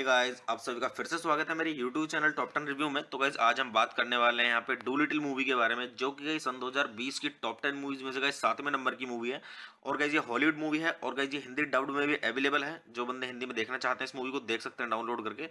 Guys, आप सभी का फिर से स्वागत है मेरे YouTube चैनल टॉप 10 रिव्यू में। तो गाइस आज हम बात करने वाले हैं यहाँ पे डू लिटिल मूवी के बारे में, जो कि गाइस सन 2020 की टॉप 10 मूवीज में से गाइस 7वें नंबर की मूवी है। और गाइस ये हॉलीवुड मूवी है और गाइस ये हिंदी डब्ड में भी अवेलेबल है। जो बंदे हिंदी में देखना चाहते हैं इस मूवी को देख सकते हैं डाउनलोड करके।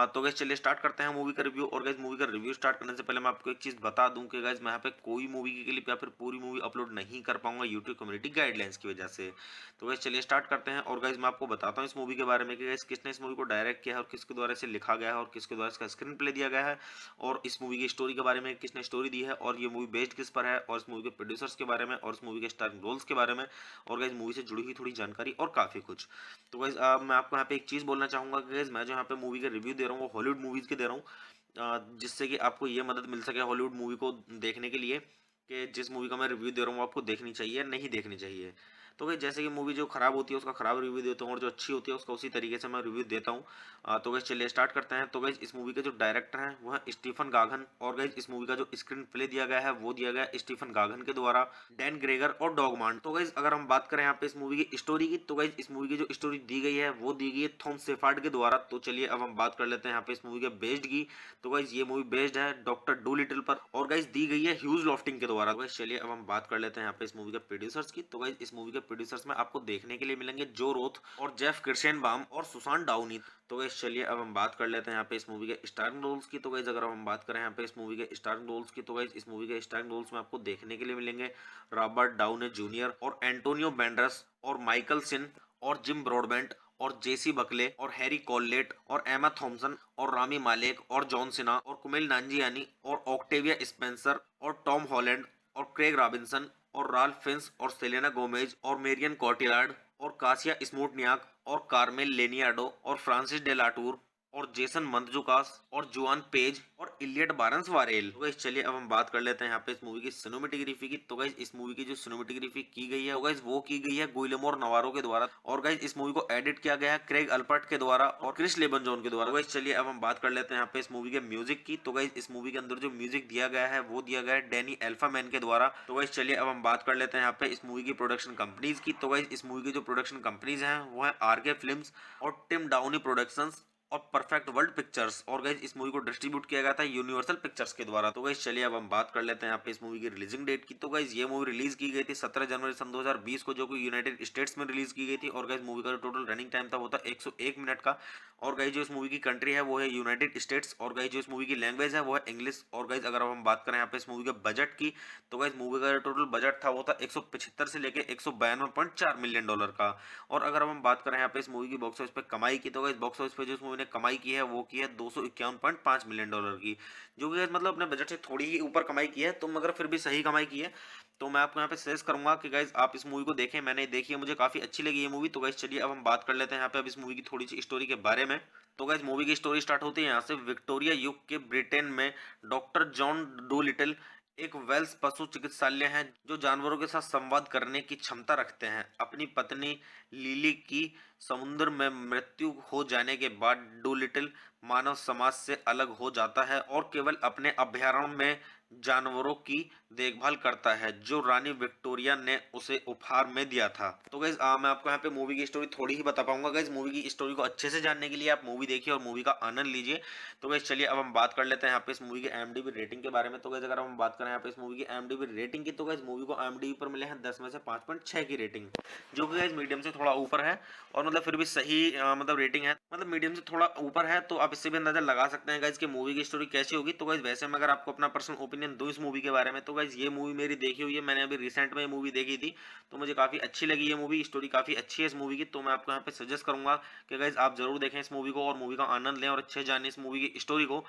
तो गाइस चलिए स्टार्ट करते हैं मूवी का रिव्यू। और गाइस मूवी का रिव्यू स्टार्ट करने से पहले मैं आपको एक चीज बता दूं कि गाइस मैं यहाँ पे कोई मूवी की क्लिप या फिर पूरी मूवी अपलोड नहीं कर पाऊंगा यूट्यूब कम्युनिटी गाइडलाइंस की वजह से। तो गाइस चलिए स्टार्ट करते हैं। और गाइस मैं आपको बताता हूँ इस मूवी के बारे में कि गाइस किसने इस मूवी को डायरेक्ट किया है और किसके द्वारा इसे लिखा गया है और किसके द्वारा इसका स्क्रीन प्ले दिया गया है, और इस मूवी की स्टोरी के बारे में किसने स्टोरी दी है, और ये मूवी बेस्ड किस पर है, और इस मूवी के प्रोड्यूसर्स के बारे में, और इस मूवी के स्टारिंग रोल्स के बारे में, और गाइस मूवी से जुड़ी हुई थोड़ी जानकारी और काफी कुछ। तो गाइस मैं आपको यहाँ पे एक चीज बोलना चाहूंगा कि गाइस मैं जो यहाँ पे मूवी के रिव्यू दे रहा हूँ वो हॉलीवुड मूवीज के दे रहा हूँ, जिससे कि आपको ये मदद मिल सके हॉलीवुड मूवी को देखने के लिए कि जिस मूवी का मैं रिव्यू दे रहा हूँ वो आपको देखनी चाहिए नहीं देखनी चाहिए। तो भाई जैसे कि मूवी जो खराब होती है उसका खराब रिव्यू देता हूँ और जो अच्छी होती है उसका उसी तरीके से मैं रिव्यू देता हूँ। तो गैस चलिए स्टार्ट करते हैं। तो गैस इस मूवी के जो डायरेक्टर हैं वो है स्टीफन गागन, और गैस इस मूवी का जो स्क्रीन प्ले दिया गया है वो दिया गया है स्टीफन गागन के द्वारा, डैन ग्रेगर और डॉगमांड। तो गैस अगर हम बात करें यहाँ पे इस मूवी की स्टोरी की, तो गैस इस मूवी की जो स्टोरी दी गई है वो दी गई है थॉम शेफर्ड के द्वारा। तो चलिए अब हम बात कर लेते हैं यहाँ पे इस मूवी के बेस्ड की। तो गाइस ये मूवी बेस्ड है डॉक्टर डू लिटिल पर, और गाइस दी गई है ह्यूज लॉफ्टिंग के द्वारा। गाइस चलिए अब हम बात कर लेते हैं यहाँ पे इस मूवी के प्रोड्यूसर्स की। तो गाइस इस मूवी के प्रोड्यूसर्स में आपको देखने के लिए मिलेंगे जो रोथ और जेफ किर्शेनबाम और सुसान डाउनी। तो गाइस चलिए अब हम बात कर लेते हैं यहाँ पे इस मूवी के स्टारिंग रोल्स की। तो गाइस अगर हम बात करें यहाँ पे इस मूवी के स्टारिंग रोल्स की, तो गाइस इस मूवी के स्टारिंग रोल्स में आपको देखने के लिए मिलेंगे रॉबर्ट डाउनी जूनियर और एंटोनियो बैंडरस और माइकल सिन और जिम ब्रॉडबेंट और जेसी बकले और हैरी कॉललेट और एमा थॉम्सन और रामी मालेक और जॉन सिना और कुमेल नांजियानी और ऑक्टेविया स्पेंसर और टॉम हॉलैंड और क्रेग रॉबिन्सन और राल्फ फिंस और सेलेना गोमेज और मेरियन कॉटिलार्ड और कासिया स्मोटनियाक और कार्मेल लेनियाडो और फ्रांसिस डेलाटूर और जेसन मंतजुकास और जुआन पेज और इलियट बारंस वारेल। तो गाइस चलिए अब हम बात कर लेते हैं यहाँ पे इस मूवी की सिनेमेटोग्राफी की। तो गाइस इस मूवी की जो सिनेमेटोग्राफी की गई है वो गाइस वो की गई है गुइलेमो नवारो के द्वारा, और गाइस इस मूवी को एडिट किया गया है क्रेग अल्पर्ट के द्वारा और क्रिस लेबनजॉन के द्वारा। तो गाइस चलिए अब हम बात कर लेते हैं यहाँ पे इस मूवी के म्यूजिक की। तो गाइस इस मूवी के अंदर जो म्यूजिक दिया गया है वो दिया गया है डैनी एल्फामैन के द्वारा। तो गाइस चलिए अब हम बात कर लेते हैं यहाँ पे इस मूवी की प्रोडक्शन कंपनीज की। तो गाइस इस मूवी की जो प्रोडक्शन कंपनीज हैं वो है आरके फिल्म्स और टिम डाउनी प्रोडक्शंस और परफेक्ट वर्ल्ड पिक्चर्स, और गाइस इस मूवी को डिस्ट्रीब्यूट किया गया था यूनिवर्सल पिक्चर्स के द्वारा। तो गाइस चलिए अब हम बात कर लेते हैं यहाँ पे इस मूवी की रिलीजिंग डेट की। तो गाइस ये मूवी रिलीज की गई थी 17 जनवरी सन 2020 को, जो कि यूनाइटेड स्टेट्स में रिलीज की गई थी। और गाइस मूवी का जो टोटल रनिंग टाइम था वो था 101 मिनट का। और गाइस जो इस मूवी की कंट्री है वो है यूनाइटेड स्टेट्स, और गाइस जो इस मूवी की लैंग्वेज है वो है इंग्लिश। और गाइस अगर हम बात करें यहाँ पे इस मूवी के बजट की, तो गाइस मूवी का जो टोटल बजट था वो था 175 से लेके 192.4 मिलियन डॉलर का। और अगर हम बात करें यहाँ पे इस मूवी की बॉक्स ऑफिस पे कमाई की, तो गाइस बॉक्स ऑफिस पे जो इस मूवी ने कमाई की है वो की है 251.5 मिलियन डॉलर की, जो कि मतलब अपने बजट से थोड़ी ही ऊपर कमाई की है, तो मगर फिर भी सही कमाई की है। तो मैं आपको यहाँ पे सजेस्ट करूंगा कि गाइज आप इस मूवी को देखें। मैंने देखी है, मुझे काफी अच्छी लगी ये मूवी। तो गाइज चलिए अब हम बात कर लेते हैं यहाँ पे अब इस मूवी की थोड़ी सी स्टोरी के बारे में। तो गाइज मूवी की स्टोरी स्टार्ट होती है यहाँ से विक्टोरिया युग के ब्रिटेन में डॉक्टर जॉन डू लिटिल एक वेल्स पशु चिकित्सालय है जो जानवरों के साथ संवाद करने की क्षमता रखते हैं। अपनी पत्नी लिली की समुद्र में मृत्यु हो जाने के बाद डूलिटिल मानव समाज से अलग हो जाता है और केवल अपने अभयारण्य में जानवरों की देखभाल करता है जो रानी विक्टोरिया ने उसे उपहार में दिया था। तो गाइज मैं आपको यहाँ पे मूवी की स्टोरी थोड़ी ही बता पाऊंगा। गाइज मूवी की स्टोरी को अच्छे से जानने के लिए आप मूवी देखिए और मूवी का आनंद लीजिए। तो गाइज चलिए अब हम बात कर लेते हैं यहाँ पे इस मूवी की IMDb रेटिंग के बारे में। तो गाइज अगर हम बात करें यहाँ पे इस मूवी की IMDb रेटिंग की, तो गाइज मूवी को IMDb पर मिले हैं 10 में से 5.6 की रेटिंग, जो कि गाइज मीडियम से थोड़ा ऊपर है, और मतलब फिर भी सही मतलब रेटिंग है, मतलब मीडियम से थोड़ा ऊपर है। तो आप इससे भी अंदाजा लगा सकते हैं गाइज कि मूवी की स्टोरी कैसी होगी। तो गाइज वैसे मैं अगर आपको अपना पर्सनल ओपिनियन दूं इस मूवी के बारे में, तो गाइज ये मूवी मेरी देखी हुई है, मैंने अभी रिसेंट में ये मूवी देखी थी, तो मुझे काफी अच्छी लगी ये मूवी। स्टोरी काफी अच्छी है इस मूवी की। तो मैं आपको यहाँ पे सजेस्ट करूंगा कि गाइज आप जरूर देखें इस मूवी को और मूवी का आनंद लें और अच्छे जाने इस मूवी की स्टोरी को।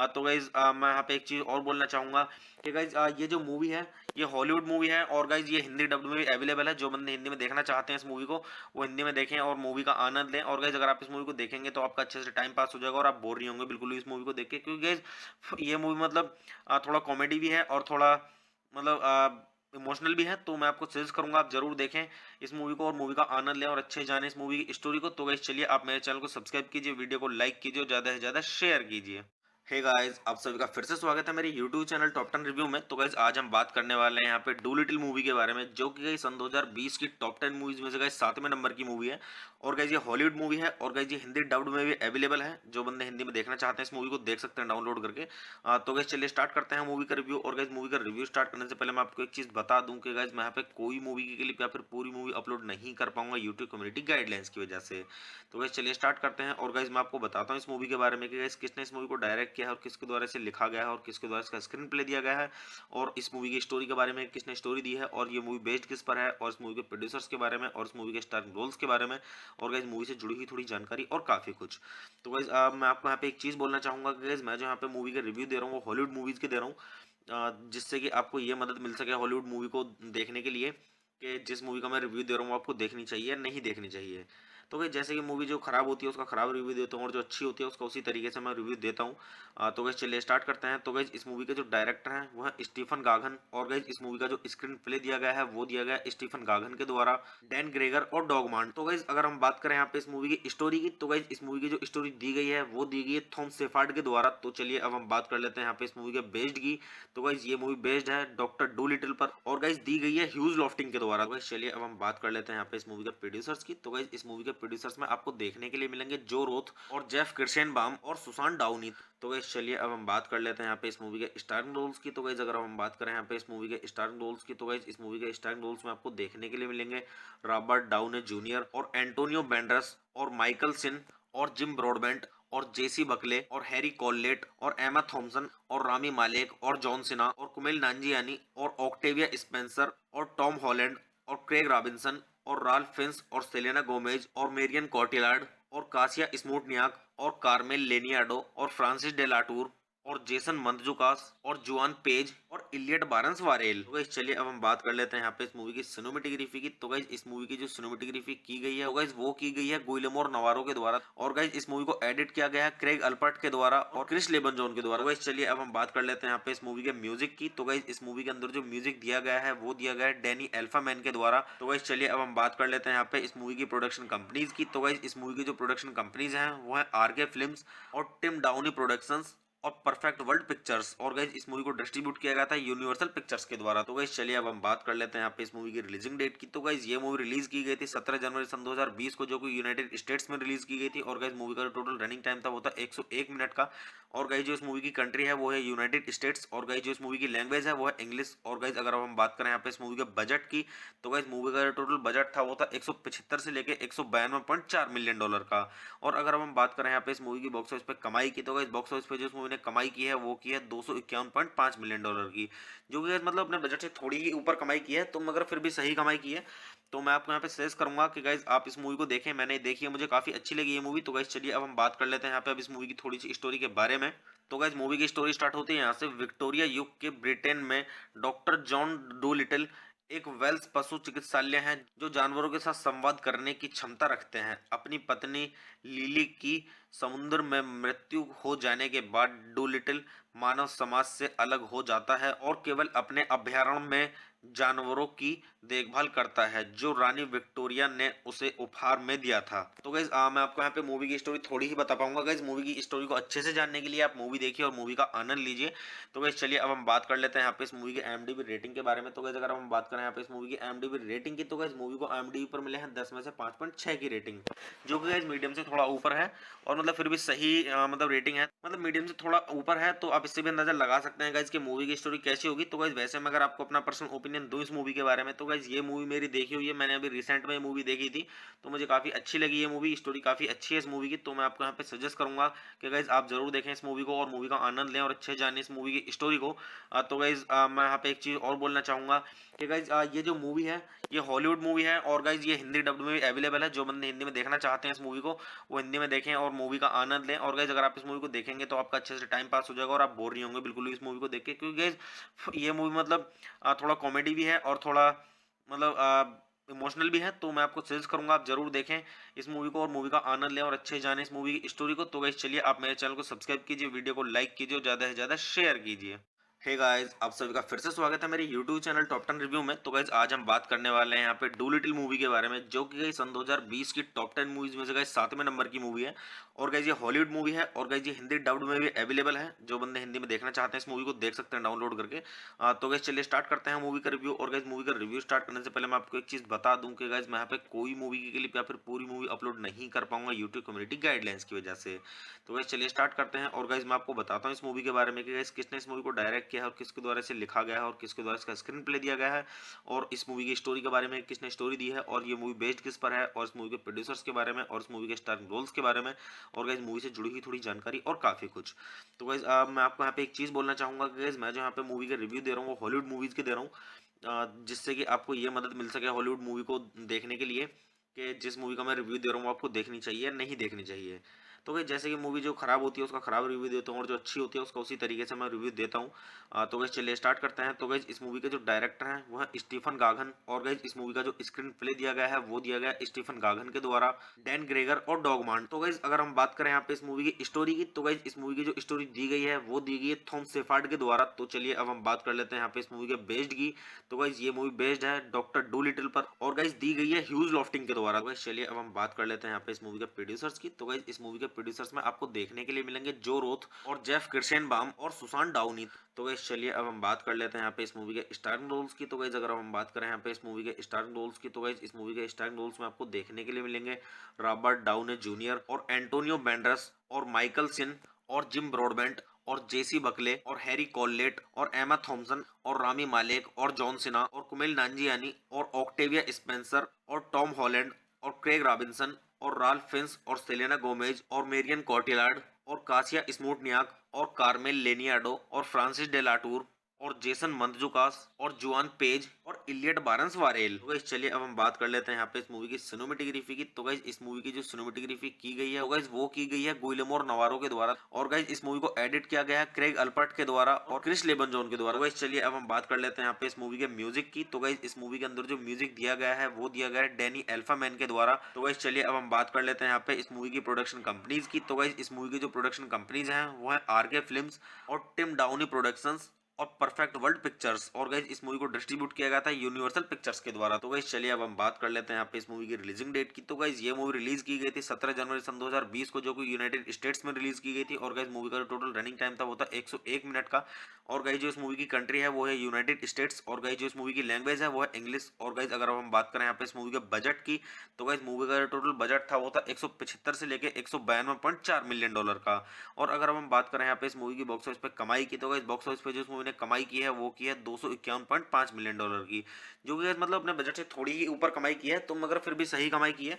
तो गाइज मैं यहाँ पे एक चीज और बोलना चाहूंगा कि गाइज ये जो मूवी है ये हॉलीवुड मूवी है, और गाइज ये हिंदी डब्ड में भी अवेलेबल है। जो बंदे हिंदी में देखना चाहते हैं इस मूवी को वो हिंदी में देखें और मूवी का आनंद लें। और गाइज अगर आप इस मूवी को देखेंगे तो आपका अच्छे से टाइम पास हो जाएगा और आप बोर नहीं होंगे बिल्कुल भी इस मूवी को देख के, क्योंकि गाइज ये मूवी मतलब थोड़ा कॉमेडी भी है और थोड़ा मतलब इमोशनल भी है। तो मैं आपको सजेस्ट करूंगा आप जरूर देखें इस मूवी को और मूवी का आनंद लें और अच्छे जाने इस मूवी की स्टोरी को। तो गाइस चलिए आप मेरे चैनल को सब्सक्राइब कीजिए, वीडियो को लाइक कीजिए और ज्यादा से ज्यादा शेयर कीजिए। हे गाइस, आप सभी का फिर से स्वागत है मेरे YouTube चैनल टॉप 10 रिव्यू में। तो गाइस आज हम बात करने वाले हैं यहाँ पे डूलिटिल मूवी के बारे में, जो कि गाइस सन 2020 की टॉप 10 मूवीज में से गाइस 7वें नंबर की मूवी है। और गाइस ये हॉलीवुड मूवी है और गाइस ये हिंदी डब्ड में भी अवेलेबल है। जो बंदे हिंदी में देखना चाहते हैं इस मूवी को देख सकते हैं डाउनलोड करके। तो गाइस चलिए स्टार्ट करते हैं मूवी का रिव्यू। और गाइस मूवी का रिव्यू स्टार्ट करने से पहले मैं आपको एक चीज बता दूं कि गाइस मैं यहाँ पे कोई मूवी की क्लिप या फिर पूरी मूवी अपलोड नहीं कर पाऊंगा यूट्यूब कम्युनिटी गाइडलाइंस की वजह से। तो गाइस चलिए स्टार्ट करते हैं। और गाइस मैं आपको बताता हूँ इस मूवी के बारे में कि गाइस किसने इस मूवी को डायरेक्ट किया है और किसके द्वारा इसे लिखा गया है और किसके द्वारा इसका स्क्रीन प्ले दिया गया है, और इस मूवी की स्टोरी के बारे में किसने स्टोरी दी है, और ये मूवी बेस्ड किस पर है, और इस मूवी के प्रोड्यूसर्स के बारे में, और इस मूवी के स्टारर रोल्स के बारे में, और गाइस मूवी से जुड़ी हुई थोड़ी जानकारी और काफी कुछ। तो गाइस मैं आपको यहाँ पे एक चीज बोलना चाहूंगा कि गाइस मैं जो यहाँ पे मूवी का रिव्यू दे रहा हूँ वो हॉलीवुड मूवीज के दे रहा हूँ, जिससे कि आपको ये मदद मिल सके हॉलीवुड मूवी को देखने के लिए कि जिस मूवी का मैं रिव्यू दे रहा हूँ वो आपको देखनी चाहिए या नहीं देखनी चाहिए। तो भाई जैसे कि मूवी जो खराब होती है उसका खराब रिव्यू देता हूँ और जो अच्छी होती है उसका उसी तरीके से मैं रिव्यू देता हूँ। तो गाइस चलिए स्टार्ट करते हैं। तो गाइस इस मूवी के जो डायरेक्टर हैं वो है स्टीफन गागन, और गाइस इस मूवी का जो स्क्रीन प्ले दिया गया है वो दिया गया है स्टीफन गागन के द्वारा, डैन ग्रेगर और डॉगमान। तो गाइस अगर हम बात करें यहाँ पे इस मूवी की स्टोरी की, तो गाइस इस मूवी की जो स्टोरी दी गई है वो दी गई है थॉम शेफर्ड के द्वारा। तो चलिए अब हम बात कर लेते हैं यहाँ पे इस मूवी के बेस्ड की। तो गाइस ये मूवी बेस्ड है डॉक्टर डूलिटिल पर, और गाइस दी गई है ह्यूज लॉफ्टिंग के द्वारा। गाइस चलिए अब हम बात कर लेते हैं यहाँ पे इस मूवी के प्रोड्यूसर्स की। तो गाइस इस मूवी के प्रोड्यूसर्स में आपको देखने के लिए मिलेंगे जो रोथ और जेफ किर्शेनबाम और सुसान डाउनी। तो गाइस चलिए अब हम बात कर लेते हैं यहाँ पे इस मूवी के स्टारिंग रोल्स की। तो गाइस अगर हम बात करें यहाँ पे इस मूवी के स्टारिंग रोल्स की, तो गाइस इस मूवी के स्टारिंग रोल्स में आपको देखने के लिए मिलेंगे रॉबर्ट डाउनी जूनियर और एंटोनियो बैंडरस और माइकल सिन और जिम ब्रॉडबेंट और जेसी बकले और हैरी कॉललेट और एमा थॉम्सन और रामी मालेक और जॉन सिन्हा और कुमेल नांजियानी और ऑक्टेविया स्पेंसर और टॉम हॉलैंड और क्रेग रॉबिन्सन और राल्फ फिंस और सेलेना गोमेज और मेरियन कॉटिलार्ड और कासिया स्मोटनियाक और कार्मेल लेनियाडो और फ्रांसिस डेलाटूर और जेसन मंतजुकास और जुआन पेज और इलियट बारंस वारेल। तो गाइस चलिए अब हम बात कर लेते हैं यहाँ पे इस मूवी की सिनेमेटोग्राफी की। तो गाइस इस मूवी की जो सिनेमेटोग्राफी की गई है तो गाइस वो की गई है गुइलेमो नवारो के द्वारा, और गाइस इस मूवी को एडिट किया गया है क्रेग अल्पर्ट के द्वारा और क्रिस लेबनजोन के द्वारा। तो गाइस चलिए अब हम बात कर लेते हैं यहाँ पे इस मूवी के म्यूजिक की। तो गाइस इस मूवी के अंदर जो म्यूजिक दिया गया है वो दिया गया है डैनी एल्फामैन के द्वारा। तो गाइस चलिए अब हम बात कर लेते हैं यहाँ पे इस मूवी की प्रोडक्शन कंपनीज की। तो गाइस इस मूवी की जो प्रोडक्शन कंपनीज हैं वो है आरके फिल्म्स और टिम डाउनी प्रोडक्शंस और परफेक्ट वर्ल्ड पिक्चर्स, और गाइस इस मूवी को डिस्ट्रीब्यूट किया गया था यूनिवर्सल पिक्चर्स के द्वारा। तो गाइस चलिए अब हम बात कर लेते हैं यहाँ पे इस मूवी की रिलीजिंग डेट की। तो गाइस ये मूवी रिलीज की गई थी 17 जनवरी सन 2020 को, जो कि यूनाइटेड स्टेट्स में रिलीज की गई थी। और गाइस मूवी का टोटल रनिंग टाइम था वो था 101 मिनट का। और गाइस जो इस मूवी की कंट्री है वो है यूनाइटेड स्टेट्स, और गाइस जो इस मूवी की लैंग्वेज है वो है इंग्लिश। और गाइस अगर हम बात करें यहाँ पे इस मूवी के बजट की, तो गाइस मूवी का टोटल बजट था वो था 175 से लेके 192.4 मिलियन डॉलर का। और अगर हम बात करें यहाँ पे इस मूवी की बॉक्स ऑफिस पे कमाई की, तो गाइस बॉक्स ऑफिस पे जो इस मूवी ने कमाई की है वो की है 251.5 मिलियन डॉलर की, जो कि गाइस मतलब अपने बजट से थोड़ी ही ऊपर कमाई की है, तो मगर फिर भी सही कमाई की है। तो मैं आपको यहाँ पे सजेस्ट करूंगा कि गाइस आप इस मूवी को देखें। मैंने देखी है, मुझे काफी अच्छी लगी ये मूवी। तो गाइस चलिए अब हम बात कर लेते हैं यहाँ पे अब इस मूवी की थोड़ी सी स्टोरी के बारे में। तो गाइस मूवी की स्टोरी स्टार्ट होती है यहाँ से। विक्टोरिया युग के ब्रिटेन में डॉक्टर जॉन डोलिटल एक वेल्स पशु चिकित्सालय है जो जानवरों के साथ संवाद करने की क्षमता रखते हैं। अपनी पत्नी लिली की समुद्र में मृत्यु हो जाने के बाद डोलिटल मानव समाज से अलग हो जाता है और केवल अपने अभयारण्य में जानवरों की देखभाल करता है जो रानी विक्टोरिया ने उसे उपहार में दिया था। तो गाइस मैं आपको यहाँ पे मूवी की स्टोरी थोड़ी ही बता पाऊंगा। गाइस मूवी की स्टोरी को अच्छे से जानने के लिए आप मूवी देखिए और मूवी का आनंद लीजिए। तो गाइस चलिए अब हम बात कर लेते हैं यहाँ पे इस मूवी की IMDb रेटिंग के बारे में। तो गाइस अगर हम बात करें यहाँ पे इस मूवी की IMDb रेटिंग की, तो गाइस मूवी को IMDb पर मिले हैं 10 में से 5.6 की रेटिंग, जो कि गाइस मीडियम से थोड़ा ऊपर है, और मतलब फिर भी सही मतलब रेटिंग है, मतलब मीडियम से थोड़ा ऊपर है। तो आप इससे भी अंदाजा लगा सकते हैं गाइस कि मूवी की स्टोरी कैसी होगी। तो गाइस वैसे मैं अगर आपको अपना पर्सनल ओपिनियन दूं इस मूवी के बारे में, तो गाइस ये मूवी मेरी देखी हुई है, मैंने अभी रिसेंट में मूवी देखी थी, तो मुझे काफी अच्छी लगी ये मूवी। स्टोरी काफी अच्छी है इस मूवी की, तो मैं आपको यहाँ पे सजेस्ट करूंगा कि गाइस आप जरूर देखें इस मूवी को और मूवी का आनंद लें और अच्छे जाने इस मूवी की स्टोरी को। तो गाइस मैं यहाँ पे एक चीज और बोलना चाहूंगा कि गाइस ये जो मूवी है ये हॉलीवुड मूवी है, और गाइस ये हिंदी डब्ड में भी अवेलेबल है। जो बंदे हिंदी में देखना चाहते हैं इस मूवी को वो हिंदी में देखें और मूवी का आनंद लें। और गाइस अगर आप इस मूवी को देखेंगे तो आपका अच्छे से टाइम पास हो जाएगा और आप बोर नहीं होंगे बिल्कुल भी इस मूवी को देख के, क्योंकि गाइस ये मूवी मतलब थोड़ा कॉमेडी भी है और थोड़ा मतलब इमोशनल भी है। तो मैं आपको सजेस्ट करूंगा आप जरूर देखें इस मूवी को और मूवी का आनंद लें और अच्छे जाने इस मूवी की स्टोरी को। तो गाइस चलिए आप मेरे चैनल को सब्सक्राइब कीजिए, वीडियो को लाइक कीजिए और ज़्यादा से ज़्यादा शेयर कीजिए। हे गाइस, आप सभी का फिर से स्वागत है मेरे YouTube चैनल टॉप 10 रिव्यू में। तो गाइस आज हम बात करने वाले हैं यहाँ पे डू लिटिल मूवी के बारे में, जो कि गाइस सन 2020 की टॉप 10 मूवीज में से गाइस 7वें नंबर की मूवी है। और गाइस ये हॉलीवुड मूवी है और गाइस ये हिंदी डब्ड में भी अवेलेबल है। जो बंदे हिंदी में देखना चाहते हैं इस मूवी को देख सकते हैं डाउनलोड करके। तो गाइस चलिए स्टार्ट करते हैं मूवी का रिव्यू। और गाइस मूवी का रिव्यू स्टार्ट करने से पहले मैं आपको एक चीज बता दूं कि गाइस मैं यहाँ पे कोई मूवी की क्लिप या फिर पूरी मूवी अपलोड नहीं कर पाऊंगा यूट्यूब कम्युनिटी गाइडलाइंस की वजह से। तो गाइस चलिए स्टार्ट करते हैं। और गाइस मैं आपको बताता हूँ इस मूवी के बारे में कि गाइस किसने इस मूवी को डायरेक्ट किया है और किसके द्वारा इसे लिखा गया है और किसके द्वारा इसका स्क्रीन प्ले दिया गया है, और इस मूवी की स्टोरी के बारे में किसने स्टोरी दी है, और ये मूवी बेस्ड किस पर है, और इस मूवी के प्रोड्यूसर्स के बारे में, और इस मूवी के स्टारिंग रोल्स के बारे में, और गाइस मूवी से जुड़ी हुई थोड़ी जानकारी और काफी कुछ। तो गाइस मैं आपको यहाँ पे एक चीज बोलना चाहूंगा कि गाइस मैं जो यहाँ पे मूवी के रिव्यू दे रहा हूँ वो हॉलीवुड मूवीज के दे रहा हूँ, जिससे कि आपको ये मदद मिल सके हॉलीवुड मूवी को देखने के लिए कि जिस मूवी का मैं रिव्यू दे रहा हूँ वो आपको देखनी चाहिए या नहीं देखनी चाहिए। तो भाई जैसे कि मूवी जो खराब होती है उसका खराब रिव्यू देता हूँ और जो अच्छी होती है उसका उसी तरीके से मैं रिव्यू देता हूँ। तो गैस चलिए स्टार्ट करते हैं। तो गैस इस मूवी के जो डायरेक्टर हैं वो है स्टीफन गागन, और गैस इस मूवी का जो स्क्रीन प्ले दिया गया है वो दिया गया है स्टीफन गागन के द्वारा, डैन ग्रेगर और डॉगमांड। तो गैस अगर हम बात करें यहाँ पे इस मूवी की स्टोरी की, तो गैस इस मूवी की जो स्टोरी दी गई है वो दी गई है थॉम शेफर्ड के द्वारा। तो चलिए अब हम बात कर लेते हैं यहाँ पे इस मूवी के बेस्ड की। तो गाइस ये मूवी बेस्ड है डॉक्टर डू लिटिल पर, और गाइस दी गई है ह्यूज लॉफ्टिंग के द्वारा। गाइस चलिए अब हम बात कर लेते हैं यहाँ पे इस मूवी के प्रोड्यूसर्स की। तो गाइस इस मूवी के प्रोड्यूसर्स में आपको देखने के लिए मिलेंगे जो रोथ और जेफ किर्शेनबाम और सुसान डाउनी। तो गाइस चलिए अब हम बात कर लेते हैं यहाँ पे इस मूवी के स्टारिंग रोल्स की। तो गाइस अगर हम बात करें यहाँ पे इस मूवी के स्टारिंग रोल्स की, तो गाइस इस मूवी के स्टारिंग रोल्स में आपको देखने के लिए मिलेंगे रॉबर्ट डाउनी जूनियर और एंटोनियो बैंडरस और माइकल सिन और जिम ब्रॉडबेंट और जेसी बकले और हैरी कॉललेट और एमा थॉम्सन और रामी मालेक और जॉन सिना और कुमेल नांजियानी और ऑक्टेविया स्पेंसर और टॉम हॉलैंड और क्रेग रॉबिन्सन और राल्फ फिंस और सेलेना गोमेज और मेरियन कॉटिलार्ड और कासिया स्मूटनियाक और कार्मेल लेनियाडो और फ्रांसिस डेलाटूर और जेसन मंतजुकास और जुआन पेज और इलियट बारंस वारेल। तो गाइस चलिए अब हम बात कर लेते हैं यहाँ पे इस मूवी की सिनेमेटोग्राफी की। तो गाइस इस मूवी की जो सिनेमेटोग्राफी की गई है वो गाइस वो की गई है गुइलेमो नवारो के द्वारा, और गाइस इस मूवी को एडिट किया गया है क्रेग अल्पर्ट के द्वारा और क्रिस लेबनजॉन के द्वारा। तो गाइस चलिए अब हम बात कर लेते हैं यहाँ पे इस मूवी के म्यूजिक की। तो गाइस इस मूवी के अंदर जो म्यूजिक दिया गया है वो दिया गया है डैनी एल्फामैन के द्वारा। तो गाइस चलिए अब हम बात कर लेते हैं यहाँ पे इस मूवी की प्रोडक्शन कंपनीज की। तो गाइस इस मूवी की जो प्रोडक्शन कंपनीज हैं वो है आरके फिल्म्स और टिम डाउनी प्रोडक्शंस और परफेक्ट वर्ल्ड पिक्चर्स, और गाइस इस मूवी को डिस्ट्रीब्यूट किया गया था यूनिवर्सल पिक्चर्स के द्वारा। तो गाइस चलिए अब हम बात कर लेते हैं यहाँ पे इस मूवी की रिलीजिंग डेट की। तो गाइस ये मूवी रिलीज की गई थी 17 जनवरी सन 2020 को, जो कि यूनाइटेड स्टेट्स में रिलीज की गई थी। और गाइस मूवी का जो टोटल रनिंग टाइम था वो था 101 मिनट का। और गाइस जो इस मूवी की कंट्री है वो है यूनाइटेड स्टेट्स, और गाइस जो इस मूवी की लैंग्वेज है वो है इंग्लिश। और गाइस अगर हम बात करें यहाँ पे इस मूवी के बजट की, तो गाइस मूवी का जो टोटल बजट था वो था 175 से लेके 192.4 मिलियन डॉलर का। और अगर हम बात करें यहाँ पे इस मूवी की बॉक्स ऑफिस पे कमाई की, तो गाइस बॉक्स ऑफिस पे जो इस मूवी ने कमाई की है वो की है 251.5 मिलियन डॉलर की, जो कि मतलब अपने बजट से थोड़ी ही ऊपर कमाई की है, तो मगर फिर भी सही कमाई की है।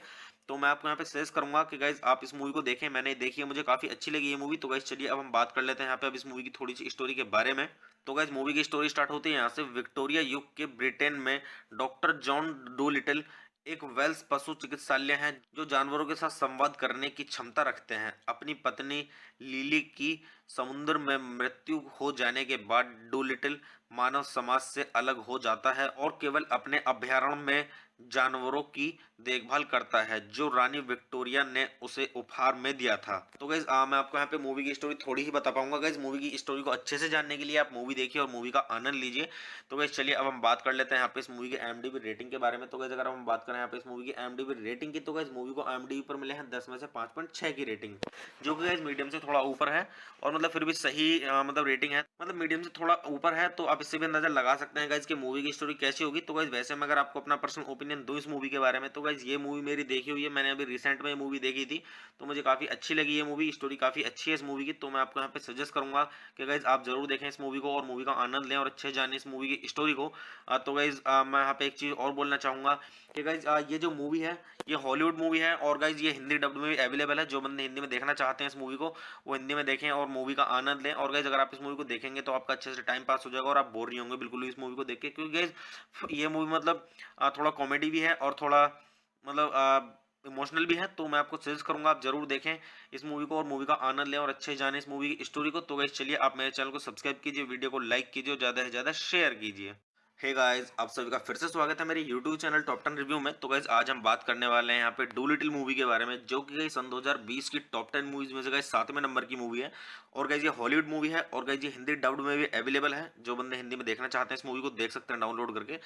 तो मैं आपको यहाँ पे सजेस्ट करूंगा कि गाइज आप इस मूवी को देखें। मैंने देखी है, मुझे काफी अच्छी लगी ये मूवी। तो गाइज चलिए अब हम बात कर लेते हैं यहाँ पे अब इस मूवी की थोड़ी सी स्टोरी के बारे में। तो गाइज मूवी की स्टोरी स्टार्ट होती है यहाँ से विक्टोरिया युग के ब्रिटेन में डॉक्टर जॉन डू लिटिल एक वेल्स पशु चिकित्सालय है जो जानवरों के साथ संवाद करने की क्षमता रखते हैं। अपनी पत्नी लिली की समुद्र में मृत्यु हो जाने के बाद डूलिटिल मानव समाज से अलग हो जाता है और केवल अपने अभयारण्य में जानवरों की देखभाल करता है जो रानी विक्टोरिया ने उसे उपहार में दिया था। तो गाइज मैं आपको यहाँ पे मूवी की स्टोरी थोड़ी ही बता पाऊंगा। गाइज मूवी की स्टोरी को अच्छे से जानने के लिए आप मूवी देखिए और मूवी का आनंद लीजिए। तो गाइज चलिए अब हम बात कर लेते हैं यहाँ पे इस मूवी की IMDb रेटिंग के बारे में। तो गाइज अगर हम बात करें यहाँ पे इस मूवी की IMDb रेटिंग की, तो गाइज मूवी को IMDb पर मिले हैं 10 में से 5.6 की रेटिंग, जो कि गाइज मीडियम से थोड़ा ऊपर है, और मतलब फिर भी सही मतलब रेटिंग है, मतलब मीडियम से थोड़ा ऊपर है। तो आप इससे भी अंदाजा लगा सकते हैं गाइज कि मूवी की स्टोरी कैसी होगी। तो गाइज वैसे मैं अगर आपको अपना पर्सनल ओपिनियन दूं इस मूवी के बारे में, तो गाइज ये मूवी मेरी देखी हुई है, मैंने अभी रिसेंट में ये मूवी देखी थी, तो मुझे काफी अच्छी लगी ये मूवी। स्टोरी काफी अच्छी है इस मूवी की। तो मैं आपको यहाँ पे सजेस्ट करूंगा कि गाइज आप जरूर देखें इस मूवी को और मूवी का आनंद लें और अच्छे जाने इस मूवी की स्टोरी को। तो गाइज मैं यहाँ पे एक चीज और बोलना चाहूंगा कि गाइज ये जो मूवी है ये हॉलीवुड मूवी है, और गाइज ये हिंदी डब्ड में भी अवेलेबल है। जो बंदे हिंदी में देखना चाहते हैं इस मूवी को वो हिंदी में देखें और मूवी का आनंद लें। और गाइज अगर आप इस मूवी को देखेंगे तो आपका अच्छे से टाइम पास हो जाएगा और आप बोर नहीं होंगे बिल्कुल भी इस मूवी को देख के, क्योंकि गाइज ये मूवी मतलब थोड़ा कॉमेडी भी है और थोड़ा मतलब इमोशनल भी है। तो मैं आपको सजेस्ट करूंगा आप जरूर देखें इस मूवी को और मूवी का आनंद लें और अच्छे जाने इस मूवी की स्टोरी को। तो गाइस चलिए आप मेरे चैनल को सब्सक्राइब कीजिए, वीडियो को लाइक कीजिए और ज़्यादा से ज़्यादा शेयर कीजिए। हे गाइस, आप सभी का फिर से स्वागत है मेरे यूट्यूब चैनल टॉप 10 रिव्यू में। तो गाइस आज हम बात करने वाले हैं यहाँ पे डू लिटिल मूवी के बारे में, जो कि गाइस सन 2020 की टॉप 10 मूवीज में से गाइस 7वें नंबर की मूवी है। और गाइस ये हॉलीवुड मूवी है और गाइस ये हिंदी डब्ड में भी अवेलेबल है। जो बंदे हिंदी में देखना चाहते हैं इस मूवी को देख सकते हैं डाउनलोड करके।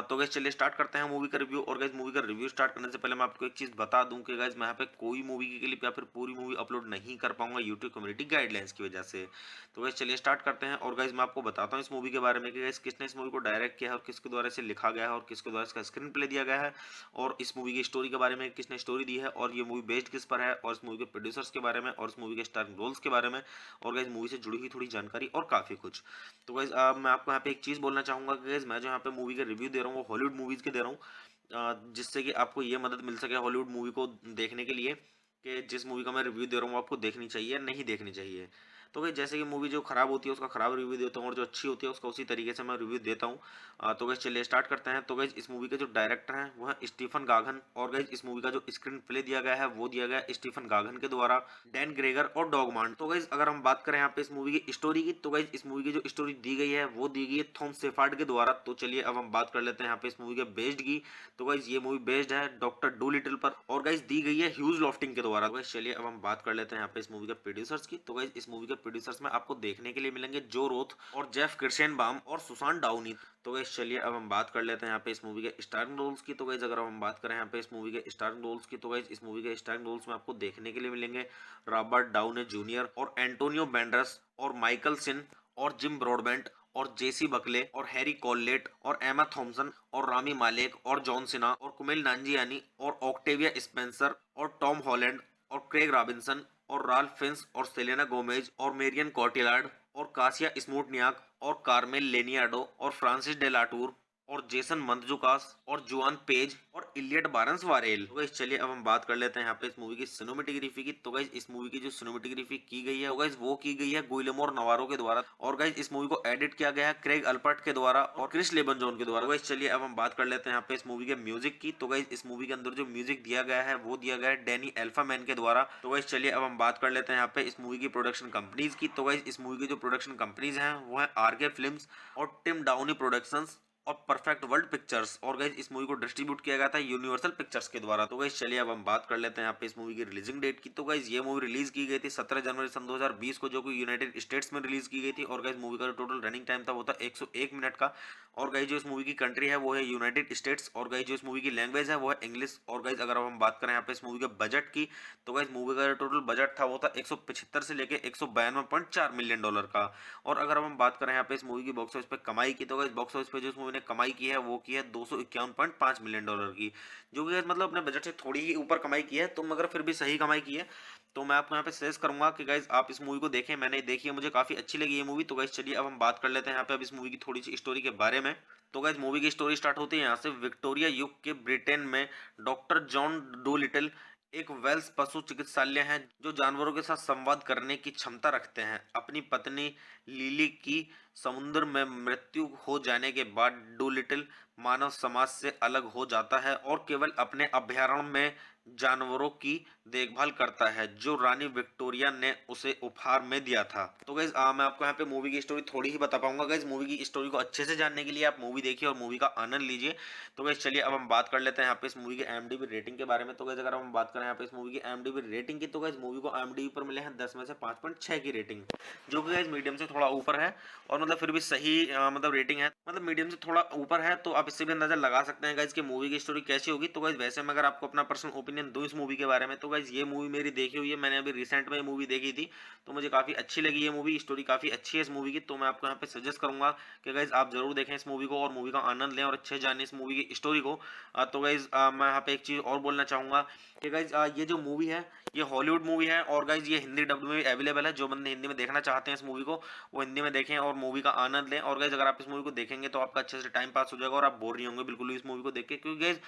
तो गाइस चलिए स्टार्ट करते हैं मूवी का रिव्यू। और गाइस मूवी का रिव्यू स्टार्ट करने से पहले मैं आपको एक चीज बता दूं कि गाइस मैं यहाँ पे कोई मूवी की क्लिप या फिर पूरी मूवी अपलोड नहीं कर पाऊंगा यूट्यूब कम्युनिटी गाइडलाइंस की वजह से। तो गाइस चलिए स्टार्ट करते हैं। और गाइस मैं आपको बताता हूँ इस मूवी के बारे में कि गाइस किसने इस मूवी को डायरेक्ट किया है और किसके द्वारा इसे लिखा गया है और किसके द्वारा इसका स्क्रीन प्ले दिया गया है, और इस मूवी की स्टोरी के बारे में किसने स्टोरी दी है, और ये मूवी बेस्ड किस पर है, और इस मूवी के प्रोड्यूसर्स के बारे में, और इस मूवी के स्टारिंग रोल्स के बारे में, और गाइस मूवी से जुड़ी हुई थोड़ी जानकारी और काफी कुछ। तो गाइस मैं आपको यहाँ पे एक चीज बोलना चाहूंगा कि गाइस मैं जो यहाँ पे मूवी का रिव्यू दे रहा हूँ वो हॉलीवुड मूवीज के दे रहा हूँ, जिससे कि आपको ये मदद मिल सके हॉलीवुड मूवी को देखने के लिए कि जिस मूवी का मैं रिव्यू दे रहा हूँ आपको देखनी चाहिए या नहीं देखनी चाहिए। तो भाई जैसे कि मूवी जो खराब होती है उसका खराब रिव्यू देता हूँ और जो अच्छी होती है उसका उसी तरीके से मैं रिव्यू देता हूँ। तो गैस चलिए स्टार्ट करते हैं। तो गैस इस मूवी के जो डायरेक्टर हैं वो है स्टीफन गागन, और गैस इस मूवी का जो स्क्रीन प्ले दिया गया है वो दिया गया है स्टीफन गागन के द्वारा, डैन ग्रेगर और डॉगमांड। तो गैस अगर हम बात करें यहाँ पे इस मूवी की स्टोरी की, तो गैस इस मूवी की जो स्टोरी दी गई है वो दी गई है थॉम सेफार्ड के द्वारा। तो चलिए अब हम बात कर लेते हैं यहाँ पे इस मूवी के बेस्ड की। तो गाइज ये मूवी बेस्ड है डॉक्टर डू लिटिल पर, और गाइज दी गई है ह्यूज लॉफ्टिंग के द्वारा। गाइज चलिए अब हम बात कर लेते हैं यहाँ पे इस मूवी के प्रोड्यूसर्स की। तो गाइज इस मूवी के प्रोड्यूसर्स में आपको देखने के लिए मिलेंगे जो रोथ और जेफ किर्शेनबाम और सुसान डाउनी। तो गाइज चलिए अब हम बात कर लेते हैं यहाँ पे इस मूवी के स्टारिंग रोल्स की। तो गाइज अगर हम बात करें यहाँ पे इस मूवी के स्टारिंग रोल्स की, तो गाइज इस मूवी के स्टारिंग रोल्स में आपको देखने के लिए मिलेंगे रॉबर्ट डाउनी जूनियर और एंटोनियो बैंडरस और माइकल सिन और जिम ब्रॉडबेंट और जेसी बकले और हैरी कॉललेट और एमा थॉम्सन और रामी मालेक और जॉन सिन्हा और कुमेल नांजियानी और ऑक्टेविया स्पेंसर और टॉम हॉलैंड और क्रेग रॉबिन्सन और राल्फ फिंस और सेलेना गोमेज और मेरियन कॉटिलार्ड और कासिया स्मूटनियाक और कार्मेल लेनियाडो और फ्रांसिस डेलाटूर और जेसन मंतजुकास और जुआन पेज और इलियट बारंस वारेल। तो गाइस चलिए अब हम बात कर लेते हैं यहाँ पे इस मूवी की सिनेमेटोग्राफी की। तो गाइस इस मूवी की जो सिनेमेटोग्राफी की गई है गाइस वो की गई है गुइलेमो नवारो के द्वारा, और गाइस इस मूवी को एडिट किया गया है क्रेग अल्पर्ट के द्वारा और क्रिस लेबनजोन के द्वारा। गाइस चलिए अब हम बात कर लेते हैं यहाँ पे इस मूवी के म्यूजिक की। तो गाइस इस मूवी के अंदर जो म्यूजिक दिया गया है वो दिया गया है डैनी एल्फामैन के द्वारा। तो गाइस चलिए अब हम बात कर लेते हैं यहाँ पे इस मूवी की प्रोडक्शन कंपनीज की। तो गाइस इस मूवी की जो प्रोडक्शन कंपनीज हैं वो है आरके फिल्म्स और टिम डाउनी प्रोडक्शंस और परफेक्ट वर्ल्ड पिक्चर्स, और गाइस इस मूवी को डिस्ट्रीब्यूट किया गया था यूनिवर्सल पिक्चर्स के द्वारा। तो गाइस चलिए अब हम बात कर लेते हैं यहाँ पे इस मूवी की रिलीजिंग डेट की। तो गाइस ये मूवी रिलीज की गई थी 17 जनवरी सन 2020 को, जो कि यूनाइटेड स्टेट्स में रिलीज की गई थी। और गाइस मूवी का जो टोटल रनिंग टाइम था वो था 101 मिनट का। और गाइस जो इस मूवी की कंट्री है वो है यूनाइटेड स्टेट्स, और गाइस जो इस मूवी की लैंग्वेज है वो है इंग्लिश। और गाइस अगर हम बात करें यहाँ पे इस मूवी के बजट की, तो गाइस मूवी का जो टोटल बजट था वो था 175 से लेके 192.4 मिलियन डॉलर का। और अगर हम बात करें यहाँ पे इस मूवी की बॉक्स ऑफिस पे कमाई की, तो गाइस बॉक्स ऑफिस पे जो इस मूवी ने कमाई की है वो की है 251.5 मिलियन डॉलर की, जो कि मतलब अपने बजट से थोड़ी ही ऊपर कमाई की है, तो मगर फिर भी सही कमाई की है। तो मैं आपको यहाँ पे सजेस्ट करूंगा कि गाइज आप इस मूवी को देखें। मैंने देखी है, मुझे काफी अच्छी लगी ये मूवी। तो गाइज चलिए अब हम बात कर लेते हैं यहाँ पे अब इस मूवी की थोड़ी सी स्टोरी के बारे में। तो गाइज मूवी की स्टोरी स्टार्ट होती है यहाँ से। विक्टोरिया युग के ब्रिटेन में डॉक्टर जॉन डू लिटिल एक वेल्स पशु चिकित्सालय है जो जानवरों के साथ संवाद करने की क्षमता रखते हैं। अपनी पत्नी लिली की समुद्र में मृत्यु हो जाने के बाद डूलिटिल मानव समाज से अलग हो जाता है और केवल अपने अभयारण्य में जानवरों की देखभाल करता है जो रानी विक्टोरिया ने उसे उपहार में दिया था। तो गाइज मैं आपको यहाँ पे मूवी की स्टोरी थोड़ी ही बता पाऊंगा। गाइज मूवी की स्टोरी को अच्छे से जानने के लिए आप मूवी देखिए और मूवी का आनंद लीजिए। तो गाइज चलिए अब हम बात कर लेते हैं यहाँ पे इस मूवी के IMDb रेटिंग के बारे में। तो गाइज अगर हम बात करें यहाँ पे इस मूवी की IMDb रेटिंग की, तो गाइज मूवी को IMDb पर मिले हैं 10 में से 5.6 की रेटिंग, जो कि गाइज मीडियम से थोड़ा ऊपर है, और मतलब फिर भी सही मतलब रेटिंग है, मतलब मीडियम से थोड़ा ऊपर है। तो आप इससे भी अंदाजा लगा सकते हैं गाइज कि मूवी की स्टोरी कैसी होगी। तो गाइज वैसे मैं अगर आपको अपना पर्सनल ओपिनियन दूं इस मूवी के बारे में, तो गाइज ये मूवी मेरी देखी हुई है, मैंने अभी रिसेंट में मूवी देखी थी, तो मुझे काफी अच्छी लगी ये मूवी। स्टोरी काफी अच्छी है इस मूवी की। तो मैं आपको यहाँ पे सजेस्ट करूंगा कि गाइज आप जरूर देखें इस मूवी को और मूवी का आनंद लें और अच्छे जाने इस मूवी की स्टोरी को। तो गाइज मैं यहाँ पे एक चीज और बोलना चाहूंगा कि गाइज ये जो मूवी है ये हॉलीवुड मूवी है, और गाइज ये हिंदी डब्ड में भी अवेलेबल है। जो बंदे हिंदी में देखना चाहते हैं इस मूवी को वो हिंदी में देखें और मूवी का आनंद लें। और गाइज अगर आप इस मूवी को देखेंगे तो आपका अच्छे से टाइम पास हो जाएगा और आप बोर नहीं होंगे बिल्कुल भी इस मूवी को देख के, क्योंकि गाइज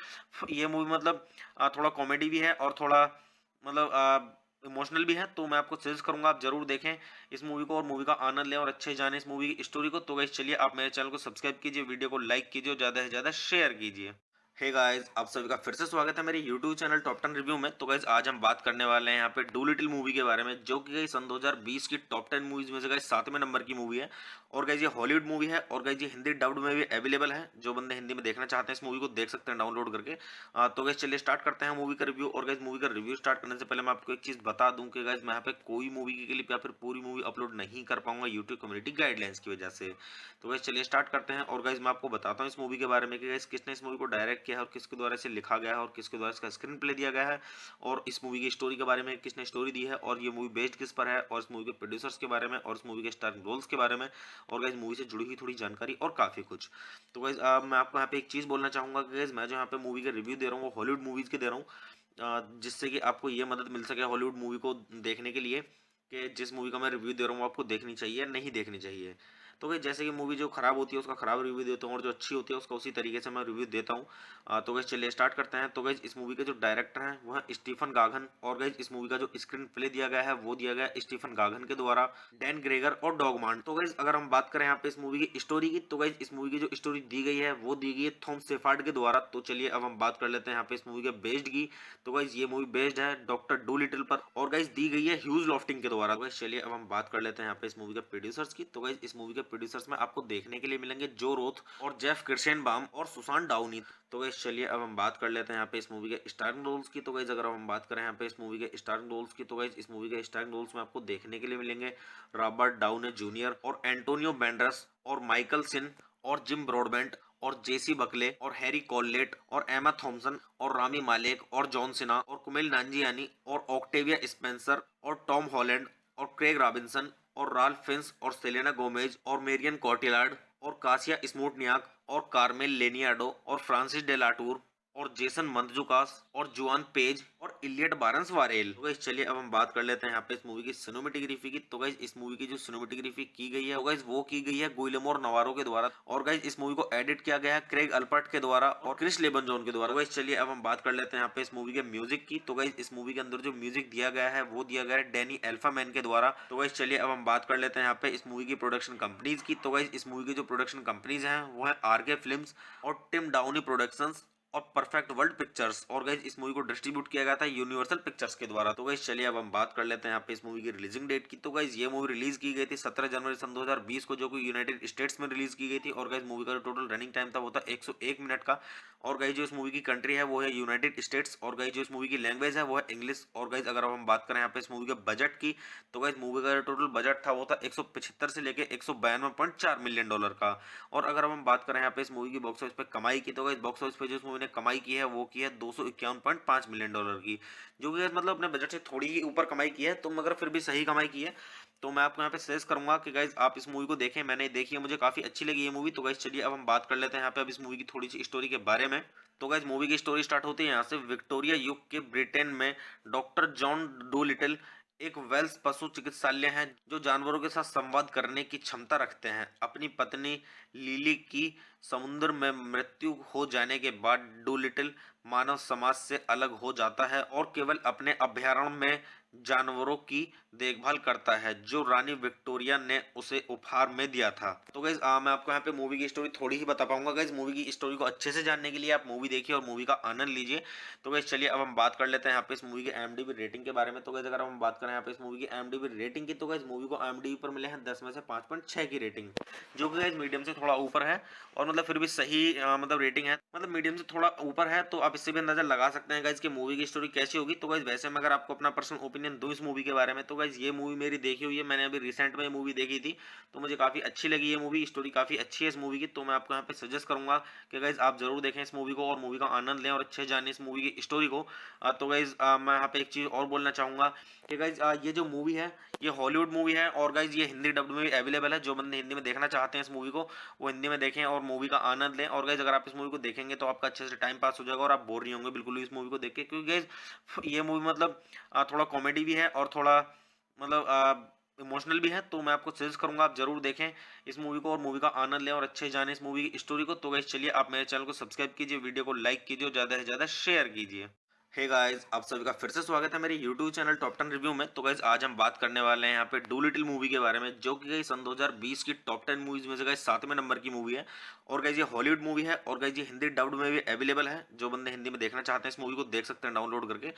ये मूवी मतलब थोड़ा कॉमेडी भी है और थोड़ा मतलब इमोशनल भी है। तो मैं आपको सजेस्ट करूंगा आप जरूर देखें इस मूवी को और मूवी का आनंद लें और अच्छे जाने इस मूवी की स्टोरी को। तो गाइस चलिए आप मेरे चैनल को सब्सक्राइब कीजिए, वीडियो को लाइक कीजिए और ज़्यादा से ज़्यादा शेयर कीजिए। हे गाइस, आप सभी का फिर से स्वागत है मेरे YouTube चैनल टॉप 10 रिव्यू में। तो गाइस आज हम बात करने वाले हैं यहाँ पे डू लिटिल मूवी के बारे में, जो कि गाइस सन 2020 की टॉप 10 मूवीज में से गाइस 7वें नंबर की मूवी है। और गाइस ये हॉलीवुड मूवी है और गाइस ये हिंदी डब्ड में भी अवेलेबल है। जो बंदे हिंदी में देखना चाहते हैं इस मूवी को देख सकते हैं डाउनलोड करके। तो गाइस चलिए स्टार्ट करते हैं मूवी का रिव्यू। और गाइस मूवी का रिव्यू स्टार्ट करने से पहले मैं आपको एक चीज बता दूं कि गाइस मैं यहाँ पे कोई मूवी की क्लिप या फिर पूरी मूवी अपलोड नहीं कर पाऊंगा यूट्यूब कम्युनिटी गाइडलाइंस की वजह से। तो गाइस चलिए स्टार्ट करते हैं। और गाइस मैं आपको बताता हूँ इस मूवी के बारे में कि गाइस किसने इस मूवी को डायरेक्ट किया है और किसके द्वारा इसे लिखा गया है और किसके द्वारा इसका स्क्रीन प्ले दिया गया है, और इस मूवी की स्टोरी के बारे में किसने स्टोरी दी है, और ये मूवी बेस्ड किस पर है, और इस मूवी के प्रोड्यूसर्स के बारे में, और इस मूवी के स्टारिंग रोल्स के बारे में, और गाइस मूवी से जुड़ी हुई थोड़ी जानकारी और काफी कुछ। तो गाइस मैं आपको यहाँ पे एक चीज बोलना चाहूंगा कि गाइस मैं जो यहाँ पे मूवी के रिव्यू दे रहा हूँ वो हॉलीवुड मूवीज के दे रहा हूँ, जिससे कि आपको ये मदद मिल सके हॉलीवुड मूवी को देखने के लिए कि जिस मूवी का मैं रिव्यू दे रहा हूँ वो आपको देखनी चाहिए या नहीं देखनी चाहिए। तो भाई जैसे कि मूवी जो खराब होती है उसका खराब रिव्यू देता हूँ और जो अच्छी होती है उसका उसी तरीके से मैं रिव्यू देता हूँ। तो गैस चलिए स्टार्ट करते हैं। तो गैस इस मूवी के जो डायरेक्टर हैं वो है स्टीफन गागन, और गैस इस मूवी का जो स्क्रीन प्ले दिया गया है वो दिया गया है स्टीफन गागन के द्वारा, डैन ग्रेगर और डॉगमांड। तो गैस अगर हम बात करें यहाँ पे इस मूवी की स्टोरी की, तो गैस इस मूवी की जो स्टोरी दी गई है वो दी गई है थॉम शेफर्ड के द्वारा। तो चलिए अब हम बात कर लेते हैं यहाँ पे इस मूवी के बेस्ड की। तो गैस ये मूवी बेस्ड है डॉक्टर डू लिटिल पर, और गैस दी गई है ह्यूज लॉफ्टिंग के द्वारा। गैस चलिए अब हम बात कर लेते हैं यहाँ पे इस मूवी के प्रोड्यूसर्स की। तो गैस इस मूवी के प्रोड्यूसर्स में आपको देखने के लिए मिलेंगे जो रोथ और जेफ किर्शेनबाम और सुसान डाउनी। तो गैस चलिए अब हम बात कर लेते हैं यहाँ पे इस मूवी के स्टारिंग रोल्स की। तो गैस अगर हम बात करें यहाँ पे इस मूवी के स्टारिंग रोल्स की, तो गैस इस मूवी के स्टारिंग रोल्स में आपको देखने के लिए मिलेंगे रॉबर्ट डाउने जूनियर और एंटोनियो बैंडरस और माइकल सिन और जिम ब्रॉडबेंट और जेसी बकले और हैरी कॉललेट और एमा थॉम्सन और रामी मालेक और जॉन सिना और कुमिल नांजियानी और ऑक्टेविया स्पेंसर और टॉम हॉलैंड और क्रेग रॉबिन्सन और राल्फ फिंस और सेलेना गोमेज और मेरियन कॉटिलार्ड और कासिया स्मोटनियाक और कार्मेल लेनियाडो और फ्रांसिस डेलाटूर और जेसन मंतजुकास और जुआन पेज और इलियट बारंस वारेल। तो गाइस चलिए अब हम बात कर लेते हैं यहाँ पे इस मूवी की सिनेमेटोग्राफी की। तो गाइस इस मूवी की जो सिनेमेटोग्राफी की गई है गाइस वो की गई है गुइलेमो नवारो के द्वारा, और गाइस इस मूवी को एडिट किया गया है क्रेग अल्पर्ट के द्वारा और क्रिस लेबनजॉन के द्वारा। गाइस चलिए अब हम बात कर लेते हैं यहाँ पे इस मूवी के म्यूजिक की। तो गाइस इस मूवी के अंदर जो म्यूजिक दिया गया है वो दिया गया है डैनी एल्फामैन के द्वारा। तो गाइस चलिए अब हम बात कर लेते हैं यहाँ पे इस मूवी की प्रोडक्शन कंपनीज की। तो गाइस इस मूवी की जो प्रोडक्शन कंपनीज हैं वो है आरके फिल्म्स और टिम डाउनी प्रोडक्शंस और परफेक्ट वर्ल्ड पिक्चर्स, और गाइस इस मूवी को डिस्ट्रीब्यूट किया गया था यूनिवर्सल पिक्चर्स के द्वारा। तो गाइस चलिए अब हम बात कर लेते हैं यहाँ पे इस मूवी की रिलीजिंग डेट की। तो गाइस ये मूवी रिलीज की गई थी 17 जनवरी सन 2020 को, जो कि यूनाइटेड स्टेट्स में रिलीज की गई थी। और गाइस मूवी का जो टोटल रनिंग टाइम था वो था 101 मिनट का। और गाइस जो इस मूवी की कंट्री है वो है यूनाइटेड स्टेट्स, और गाइस जो इस मूवी की लैंग्वेज है वो है इंग्लिश। और गाइस अगर हम बात करें यहाँ पे इस मूवी के बजट की, तो गाइस मूवी का जो टोटल बजट था वो था 175 से लेके 192.4 मिलियन डॉलर का। और अगर हम बात करें यहाँ पे इस मूवी की बॉक्स ऑफिस पे कमाई की, तो गाइस बॉक्स ऑफिस पे जो इस मूवी ने कमाई की है वो की है 251.5 मिलियन डॉलर की, जो कि मतलब अपने बजट से थोड़ी ही ऊपर कमाई की है, तो मगर फिर भी सही कमाई की है। तो मैं आपको यहाँ पे सजेस्ट करूंगा कि गाइज आप इस मूवी को देखें। मैंने देखी है, मुझे काफी अच्छी लगी ये मूवी। तो गाइज चलिए अब हम बात कर लेते हैं यहाँ पे अब इस मूवी की थोड़ी सी स्टोरी के बारे में। तो गाइज मूवी की स्टोरी स्टार्ट होती है यहाँ से विक्टोरिया युग के ब्रिटेन में डॉक्टर जॉन डू लिटिल एक वेल्स पशु चिकित्सालय है जो जानवरों के साथ संवाद करने की क्षमता रखते हैं। अपनी पत्नी लिली की समुद्र में मृत्यु हो जाने के बाद डूलिटिल मानव समाज से अलग हो जाता है और केवल अपने अभयारण्य में जानवरों की देखभाल करता है जो रानी विक्टोरिया ने उसे उपहार में दिया था। तो गाइज मैं आपको यहाँ पे मूवी की स्टोरी थोड़ी ही बता पाऊंगा। गाइज मूवी की स्टोरी को अच्छे से जानने के लिए आप मूवी देखिए और मूवी का आनंद लीजिए। तो गाइज चलिए अब हम बात कर लेते हैं यहाँ पे इस मूवी की IMDb रेटिंग के बारे में। तो गाइज अगर हम बात करें यहाँ पे इस मूवी की IMDb रेटिंग की, तो गाइज मूवी को IMDb पर मिले हैं 10 में से 5.6 की रेटिंग, जो कि गाइज मीडियम से थोड़ा ऊपर है, और मतलब फिर भी सही मतलब रेटिंग है, मतलब मीडियम से थोड़ा ऊपर है। तो आप इससे भी अंदाजा लगा सकते हैं गाइज कि मूवी की स्टोरी कैसी होगी। तो गाइज वैसे मैं अगर आपको अपना पर्सनल ओपिनियन दूं इस मूवी के बारे में, तो गाइज ये मूवी मेरी देखी हुई है, मैंने अभी रिसेंट में ये मूवी देखी थी, तो मुझे काफी अच्छी लगी ये मूवी। स्टोरी काफी अच्छी है इस मूवी की। तो मैं आपको यहाँ पे सजेस्ट करूंगा कि गाइज आप जरूर देखें इस मूवी को और मूवी का आनंद लें और अच्छे जाने इस मूवी की स्टोरी को। तो गाइज मैं यहाँ पे एक चीज और बोलना चाहूंगा कि गाइज ये जो मूवी है ये हॉलीवुड मूवी है, और गाइज ये हिंदी डब्ड में भी अवेलेबल है। जो बंदे हिंदी में देखना चाहते हैं इस मूवी को वो हिंदी में देखें और मूवी का आनंद लें। और गाइज अगर आप इस मूवी को देखेंगे तो आपका अच्छे से टाइम पास हो जाएगा और आप बोर नहीं होंगे बिल्कुल भी इस मूवी को देख के, क्योंकि गाइज ये मूवी मतलब थोड़ा कॉमेडी भी है और थोड़ा मतलब इमोशनल भी है। तो मैं आपको सजेस्ट करूंगा आप जरूर देखें इस मूवी को और मूवी का आनंद लें और अच्छे जाने इस मूवी की स्टोरी को। तो गाइस चलिए आप मेरे चैनल को सब्सक्राइब कीजिए, वीडियो को लाइक कीजिए और ज्यादा से ज्यादा शेयर कीजिए। हे गाइस, आप सभी का फिर से स्वागत है मेरे YouTube चैनल टॉप 10 रिव्यू में। तो गाइस आज हम बात करने वाले हैं यहाँ पे डू लिटिल मूवी के बारे में, जो कि गाइस सन 2020 की टॉप 10 मूवीज में से गाइस 7वें नंबर की मूवी है। और गाइस ये हॉलीवुड मूवी है और गाइस ये हिंदी डब्ड में भी अवेलेबल है। जो बंदे हिंदी में देखना चाहते हैं इस मूवी को देख सकते हैं डाउनलोड करके।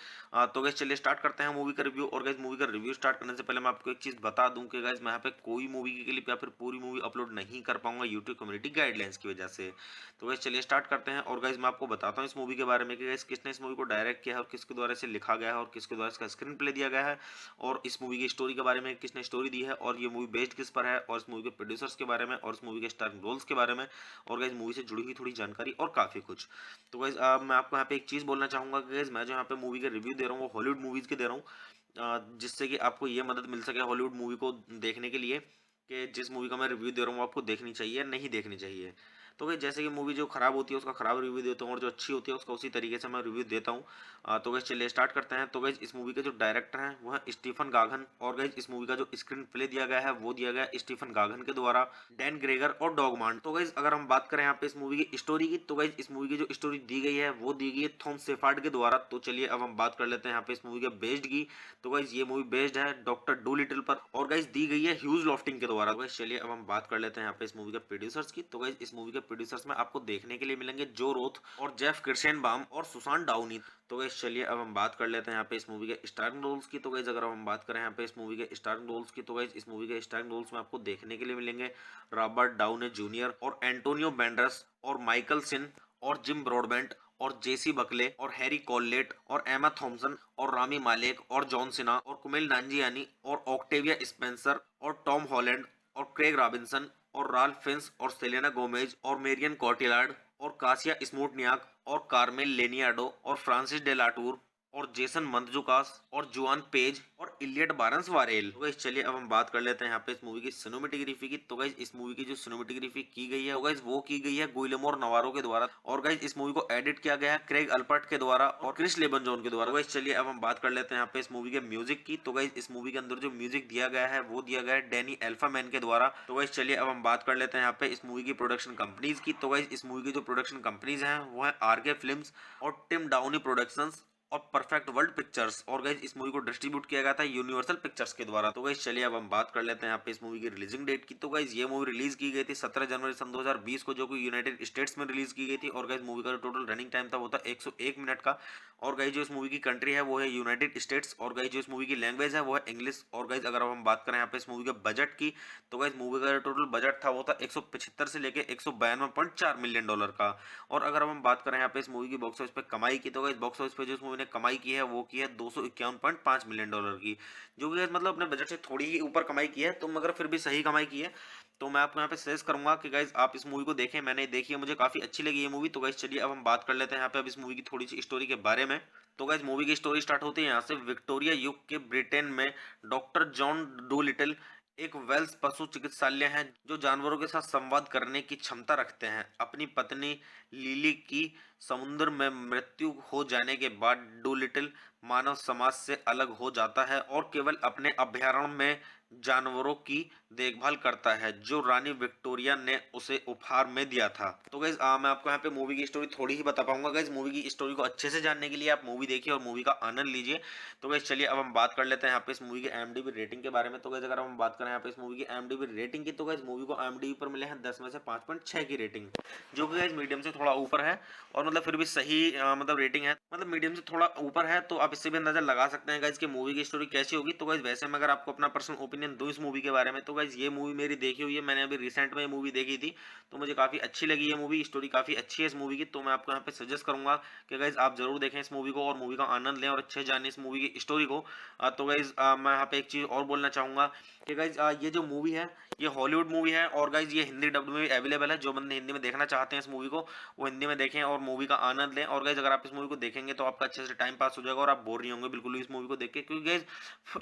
तो गाइस चलिए स्टार्ट करते हैं मूवी का रिव्यू। और गाइस मूवी का रिव्यू स्टार्ट करने से पहले मैं आपको एक चीज बता दूं कि गाइस मैं यहाँ पे कोई मूवी की क्लिप या फिर पूरी मूवी अपलोड नहीं कर पाऊंगा यूट्यूब कम्युनिटी गाइडलाइंस की वजह से। तो गाइस चलिए स्टार्ट करते हैं। और गाइस मैं आपको बताता हूँ इस मूवी के बारे में कि गाइस किसने इस मूवी को डायरेक्ट किया है और किसके द्वारा इसे लिखा गया है और किसके द्वारा इसका स्क्रीन प्ले दिया गया है, और इस मूवी की स्टोरी के बारे में किसने स्टोरी दी है, और ये मूवी बेस्ड किस पर है, और इस मूवी के प्रोड्यूसर्स के बारे में, और इस मूवी के स्टारिंग रोल्स के बारे में, और गाइस मूवी से जुड़ी हुई थोड़ी जानकारी और काफी कुछ। तो गाइस मैं आपको यहाँ पे एक चीज बोलना चाहूंगा कि गाइस मैं जो यहाँ पे मूवी का रिव्यू दे रहा हूँ वो हॉलीवुड मूवीज के दे रहा हूँ, जिससे कि आपको ये मदद मिल सके हॉलीवुड मूवी को देखने के लिए कि जिस मूवी का मैं रिव्यू दे रहा हूँ आपको देखनी चाहिए या नहीं देखनी चाहिए। तो भाई जैसे कि मूवी जो खराब होती है उसका खराब रिव्यू देता हूँ और जो अच्छी होती है उसका उसी तरीके से मैं रिव्यू देता हूँ। तो गैस चलिए स्टार्ट करते हैं। तो गैस इस मूवी के जो डायरेक्टर हैं वो है स्टीफन गागन, और गैस इस मूवी का जो स्क्रीन प्ले दिया गया है वो दिया गया है स्टीफन गागन के द्वारा, डैन ग्रेगर और डॉगमांड। तो गैस अगर हम बात करें यहाँ पे इस मूवी की स्टोरी की, तो गैस इस मूवी की जो स्टोरी दी गई है वो दी गई है थॉम शेफर्ड के द्वारा। तो चलिए अब हम बात कर लेते हैं यहाँ पे इस मूवी के बेस्ड की। तो गैस ये मूवी बेस्ड है डॉक्टर डू लिटिल पर, और गैस दी गई है ह्यूज लॉफ्टिंग के द्वारा। तो गैस चलिए अब हम बात कर लेते हैं यहाँ पे इस मूवी के प्रोड्यूसर्स की। तो गैस इस मूवी के प्रोड्यूसर्स में आपको देखने के लिए मिलेंगे जो रोथ और जेफ किर्शेनबाम और सुसान डाउनी। तो गैस चलिए अब हम बात कर लेते हैं यहाँ पे इस मूवी के स्टारिंग रोल्स की। तो गैस अगर हम बात करें यहाँ पे इस मूवी के स्टारिंग रोल्स की, तो गैस इस मूवी के स्टारिंग रोल्स में आपको देखने के लिए मिलेंगे रॉबर्ट डाउनी जूनियर और एंटोनियो बैंडरस और माइकल सिन और जिम ब्रॉडबेंट और जेसी बकले और हैरी कॉललेट और एमा थॉम्सन और रामी मालेक और जॉन सिन्हा और कुमेल नांजियानी और ऑक्टेविया स्पेंसर और टॉम हॉलैंड और क्रेग रॉबिन्सन और राल्फ फिन्स और सेलेना गोमेज और मेरियन कॉटिलार्ड और कासिया स्मूटनियाक और कार्मेल लेनियाडो और फ्रांसिस डेलाटूर और जेसन मंतजुकास और जुआन पेज और इलियट बारंस वारेल। तो गाइस चलिए अब हम बात कर लेते हैं यहाँ पे इस मूवी की सिनेमेटोग्राफी की। तो गाइस इस मूवी की जो सिनेमेटोग्राफी की गई है वो की गई है गुइलेमो नवारो के द्वारा, और गाइस इस मूवी को एडिट किया गया है क्रेग अल्पर्ट के द्वारा और क्रिस लेबनजॉन के द्वारा। गाइस चलिए अब हम बात कर लेते हैं यहाँ पे इस मूवी के म्यूजिक की। तो गाइस इस मूवी के अंदर जो म्यूजिक दिया गया है वो दिया गया है डैनी एल्फामैन के द्वारा। तो गाइस चलिए अब हम बात कर लेते हैं यहाँ पे इस मूवी की प्रोडक्शन कंपनीज की। तो गाइस इस मूवी की जो प्रोडक्शन कंपनीज हैं वो है आरके फिल्म्स और टिम डाउनी प्रोडक्शंस और परफेक्ट वर्ल्ड पिक्चर्स, और गाइस इस मूवी को डिस्ट्रीब्यूट किया गया था यूनिवर्सल पिक्चर्स के द्वारा। तो गाइस चलिए अब हम बात कर लेते हैं यहाँ पे इस मूवी की रिलीजिंग डेट की। तो गाइस ये मूवी रिलीज की गई थी 17 जनवरी सन 2020 को, जो कि यूनाइटेड स्टेट्स में रिलीज की गई थी। और गाइस मूवी का जो टोटल रनिंग टाइम था वो था 101 मिनट का। और गाइस जो इस मूवी की कंट्री है वो है यूनाइटेड स्टेट्स, और गाइस जो इस मूवी की लैंग्वेज है वो है इंग्लिश। और गाइस अगर हम बात करें यहाँ पे इस मूवी के बजट की, तो गाइस मूवी का जो टोटल बजट था वो था 175 से लेके 192.4 मिलियन डॉलर का। और अगर हम बात करें यहाँ पे इस मूवी की बॉक्स ऑफिस पे कमाई की, तो गाइस बॉक्स ऑफिस पे जो इस मूवी ने कमाई की है वो की है 251.5 मिलियन डॉलर की, जो कि मतलब अपने बजट से थोड़ी ही ऊपर कमाई की है, तो मगर फिर भी सही कमाई की है। तो मैं आपको यहाँ पे सजेस्ट करूंगा कि गाइज आप इस मूवी को देखें। मैंने देखी है, मुझे काफी अच्छी लगी ये मूवी। तो गाइज चलिए अब हम बात कर लेते हैं यहाँ पे अब इस मूवी की थोड़ी सी स्टोरी के बारे में। तो गाइज मूवी की स्टोरी स्टार्ट होती है यहाँ से। विक्टोरिया युग के ब्रिटेन में डॉक्टर जॉन डू लिटिल एक वेल्स पशु चिकित्सालय है जो जानवरों के साथ संवाद करने की क्षमता रखते हैं। अपनी पत्नी लिली की समुद्र में मृत्यु हो जाने के बाद डूलिटिल मानव समाज से अलग हो जाता है और केवल अपने अभयारण्य में जानवरों की देखभाल करता है जो रानी विक्टोरिया ने उसे उपहार में दिया था। तो गाइज मैं आपको यहाँ पे मूवी की स्टोरी थोड़ी ही बता पाऊंगा। गाइज मूवी की स्टोरी को अच्छे से जानने के लिए आप मूवी देखिए और मूवी का आनंद लीजिए। तो गाइज चलिए अब हम बात कर लेते हैं यहाँ पे इस मूवी की IMDb रेटिंग के बारे में। तो गाइज अगर हम बात करें यहाँ पे इस मूवी की IMDb रेटिंग की, तो गाइज मूवी को IMDb पर मिले हैं 10 में से 5.6 की रेटिंग, जो कि गाइज मीडियम से थोड़ा ऊपर है, और मतलब फिर भी सही मतलब रेटिंग है, मतलब मीडियम से थोड़ा ऊपर है। तो आप इससे भी अंदाजा लगा सकते हैं गाइज कि मूवी की स्टोरी कैसी होगी। तो गाइज वैसे मैं अगर आपको अपना पर्सनल ओपिनियन दूं इस मूवी के बारे में, तो गाइज ये मूवी मेरी देखी हुई है, मैंने अभी रिसेंट में ये मूवी देखी थी, तो मुझे काफी अच्छी लगी ये मूवी। स्टोरी काफी अच्छी है इस मूवी की। तो मैं आपको यहाँ पे सजेस्ट करूंगा कि गाइज आप जरूर देखें इस मूवी को और मूवी का आनंद लें और अच्छे जाने इस मूवी की स्टोरी को। तो गाइज मैं यहाँ पे एक चीज और बोलना चाहूंगा कि गाइज ये जो मूवी है ये हॉलीवुड मूवी है, और गाइज ये हिंदी डब्ड में भी अवेलेबल है। जो बंदे हिंदी में देखना चाहते हैं इस मूवी को वो हिंदी में देखें और मूवी का आनंद लें। और गाइज अगर आप इस मूवी को देखेंगे तो आपका अच्छे से टाइम पास हो जाएगा और आप बोर नहीं होंगे बिल्कुल भी इस मूवी को देख के, क्योंकि गाइज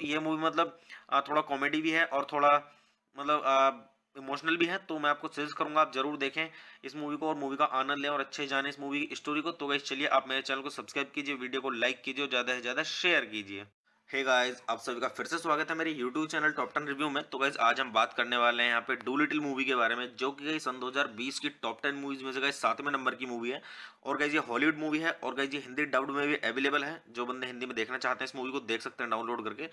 ये मूवी मतलब थोड़ा कॉमेडी भी है और थोड़ा मतलब इमोशनल भी है। तो मैं आपको सजेस्ट करूंगा आप जरूर देखें इस मूवी को और मूवी का आनंद लें और अच्छे जाने इस मूवी की स्टोरी को। तो गाइस चलिए आप मेरे चैनल को सब्सक्राइब कीजिए, वीडियो को लाइक कीजिए और ज़्यादा से ज़्यादा शेयर कीजिए। हे गाइस, आप सभी का फिर से स्वागत है मेरे YouTube चैनल टॉप 10 रिव्यू में। तो गाइस आज हम बात करने वाले हैं यहाँ पे डूलिटिल मूवी के बारे में, जो कि गाइस सन 2020 की टॉप 10 मूवीज में से गाइस 7वें नंबर की मूवी है। और गाइस ये हॉलीवुड मूवी है और गाइस ये हिंदी डब्ड में भी अवेलेबल है। जो बंदे हिंदी में देखना चाहते हैं इस मूवी को देख सकते हैं डाउनलोड करके।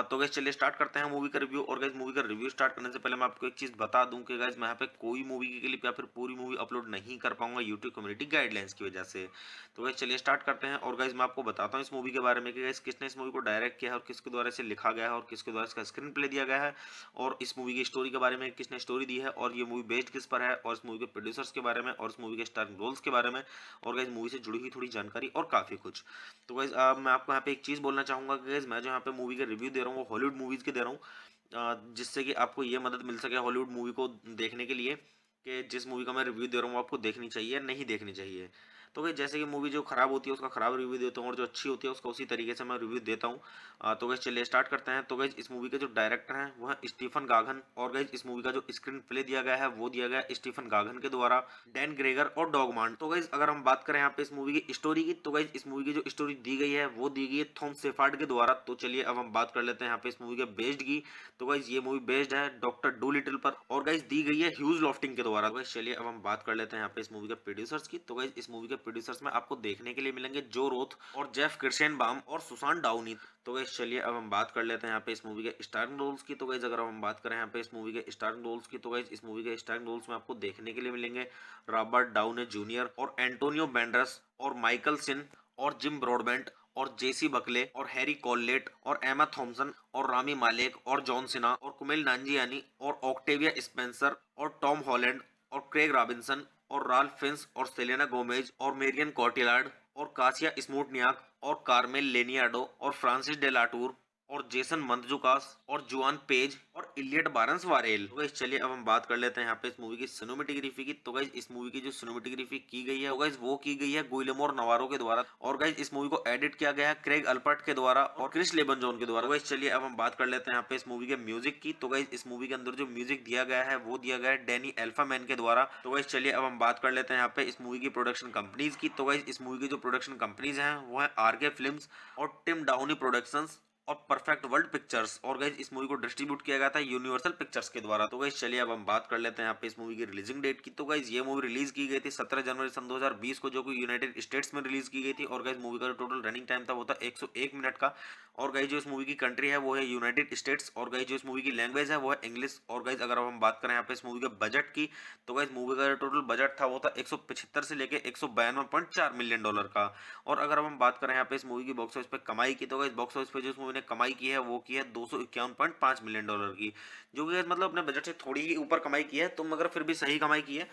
तो गाइस चलिए स्टार्ट करते हैं मूवी का रिव्यू। और गाइस मूवी का रिव्यू स्टार्ट करने से पहले मैं आपको एक चीज बता दूं कि गाइस मैं यहाँ पे कोई मूवी की क्लिप या फिर पूरी मूवी अपलोड नहीं कर पाऊंगा यूट्यूब कम्युनिटी गाइडलाइंस की वजह से। तो गाइस चलिए स्टार्ट करते हैं। और गाइस मैं आपको बताता हूँ इस मूवी के बारे में कि गाइस किसने इस मूवी को डायरेक्ट किया है और किसके द्वारा इसे लिखा गया है और किसके द्वारा इसका स्क्रीन प्ले दिया गया है, और इस मूवी की स्टोरी के बारे में किसने स्टोरी दी है, और ये मूवी बेस्ड किस पर है, और इस मूवी के प्रोड्यूसर्स के बारे में, और इस मूवी के स्टारिंग रोल्स के बारे में, और गाइस मूवी से जुड़ी हुई थोड़ी जानकारी और काफी कुछ। तो गाइस मैं आपको यहाँ पे एक चीज बोलना चाहूंगा कि गाइस मैं जो यहाँ पे मूवी के रिव्यू दे रहा हूँ वो हॉलीवुड मूवीज के दे रहा हूँ, जिससे कि आपको ये मदद मिल सके हॉलीवुड मूवी को देखने के लिए कि जिस मूवी का मैं रिव्यू दे रहा हूँ वो आपको देखनी चाहिए नहीं देखनी चाहिए। तो भाई जैसे कि मूवी जो खराब होती है उसका खराब रिव्यू देता हूँ और जो अच्छी होती है उसका उसी तरीके से मैं रिव्यू देता हूँ। तो गैस चलिए स्टार्ट करते हैं। तो गैस इस मूवी के जो डायरेक्टर हैं वो है स्टीफन गागन, और गैस इस मूवी का जो स्क्रीन प्ले दिया गया है वो दिया गया है स्टीफन गागन के द्वारा, डैन ग्रेगर और डॉगमान। तो गैस अगर हम बात करें यहाँ पे इस मूवी की स्टोरी की, तो गैस इस मूवी की जो स्टोरी दी गई है वो दी गई है थॉम शेफर्ड के द्वारा। तो चलिए अब हम बात कर लेते हैं यहाँ पे इस मूवी के बेस्ड की। तो गाइस ये मूवी बेस्ड है डॉक्टर डूलिटिल पर, और गाइस दी गई है ह्यूज लॉफ्टिंग के द्वारा। गाइस चलिए अब हम बात कर लेते हैं यहाँ पे इस मूवी के प्रोड्यूसर्स की। तो गाइस इस मूवी के प्रोड्यूसर्स में आपको देखने के लिए मिलेंगे जो रोथ और जेफ किर्शेनबाम और सुसान डाउनी। तो गाइस चलिए अब हम बात कर लेते हैं यहाँ पे इस मूवी के स्टारिंग रोल्स की। तो गाइस अगर हम बात करें यहाँ पे इस मूवी के स्टारिंग रोल्स की, तो गाइस इस मूवी के स्टारिंग रोल्स में आपको देखने के लिए मिलेंगे रॉबर्ट डाउने जूनियर और एंटोनियो बैंडरस और माइकल सिन और जिम ब्रॉडबेंट और जेसी बकले और हैरी कॉललेट और एमा थॉम्सन और रामी मालेक और जॉन सिन्हा और कुमेल नांजियानी और ऑक्टेविया स्पेंसर और टॉम हॉलैंड और क्रेग रॉबिन्सन और राल्फ फिंस और सेलेना गोमेज और मेरियन कॉटिलार्ड और कासिया स्मूटनियाक और कार्मेल लेनियाडो और फ्रांसिस डेलाटूर और जेसन मंतजुकास और जुआन पेज और इलियट बारंस वारेल। तो गाइस चलिए अब हम बात कर लेते हैं यहाँ पे इस मूवी की सिनेमेटोग्राफी की। तो गाइस इस मूवी की जो सिनेमेटोग्राफी की गई है गाइस वो की गई है गुइलेमो नवारो के द्वारा, और गाइस इस मूवी को एडिट किया गया है क्रेग अल्पर्ट के द्वारा और क्रिस लेबनजॉन के द्वारा। गाइस चलिए अब हम बात कर लेते हैं यहाँ पे इस मूवी के म्यूजिक की। तो गाइस इस मूवी के अंदर जो म्यूजिक दिया गया है वो दिया गया है डैनी एल्फामैन के द्वारा। तो गाइस चलिए अब हम बात कर लेते हैं यहाँ पे इस मूवी की प्रोडक्शन कंपनीज की। तो गाइस इस मूवी की जो प्रोडक्शन कंपनीज हैं वो है आरके फिल्म्स और टिम डाउनी प्रोडक्शंस और परफेक्ट वर्ल्ड पिक्चर्स, और गाइस इस मूवी को डिस्ट्रीब्यूट किया गया था यूनिवर्सल पिक्चर्स के द्वारा। तो गाइस चलिए अब हम बात कर लेते हैं यहाँ पे इस मूवी की रिलीजिंग डेट की। तो गाइस ये मूवी रिलीज की गई थी 17 जनवरी सन 2020 को, जो कि यूनाइटेड स्टेट्स में रिलीज की गई थी। और गाइस मूवी का जो टोटल रनिंग टाइम था वो था 101 मिनट का। और गाइस जो इस मूवी की कंट्री है वो है यूनाइटेड स्टेट्स, और गाइस जो इस मूवी की लैंग्वेज है वो है इंग्लिश। और गाइस अगर हम बात करें यहाँ पे इस मूवी के बजट की, तो गाइस मूवी का जो टोटल बजट था वो था 175 से लेके 192.4 मिलियन डॉलर का। और अगर हम बात करें यहाँ पे इस मूवी की बॉक्स ऑफिस पे कमाई की, तो गाइस बॉक्स ऑफिस पे जो इस मूवी ने कमाई की है वो की है 251.5 मिलियन डॉलर की, जो कि मतलब अपने बजट से थोड़ी ही ऊपर कमाई की है, तो मगर फिर भी सही कमाई की है।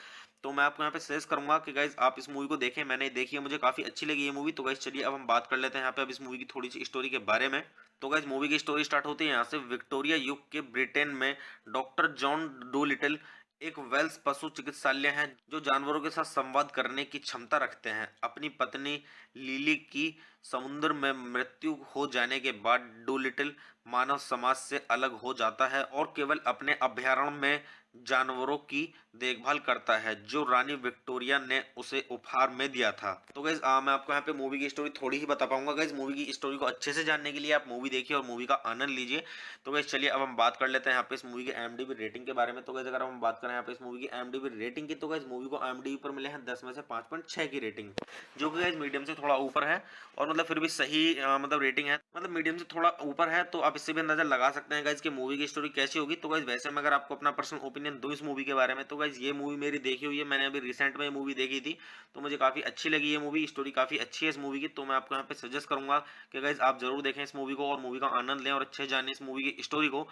तो मैं आपको यहाँ पे सजेस्ट करूंगा कि गाइज आप इस मूवी को देखें। मैंने देखी है, मुझे काफी अच्छी लगी ये मूवी। तो गाइज चलिए अब हम बात कर लेते हैं यहाँ पे अब इस मूवी की थोड़ी सी स्टोरी के बारे में। तो गाइज मूवी की स्टोरी स्टार्ट होती है यहाँ से। विक्टोरिया युग के ब्रिटेन में डॉक्टर जॉन डोलिटल एक वेल्स पशु चिकित्सालय है जो जानवरों के साथ संवाद करने की क्षमता रखते हैं। अपनी पत्नी लिली की समुद्र में मृत्यु हो जाने के बाद डोलिटल मानव समाज से अलग हो जाता है और केवल अपने अभयारण्य में जानवरों की देखभाल करता है जो रानी विक्टोरिया ने उसे उपहार में दिया था। तो गाइज मैं आपको यहाँ पे मूवी की स्टोरी थोड़ी ही बता पाऊंगा। गाइज मूवी की स्टोरी को अच्छे से जानने के लिए आप मूवी देखिए और मूवी का आनंद लीजिए। तो गाइज चलिए अब हम बात कर लेते हैं यहाँ पे इस मूवी की IMDb रेटिंग के बारे में। तो गाइज अगर हम बात करें यहाँ पे इस मूवी की IMDb रेटिंग की, तो गाइज मूवी को IMDb पर मिले हैं 10 में से 5.6 की रेटिंग, जो कि गाइज मीडियम से थोड़ा ऊपर है, और मतलब फिर भी सही मतलब रेटिंग है, मतलब मीडियम से थोड़ा ऊपर है। तो आप इससे भी अंदाजा लगा सकते हैं गाइज कि मूवी की स्टोरी कैसी होगी। तो गाइज वैसे मैं अगर आपको अपना पर्सनल ओपिनियन दूं इस मूवी के बारे में, तो गाइज ये मूवी मेरी देखी हुई है, मैंने अभी रिसेंट में ये मूवी देखी थी, तो मुझे काफी अच्छी लगी ये मूवी। स्टोरी काफी अच्छी है इस मूवी की। तो मैं आपको यहाँ पे सजेस्ट करूंगा कि गाइज आप जरूर देखें इस मूवी को और मूवी का आनंद लें और अच्छे जाने इस मूवी की स्टोरी को।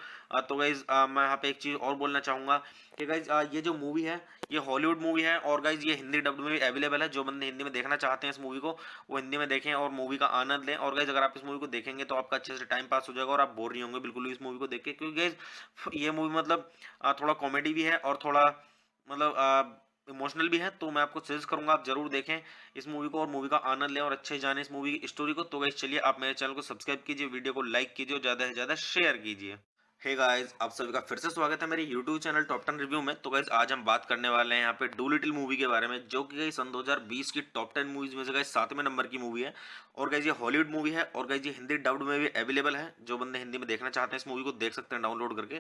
तो गाइज मैं यहाँ पे एक चीज और बोलना चाहूंगा कि गाइज ये जो मूवी है ये हॉलीवुड मूवी है, और गाइज ये हिंदी डब्ड में भी अवेलेबल है। जो बंदे हिंदी में देखना चाहते हैं इस मूवी को वो हिंदी में देखें और मूवी का आनंद लें। और गाइज अगर आप इस मूवी को देखेंगे तो आपका अच्छे से टाइम पास हो जाएगा और आप बोर नहीं होंगे बिल्कुल भी इस मूवी को देख के, क्योंकि गाइज ये मूवी मतलब थोड़ा कॉमेडी भी है और थोड़ा मतलब इमोशनल भी है। तो मैं आपको सजेस्ट करूंगा आप जरूर देखें इस मूवी को और मूवी का आनंद लें और अच्छे जाने इस मूवी की स्टोरी को। तो गाइज चलिए आप मेरे चैनल को सब्सक्राइब कीजिए, वीडियो को लाइक कीजिए और ज्यादा से ज्यादा शेयर कीजिए। हे गाइस, आप सभी का फिर से स्वागत है मेरे YouTube चैनल टॉप 10 रिव्यू में। तो गाइस आज हम बात करने वाले हैं यहाँ पे डू लिटिल मूवी के बारे में, जो कि गाइस सन 2020 की टॉप 10 मूवीज में से गाइस 7वें नंबर की मूवी है। और गाइस ये हॉलीवुड मूवी है और गाइस ये हिंदी डब्ड में भी अवेलेबल है। जो बंदे हिंदी में देखना चाहते हैं इस मूवी को देख सकते हैं डाउनलोड करके।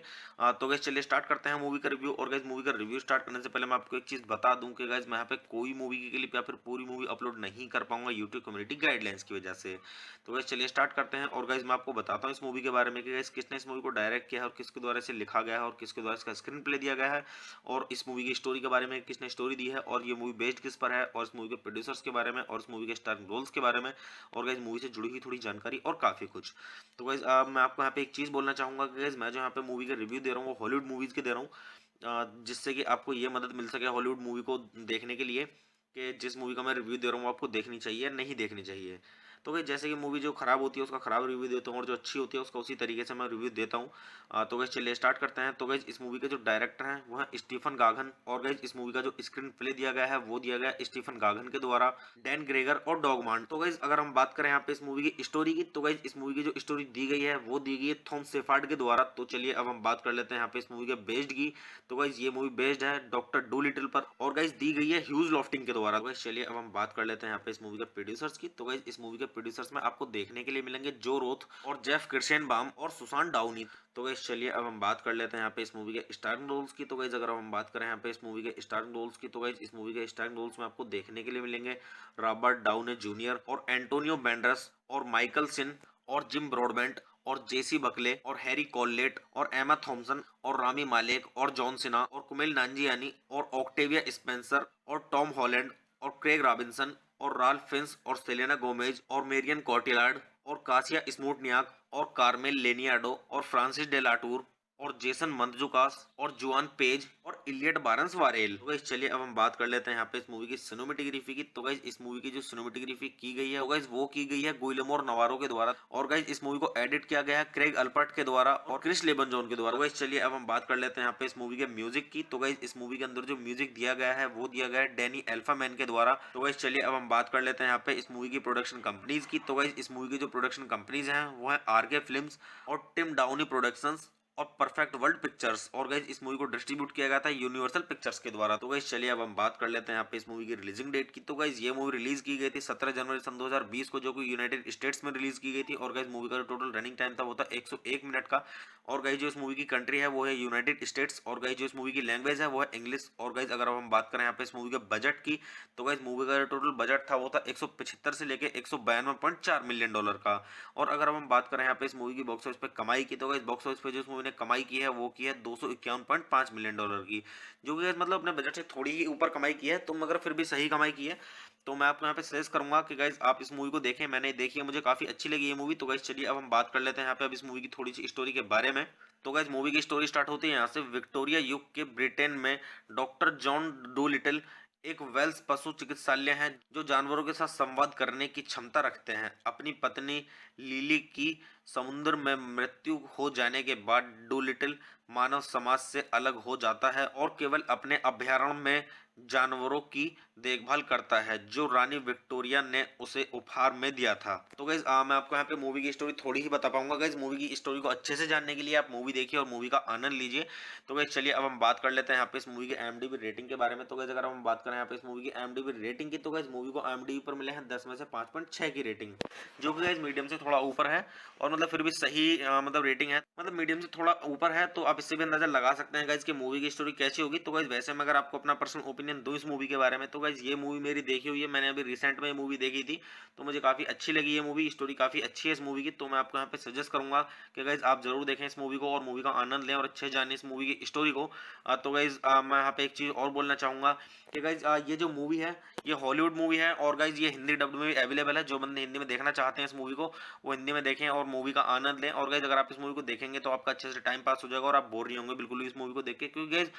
तो गाइस चलिए स्टार्ट करते हैं मूवी का रिव्यू। और गाइस मूवी का रिव्यू स्टार्ट करने से पहले मैं आपको एक चीज बता दूं कि गाइस मैं यहाँ पे कोई मूवी की क्लिप या फिर पूरी मूवी अपलोड नहीं कर पाऊंगा यूट्यूब कम्युनिटी गाइडलाइंस की वजह से। तो गाइस चलिए स्टार्ट करते हैं। और गाइस मैं आपको बताता हूँ इस मूवी के बारे में कि गाइस किसने इस मूवी को डायरेक्ट किया है और किसके द्वारा इसे लिखा गया है और किसके द्वारा इसका स्क्रीन प्ले दिया गया है, और इस मूवी की स्टोरी के बारे में किसने स्टोरी दी है, और ये मूवी बेस्ड किस पर है, और इस मूवी के प्रोड्यूसर्स के बारे में, और इस मूवी के स्टारिंग रोल्स के बारे में, और गाइस मूवी से जुड़ी हुई थोड़ी जानकारी और काफी कुछ। तो गाइस मैं आपको यहाँ पे एक चीज बोलना चाहूंगा कि गाइस मैं जो यहाँ पे मूवी का रिव्यू दे रहा हूँ वो हॉलीवुड मूवीज के दे रहा हूँ, जिससे कि आपको ये मदद मिल सके हॉलीवुड मूवी को देखने के लिए कि जिस मूवी का मैं रिव्यू दे रहा हूँ आपको देखनी चाहिए नहीं देखनी चाहिए। तो भाई जैसे कि मूवी जो खराब होती है उसका खराब रिव्यू देता हूँ और जो अच्छी होती है उसका उसी तरीके से मैं रिव्यू देता हूँ। तो गैस चलिए स्टार्ट करते हैं। तो गैस इस मूवी के जो डायरेक्टर हैं वो है स्टीफन गागन, और गैस इस मूवी का जो स्क्रीन प्ले दिया गया है वो दिया गया है स्टीफन गागन के द्वारा, डैन ग्रेगर और डॉगमांड। तो गैस अगर हम बात करें यहाँ पे इस मूवी की स्टोरी की, तो गैस इस मूवी की जो स्टोरी दी गई है वो दी गई है थॉम सेफार्ड के द्वारा। तो चलिए अब हम बात कर लेते हैं यहाँ पे इस मूवी के बेस्ड की। तो गैस ये मूवी बेस्ड है डॉक्टर डू लिटिल पर, और गैस दी गई है ह्यूज लॉफ्टिंग के द्वारा। तो गैस चलिए अब हम बात कर लेते हैं यहाँ पे इस मूवी के प्रोड्यूसर्स की। तो गैस इस मूवी के प्रोड्यूसर्स में आपको देखने के लिए मिलेंगे जो रोथ और जेफ किर्शेनबाम और सुसान डाउनी। तो गाइस चलिए अब हम बात कर लेते हैं यहाँ पे इस मूवी के स्टारिंग रोल्स की। तो गाइस अगर हम बात करें यहाँ पे इस मूवी के स्टारिंग रोल्स की, तो गाइस इस मूवी के स्टारिंग रोल्स में आपको देखने के लिए मिलेंगे रॉबर्ट डाउनी जूनियर और एंटोनियो बैंडरस और माइकल सिन और जिम ब्रॉडबेंट और जेसी बकले और हैरी कॉललेट और एमा थॉम्सन और रामी मालेक और जॉन सिन्हा और कुमेल नांजियानी और ऑक्टेविया स्पेंसर और टॉम हॉलैंड और क्रेग रॉबिन्सन और राल्फ फिंस और सेलेना गोमेज और मेरियन कॉटिलार्ड और कासिया स्मूटनियाक और कार्मेल लेनियाडो और फ्रांसिस डेलाटूर और जेसन मंतजुकास और जुआन पेज और इलियट बारंस वारेल। तो गाइस चलिए अब हम बात कर लेते हैं यहाँ पे इस मूवी की सिनेमेटोग्राफी की। तो गाइस इस मूवी की जो सिनेमेटोग्राफी की गई है गाइस वो की गई है गुइलेमोर नवारो के द्वारा, और गाइस इस मूवी को एडिट किया गया है क्रेग अल्पर्ट के द्वारा और क्रिस लेबनजॉन के द्वारा। गाइस चलिए अब हम बात कर लेते हैं यहाँ पे इस मूवी के म्यूजिक की। तो गाइस इस मूवी के अंदर जो म्यूजिक दिया गया है वो दिया गया है डैनी एल्फामैन के द्वारा। तो गाइस चलिए अब हम बात कर लेते हैं यहाँ पे इस मूवी की प्रोडक्शन कंपनीज की। तो गाइस इस मूवी की जो प्रोडक्शन कंपनीज हैं वो है आरके फिल्म्स और टिम डाउनी प्रोडक्शंस और परफेक्ट वर्ल्ड पिक्चर्स, और गाइस इस मूवी को डिस्ट्रीब्यूट किया गया था यूनिवर्सल पिक्चर्स के द्वारा। तो गाइस चलिए अब हम बात कर लेते हैं यहाँ पे इस मूवी की रिलीजिंग डेट की। तो गाइस ये मूवी रिलीज की गई थी 17 जनवरी सन 2020 को, जो कि यूनाइटेड स्टेट्स में रिलीज की गई थी। और गाइस मूवी का जो टोटल रनिंग टाइम था वो था 101 मिनट का। और गाइस जो इस मूवी की कंट्री है वो है यूनाइटेड स्टेट्स, और गाइस जो इस मूवी की लैंग्वेज है वो है इंग्लिश। और गाइस अगर हम बात करें यहाँ पे इस मूवी के बजट की, तो गाइस मूवी का जो टोटल बजट था वो था 175 से लेके 192.4 मिलियन डॉलर का। और अगर हम बात करें यहाँ पे इस मूवी की बॉक्स ऑफिस पे कमाई की, तो गाइस बॉक्स ऑफिस पे जो इस मूवी ने कमाई की है वो की है 251.5 मिलियन डॉलर की, जो कि मतलब अपने बजट से थोड़ी ही ऊपर कमाई की है, तो मगर फिर भी सही कमाई की है। तो मैं आपको यहाँ पे सजेस्ट करूंगा कि गाइस आप इस मूवी को देखें। मैंने देखी है, मुझे काफी अच्छी लगी ये मूवी। तो गाइस चलिए अब हम बात कर लेते हैं यहाँ पे अब इस मूवी की थोड़ी सी स्टोरी के बारे में। तो गाइस मूवी की स्टोरी स्टार्ट होती है यहाँ से। विक्टोरिया युग के ब्रिटेन में डॉक्टर जॉन डू लिटिल एक वेल्स पशु चिकित्सालय है जो जानवरों के साथ संवाद करने की क्षमता रखते हैं। अपनी पत्नी लिली की समुद्र में मृत्यु हो जाने के बाद डूलिटिल मानव समाज से अलग हो जाता है और केवल अपने अभयारण्य में जानवरों की देखभाल करता है जो रानी विक्टोरिया ने उसे उपहार में दिया था। तो गाइस मैं आपको यहाँ पे मूवी की स्टोरी थोड़ी ही बता पाऊंगा। गाइस मूवी की स्टोरी को अच्छे से जानने के लिए आप मूवी देखिए और मूवी का आनंद लीजिए। तो गाइस चलिए अब हम बात कर लेते हैं यहाँ पे इस मूवी की IMDb रेटिंग के बारे में। तो गाइस अगर हम बात करें यहाँ पे इस मूवी की IMDb रेटिंग की, तो गाइस मूवी को IMDb पर मिले हैं 10 में से 5.6 की रेटिंग, जो कि गाइस मीडियम से थोड़ा ऊपर है, और मतलब फिर भी सही मतलब रेटिंग है, मतलब मीडियम से थोड़ा ऊपर है। तो आप इससे भी अंदाजा लगा सकते हैं गाइस कि मूवी की स्टोरी कैसी होगी। तो गाइस वैसे मैं अगर आपको अपना पर्सनल ओपिनियन दूं इस मूवी के बारे में, तो गाइस ये मूवी मेरी देखी हुई है, मैंने अभी रिसेंट में मूवी देखी थी, तो मुझे काफी अच्छी लगी ये मूवी। स्टोरी काफी अच्छी है इस मूवी की, तो मैं आपको यहाँ पे सजेस्ट करूंगा कि गाइस आप जरूर देखें इस मूवी को और मूवी का आनंद लें और अच्छे जाने इस मूवी की स्टोरी को। तो गाइस मैं यहाँ पे एक चीज और बोलना चाहूंगा कि गाइस ये जो मूवी है ये हॉलीवुड मूवी है, और गाइस ये हिंदी डब्ड में भी अवेलेबल है। जो बंदे हिंदी में देखना चाहते हैं इस मूवी को वो हिंदी में देखें और मूवी का आनंद लें। और गाइस अगर आप इस मूवी को देखेंगे तो आपका अच्छे से टाइम पास हो जाएगा और आप बोर नहीं होंगे बिल्कुल भी इस मूवी को देख के, क्योंकि गाइस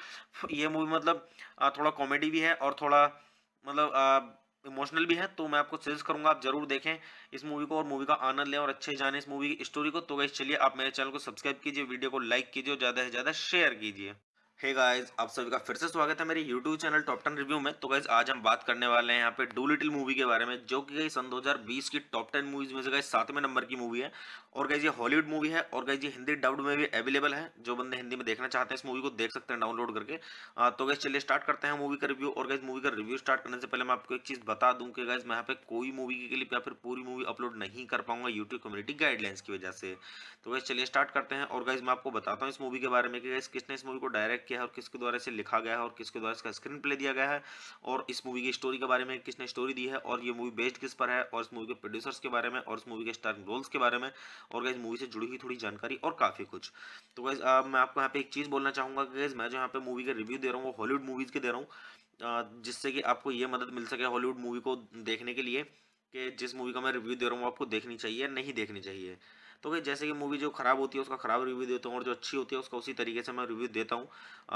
ये मूवी मतलब थोड़ा कॉमेडी भी है और थोड़ा मतलब इमोशनल भी है। तो मैं आपको सजेस्ट करूंगा आप जरूर देखें इस मूवी को और मूवी का आनंद लें और अच्छे जाने इस मूवी की स्टोरी को। तो गाइस चलिए आप मेरे चैनल को सब्सक्राइब कीजिए, वीडियो को लाइक कीजिए और ज्यादा से ज्यादा शेयर कीजिए। हे गाइस, आप सभी का फिर से स्वागत है मेरे YouTube चैनल टॉप 10 रिव्यू में। तो गाइस आज हम बात करने वाले हैं यहाँ पे डूलिटिल मूवी के बारे में, जो कि गाइस सन 2020 की टॉप 10 मूवीज में से गाइस 7वें नंबर की मूवी है। और गाइस ये हॉलीवुड मूवी है और गाइस ये हिंदी डब्ड में भी अवेलेबल है। जो बंदे हिंदी में देखना चाहते हैं इस मूवी को देख सकते हैं डाउनलोड करके। तो गाइस चलिए स्टार्ट करते हैं मूवी का रिव्यू। और गाइस मूवी का रिव्यू स्टार्ट करने से पहले मैं आपको एक चीज बता दूं कि गाइस मैं यहाँ पे कोई मूवी की क्लिप या फिर पूरी मूवी अपलोड नहीं कर पाऊंगा यूट्यूब कम्युनिटी गाइडलाइंस की वजह से। तो गाइस चलिए स्टार्ट करते हैं। और गाइस मैं आपको बताता हूँ इस मूवी के बारे में कि गाइस किसने इस मूवी को डायरेक्ट किया है और किसके द्वारा इसे लिखा गया है और किसके द्वारा इसका स्क्रीन प्ले दिया गया है, और इस मूवी की स्टोरी के बारे में किसने स्टोरी दी है, और ये मूवी बेस्ड किस पर है, और इस मूवी के प्रोड्यूसर्स के बारे में, और इस मूवी के स्टारिंग रोल्स के बारे में, और गाइस मूवी से जुड़ी हुई थोड़ी जानकारी और काफी कुछ। तो गाइस मैं आपको यहाँ पे एक चीज बोलना चाहूंगा कि गाइस मैं जो यहाँ पे मूवी का रिव्यू दे रहा हूँ वो हॉलीवुड मूवीज के दे रहा हूँ, जिससे कि आपको ये मदद मिल सके हॉलीवुड मूवी को देखने के लिए कि जिस मूवी का मैं रिव्यू दे रहा हूँ वो आपको देखनी चाहिए नहीं देखनी चाहिए। तो भाई जैसे कि मूवी जो खराब होती है उसका खराब रिव्यू देता हूँ और जो अच्छी होती है उसका उसी तरीके से मैं रिव्यू देता हूँ।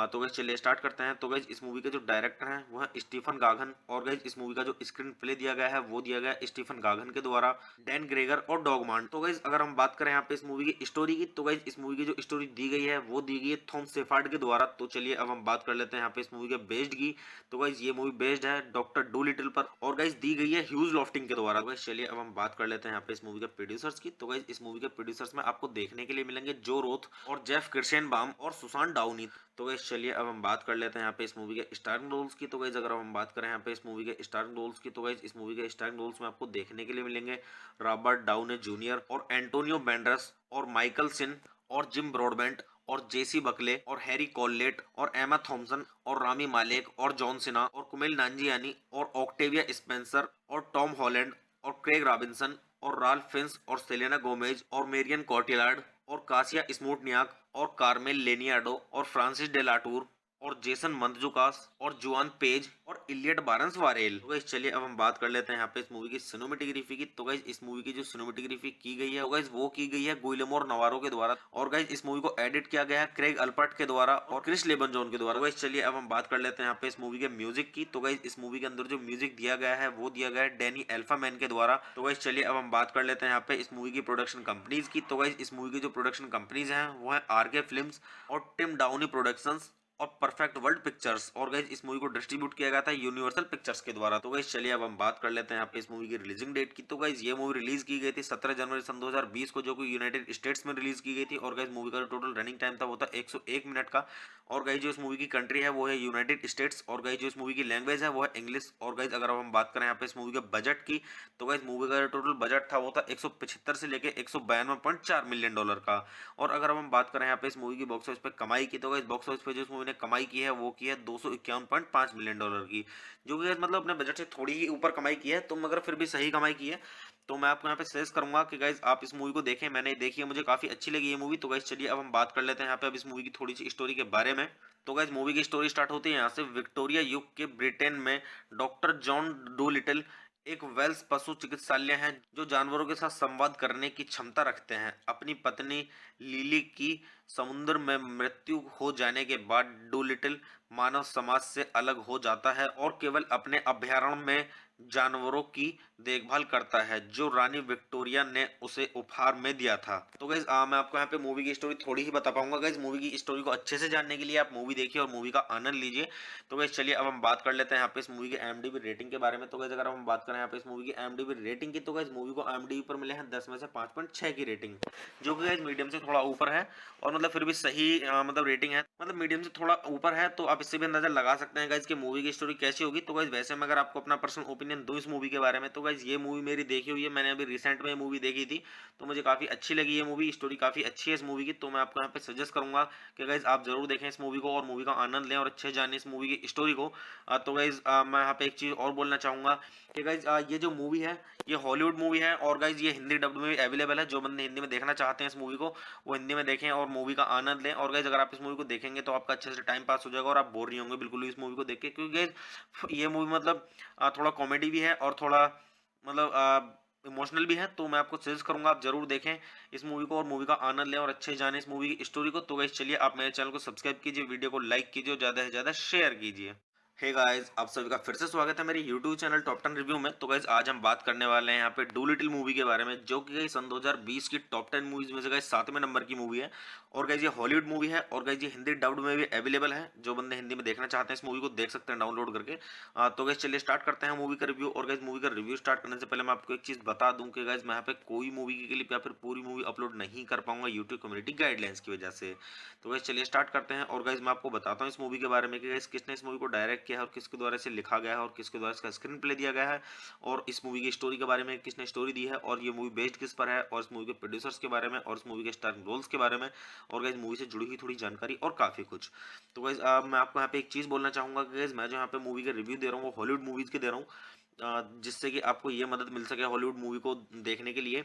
तो गाइस चलिए स्टार्ट करते हैं। तो गाइस इस मूवी के जो डायरेक्टर हैं वो है स्टीफन गागन, और गाइस इस मूवी का जो स्क्रीन प्ले दिया गया है वो दिया गया है स्टीफन गागन के द्वारा, डैन ग्रेगर और डॉगमांड। तो गाइस अगर हम बात करें यहाँ पे इस मूवी की स्टोरी की, तो गाइस इस मूवी की जो स्टोरी दी गई है वो दी गई है थॉम शेफर्ड के द्वारा। तो चलिए अब हम बात कर लेते हैं यहाँ पे इस मूवी के बेस्ड की। तो गाइस ये मूवी बेस्ड है डॉक्टर डूलिटिल पर, और गाइस दी गई है ह्यूज लॉफ्टिंग के द्वारा। गाइस चलिए अब हम बात कर लेते हैं यहाँ पे इस मूवी के प्रोड्यूसर्स की। तो गाइस इस मूवी के प्रोड्यूसर्स में आपको देखने के लिए मिलेंगे जो रोथ और जेफ किर्शेनबाम और सुसान डाउनी। तो गाइस चलिए अब हम बात कर लेते हैं यहाँ पे इस मूवी के स्टारिंग रोल्स की। तो गाइस अगर हम बात करें यहाँ पे इस मूवी के स्टारिंग रोल्स की, तो गाइस इस मूवी के स्टारिंग रोल्स में आपको देखने के लिए मिलेंगे रॉबर्ट डाउने जूनियर और एंटोनियो बैंडरस और माइकल सिन और जिम ब्रॉडबेंट और जेसी बकले और हैरी कॉललेट और एमा थॉम्सन और रामी मालेक और जॉन सिन्हा और कुमेल नांजियानी और ऑक्टेविया स्पेंसर और टॉम हॉलैंड और क्रेग रॉबिन्सन और राल्फ फिंस और सेलेना गोमेज और मेरियन कॉटिलार्ड और कासिया स्मोटनियाक और कार्मेल लेनियाडो और फ्रांसिस डेलाटूर और जेसन मंदजुकास और जुआन पेज और इलियट बारंस वारेल। तो गाइस चलिए अब हम बात कर लेते हैं यहाँ पे इस मूवी की सिनेमेटोग्राफी की। तो गाइस इस मूवी की जो सिनेमेटोग्राफी की गई है गाइस वो की गई है गुइलेमो नवारो के द्वारा, और गाइस इस मूवी को एडिट किया गया है क्रेग अल्पर्ट के द्वारा और क्रिस लेबनजॉन के द्वारा। तो गाइस चलिए अब हम बात कर लेते हैं यहाँ पे इस मूवी के म्यूजिक की। तो गाइस इस मूवी के अंदर जो म्यूजिक दिया गया है वो दिया गया है डैनी एल्फामैन के द्वारा। तो गाइस चलिए अब हम बात कर लेते हैं यहाँ पे इस मूवी की प्रोडक्शन कंपनीज की। तो गाइस इस मूवी की जो प्रोडक्शन कंपनीज हैं वो है आरके फिल्म्स और टिम डाउनी प्रोडक्शंस और परफेक्ट वर्ल्ड पिक्चर्स, और गाइस इस मूवी को डिस्ट्रीब्यूट किया गया था यूनिवर्सल पिक्चर्स के द्वारा। तो गाइस चलिए अब हम बात कर लेते हैं यहाँ पे इस मूवी की रिलीजिंग डेट की। तो गाइस ये मूवी रिलीज की गई थी 17 जनवरी सन 2020 को, जो कि यूनाइटेड स्टेट्स में रिलीज की गई थी। और गाइस मूवी का जो टोटल रनिंग टाइम था वो था 101 मिनट का। और गाइस जो इस मूवी की कंट्री है वो है यूनाइटेड स्टेट्स, और गाइस जो इस मूवी की लैंग्वेज है वो है इंग्लिश। और गाइस अगर हम बात करें यहाँ पे इस मूवी के बजट की, तो गाइस मूवी का जो टोटल बजट था वो था 175 से लेके 192.4 मिलियन डॉलर का। और अगर हम बात करें यहाँ पे इस मूवी की बॉक्स ऑफिस पे कमाई की, तो गाइस बॉक्स ऑफिस पे जो इस मूवी ने कमाई की है वो की है 251.5 मिलियन डॉलर की, जो कि मतलब अपने बजट से थोड़ी ही ऊपर कमाई की है, तो मगर फिर भी सही कमाई की है। तो मैं आपको यहाँ पे सजेस्ट करूंगा कि गाइस आप इस मूवी को देखें। मैंने देखी है, मुझे काफी अच्छी लगी ये मूवी। तो गाइस चलिए अब हम बात कर लेते हैं यहाँ पे अब इस मूवी की थोड़ी सी स्टोरी के बारे में। तो गाइस मूवी की स्टोरी स्टार्ट होती है यहाँ से। विक्टोरिया युग के ब्रिटेन में डॉक्टर जॉन डूलिटिल एक वेल्स पशु चिकित्सालय है जो जानवरों के साथ संवाद करने की क्षमता रखते हैं। अपनी पत्नी लिली की समुद्र में मृत्यु हो जाने के बाद डूलिटिल मानव समाज से अलग हो जाता है और केवल अपने अभयारण्य में जानवरों की देखभाल करता है जो रानी विक्टोरिया ने उसे उपहार में दिया था। तो गाइस मैं आपको यहाँ पे मूवी की स्टोरी थोड़ी ही बता पाऊंगा। गाइस मूवी की स्टोरी को अच्छे से जानने के लिए आप मूवी देखिए और मूवी का आनंद लीजिए। तो गाइस चलिए अब हम बात कर लेते हैं यहाँ पे इस मूवी की IMDb रेटिंग के बारे में। तो गाइस अगर हम बात करें यहाँ पे इस मूवी की IMDb रेटिंग की, तो गाइस मूवी को IMDb पर मिले हैं 10 में से 5.6 की रेटिंग, जो कि गाइस मीडियम से थोड़ा ऊपर है, और मतलब फिर भी सही मतलब रेटिंग है, मतलब मीडियम से थोड़ा ऊपर है। तो आप इससे भी अंदाजा लगा सकते हैं गाइस कि मूवी की स्टोरी कैसी होगी। तो गाइस वैसे मैं अगर आपको अपना पर्सनल ओपिनियन दूं इस मूवी के बारे में, तो गाइस ये मूवी मेरी देखी हुई है, मैंने अभी रिसेंट में मूवी देखी थी, तो मुझे काफी अच्छी लगी ये मूवी। स्टोरी काफी अच्छी है इस मूवी की। तो मैं आपको यहाँ पे सजेस्ट करूंगा कि गाइस आप जरूर देखें इस मूवी को और मूवी का आनंद लें और अच्छे जाने इस मूवी की स्टोरी को। तो गाइस मैं यहाँ पे एक चीज और बोलना चाहूंगा कि गाइस ये जो मूवी है ये हॉलीवुड मूवी है, और गाइस ये हिंदी डब्ड में भी अवेलेबल है। जो बंदे हिंदी में देखना चाहते हैं इस मूवी को वो हिंदी में देखें और मूवी का आनंद लें। और गाइस अगर आप इस मूवी को देखेंगे तो आपका अच्छे से टाइम पास हो जाएगा और आप बोर नहीं होंगे बिल्कुल भी इस मूवी को देख के, क्योंकि गाइस ये मूवी मतलब थोड़ा कॉमेडी भी है और थोड़ा मतलब इमोशनल भी है। तो मैं आपको सजेस्ट करूंगा आप जरूर देखें इस मूवी को और मूवी का आनंद लें और अच्छे जाने इस मूवी की स्टोरी को। तो गाइस चलिए आप मेरे चैनल को सब्सक्राइब कीजिए, वीडियो को लाइक कीजिए और ज्यादा से ज्यादा शेयर कीजिए। हे गाइस, आप सभी का फिर से स्वागत है मेरे YouTube चैनल टॉप 10 रिव्यू में। तो गाइस आज हम बात करने वाले हैं यहाँ पे डूलिटिल मूवी के बारे में, जो कि गाइस सन 2020 की टॉप 10 मूवीज में से गाइस 7वें नंबर की मूवी है। और गाइस ये हॉलीवुड मूवी है और गाइस ये हिंदी डब्ड में भी अवेलेबल है। जो बंदे हिंदी में देखना चाहते हैं इस मूवी को देख सकते हैं डाउनलोड करके। तो गाइस चलिए स्टार्ट करते हैं मूवी का रिव्यू। और गाइस मूवी का रिव्यू स्टार्ट करने से पहले मैं आपको एक चीज बता दूं कि गाइस मैं यहाँ पे कोई मूवी की क्लिप या फिर पूरी मूवी अपलोड नहीं कर पाऊंगा यूट्यूब कम्युनिटी गाइडलाइंस की वजह से। तो गाइस चलिए स्टार्ट करते हैं। और गाइस मैं आपको बताता हूँ इस मूवी के बारे में कि गाइस किसने इस मूवी को डायरेक्ट किया है और किसके द्वारा इसे लिखा गया है और किसके द्वारा इसका स्क्रीन प्ले दिया गया है, और इस मूवी की स्टोरी के बारे में किसने स्टोरी दी है, और ये मूवी बेस्ड किस पर है, और इस मूवी के प्रोड्यूसर्स के बारे में, और इस मूवी के स्टारिंग रोल्स के बारे में, और गाइस मूवी से जुड़ी हुई थोड़ी जानकारी और काफी कुछ। तो गाइस मैं आपको यहाँ पे एक चीज बोलना चाहूंगा कि गाइस मैं जो यहाँ पे मूवी का रिव्यू दे रहा हूँ वो हॉलीवुड मूवीज के दे रहा हूँ, जिससे कि आपको ये मदद मिल सके हॉलीवुड मूवी को देखने के लिए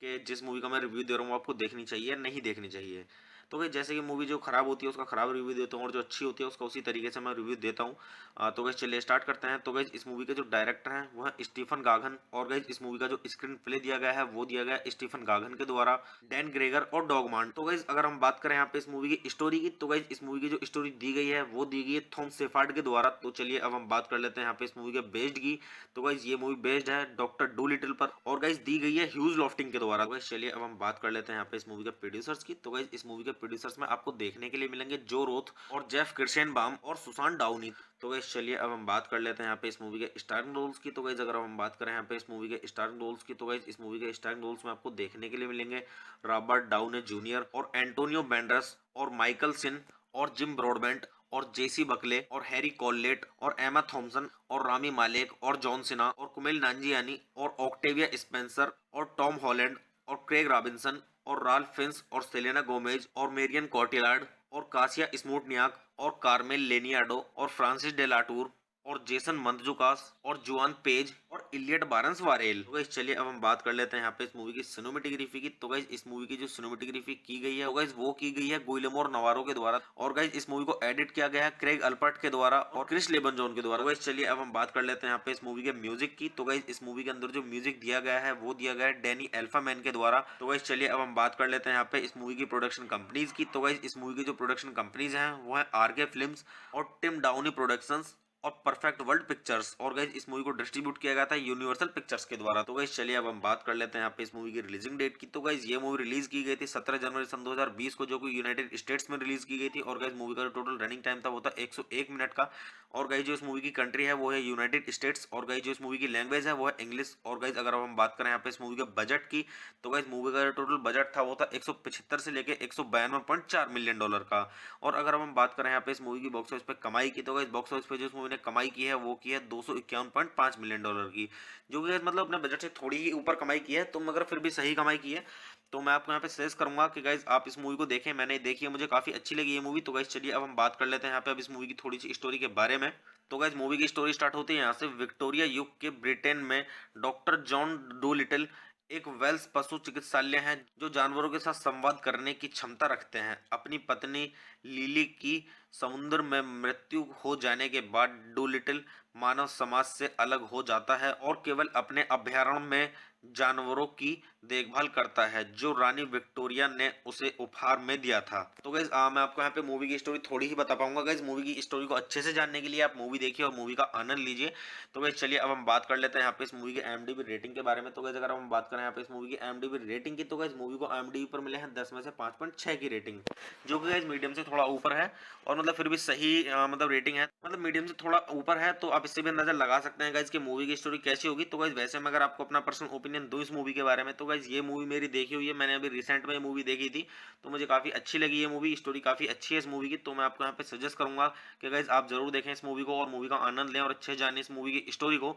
कि जिस मूवी का मैं रिव्यू दे रहा हूँ वो आपको देखनी चाहिए नहीं देखनी चाहिए। तो भाई जैसे कि मूवी जो खराब होती है उसका खराब रिव्यू देता हूँ और जो अच्छी होती है उसका उसी तरीके से मैं रिव्यू देता हूँ। तो गाइस चलिए स्टार्ट करते हैं। तो गाइस इस मूवी के जो डायरेक्टर हैं वो है स्टीफन गागन, और गाइस इस मूवी का जो स्क्रीन प्ले दिया गया है वो दिया गया है स्टीफन गागन के द्वारा, डैन ग्रेगर और डॉगमांड। तो गाइस अगर हम बात करें यहाँ पे इस मूवी की स्टोरी की, तो गाइस इस मूवी की जो स्टोरी दी गई है वो दी गई है थॉम शेफर्ड के द्वारा। तो चलिए अब हम बात कर लेते हैं यहाँ पे इस मूवी के बेस्ड की। तो गाइस ये मूवी बेस्ड है डॉक्टर डूलिटल पर, और गाइस दी गई है ह्यूज लॉफ्टिंग के द्वारा। गाइस चलिए अब हम बात कर लेते हैं यहाँ पे इस मूवी के प्रोड्यूसर्स की। तो गाइस इस मूवी के प्रोड्यूसर्स में आपको देखने के लिए मिलेंगे जो रोथ और जेफ किर्शेनबाम और सुसान डाउनी। तो गाइस चलिए अब हम बात कर लेते हैं यहाँ पे इस मूवी के स्टारिंग रोल्स की। तो गाइस अगर हम बात करें यहाँ पे इस मूवी के स्टारिंग रोल्स की, तो गाइस इस मूवी के स्टारिंग रोल्स में आपको देखने के लिए मिलेंगे रॉबर्ट डाउनी जूनियर और एंटोनियो बैंडरस और माइकल सिन और जिम ब्रॉडबेंट और जेसी बकले और हैरी कॉलेट और एमा थॉम्सन और रामी मालेक और जॉन सिन्हा और कुमेल नांजियानी और ऑक्टेविया स्पेंसर और टॉम हॉलैंड और क्रेग रॉबिन्सन और राल्फ फिन्स और सेलेना गोमेज और मेरियन कॉटिलार्ड और कासिया स्मूटनियाक और कार्मेल लेनियाडो और फ्रांसिस डेलाटूर और जेसन मंतजुकास और जुआन पेज और इलियट बारंस वारेल। तो गाइस चलिए अब हम बात कर लेते हैं यहाँ पे इस मूवी की सिनेमेटोग्राफी की। तो गाइस इस मूवी की जो सिनेमेटोग्राफी की गई है गाइस वो की गई है गुइलेमो नवारो के द्वारा, और गाइस इस मूवी को एडिट किया गया है क्रेग अल्पर्ट के द्वारा और क्रिस लेबनजॉन के द्वारा। गाइस चलिए अब हम बात कर लेते हैं यहाँ पे इस मूवी के म्यूजिक की। तो गाइस इस मूवी के अंदर जो म्यूजिक दिया गया है वो दिया गया है डैनी एल्फामैन के द्वारा। तो गाइस चलिए अब हम बात कर लेते हैं यहाँ पे इस मूवी की प्रोडक्शन कंपनीज की। तो गाइस इस मूवी की जो प्रोडक्शन कंपनीज हैं वो है आरके फिल्म्स और टिम डाउनी प्रोडक्शंस और परफेक्ट वर्ल्ड पिक्चर्स, और गाइस इस मूवी को डिस्ट्रीब्यूट किया गया था यूनिवर्सल पिक्चर्स के द्वारा। तो गाइस चलिए अब हम बात कर लेते हैं यहाँ पे इस मूवी की रिलीजिंग डेट की। तो गाइस ये मूवी रिलीज की गई थी 17 जनवरी सन 2020 को, जो कि यूनाइटेड स्टेट्स में रिलीज की गई थी। और गाइस मूवी का जो टोटल रनिंग टाइम था वो था 101 मिनट का। और गाइस जो इस मूवी की कंट्री है वो है यूनाइटेड स्टेट्स, और गाइस जो इस मूवी की लैंग्वेज है वो है इंग्लिश। और गाइस अगर हम बात करें यहाँ पे इस मूवी के बजट की, तो गाइस मूवी का जो टोटल बजट था वो था 175 से लेके 192.4 मिलियन डॉलर का। और अगर हम बात करें यहाँ पे इस मूवी की बॉक्स ऑफिस पे कमाई की, तो गाइस बॉक्स ऑफिस पे जो इस मूवी ने कमाई की है वो की है 251.5 मिलियन डॉलर की, जो कि मतलब अपने बजट से थोड़ी ही ऊपर कमाई की है, तो मगर फिर भी सही कमाई की है। तो मैं आपको यहाँ पे सजेस्ट करूंगा कि गाइज आप इस मूवी को देखें। मैंने देखी है, मुझे काफी अच्छी लगी ये मूवी। तो गाइज चलिए अब हम बात कर लेते हैं यहाँ पे अब इस मूवी की थोड़ी सी स्टोरी के बारे में। तो गाइज मूवी की स्टोरी स्टार्ट होती है यहाँ से। विक्टोरिया युग के ब्रिटेन में डॉक्टर जॉन डूलिटल एक वेल्स पशु चिकित्सालय है जो जानवरों के साथ संवाद करने की क्षमता रखते हैं। अपनी पत्नी लिली की समुद्र में मृत्यु हो जाने के बाद डूलिटल मानव समाज से अलग हो जाता है और केवल अपने अभयारण्य में जानवरों की देखभाल करता है जो रानी विक्टोरिया ने उसे उपहार में दिया था। तो गाइस मैं आपको यहाँ पे मूवी की स्टोरी थोड़ी ही बता पाऊंगा। गाइस मूवी की स्टोरी को अच्छे से जानने के लिए आप मूवी देखिए और मूवी का आनंद लीजिए। तो गाइस चलिए अब हम बात कर लेते हैं यहाँ पे इस मूवी के IMDb रेटिंग के बारे में। तो गाइस अगर हम बात करें यहाँ पे इस मूवी की IMDb रेटिंग की, तो गाइस मूवी को IMDb पर मिले हैं 10 में से 5.6 की रेटिंग, जो कि गाइस मीडियम से थोड़ा ऊपर है, और मतलब फिर भी सही मतलब रेटिंग है, मतलब मीडियम से थोड़ा ऊपर है। तो आप इससे भी अंदाजा लगा सकते हैं गाइस कि मूवी की स्टोरी कैसी होगी। तो गाइस वैसे मैं अगर आपको अपना पर्सनल ओपिनियन दूं इस मूवी के बारे में, तो गाइस ये मूवी मेरी देखी हुई है, मैंने अभी रिसेंट में ये मूवी देखी थी, तो मुझे काफी अच्छी लगी ये मूवी। स्टोरी काफी अच्छी है इस मूवी की, तो मैं आपको यहाँ पे सजेस्ट करूंगा कि गाइस आप जरूर देखें इस मूवी को और मूवी का आनंद लें और अच्छे जाने इस मूवी की स्टोरी को।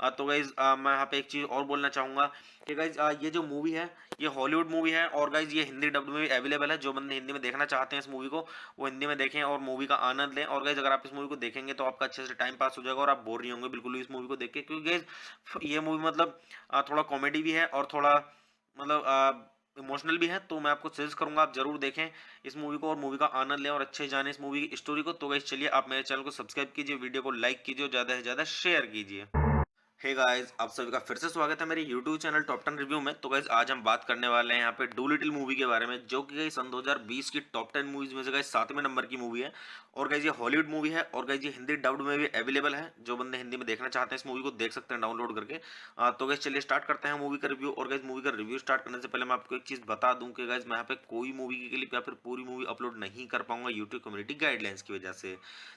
तो गाइस मैं यहाँ पे एक चीज और बोलना चाहूंगा कि गाइस ये जो मूवी है ये हॉलीवुड मूवी है, और गाइस ये हिंदी डब्ड में भी अवेलेबल है। जो बंदे हिंदी में देखना चाहते हैं इस मूवी को वो हिंदी में देखें और मूवी का आनंद लें। और गाइस अगर आप इस मूवी को देखेंगे तो आपका अच्छे से टाइम पास हो जाएगा और आप बोर नहीं होंगे बिल्कुल भी इस मूवी को देख के, क्योंकि गाइस ये मूवी मतलब थोड़ा कॉमेडी भी है और थोड़ा मतलब इमोशनल भी है। तो मैं आपको सजेस्ट करूंगा आप जरूर देखें इस मूवी को और मूवी का आनंद लें और अच्छे जाने इस मूवी की स्टोरी को। तो गाइस चलिए आप मेरे चैनल को सब्सक्राइब कीजिए, वीडियो को लाइक कीजिए और ज़्यादा से ज़्यादा शेयर कीजिए। हे गाइस, आप सभी का फिर से स्वागत है मेरे YouTube चैनल टॉप 10 रिव्यू में। तो गाइस आज हम बात करने वाले हैं यहाँ पे डूलिटिल मूवी के बारे में, जो कि गाइस सन 2020 की टॉप 10 मूवीज में से गाइस 7वें नंबर की मूवी है। और गाइस ये हॉलीवुड मूवी है और गाइस ये हिंदी डब्ड में भी अवेलेबल है। जो बंदे हिंदी में देखना चाहते हैं इस मूवी को देख सकते हैं डाउनलोड करके। तो गाइस चलिए स्टार्ट करते हैं मूवी का रिव्यू। और गाइस मूवी का रिव्यू स्टार्ट करने से पहले मैं आपको एक चीज बता दूं कि गाइस मैं यहाँ पे कोई मूवी की क्लिप या फिर पूरी मूवी अपलोड नहीं कर पाऊंगा यूट्यूब कम्युनिटी गाइडलाइंस की वजह से।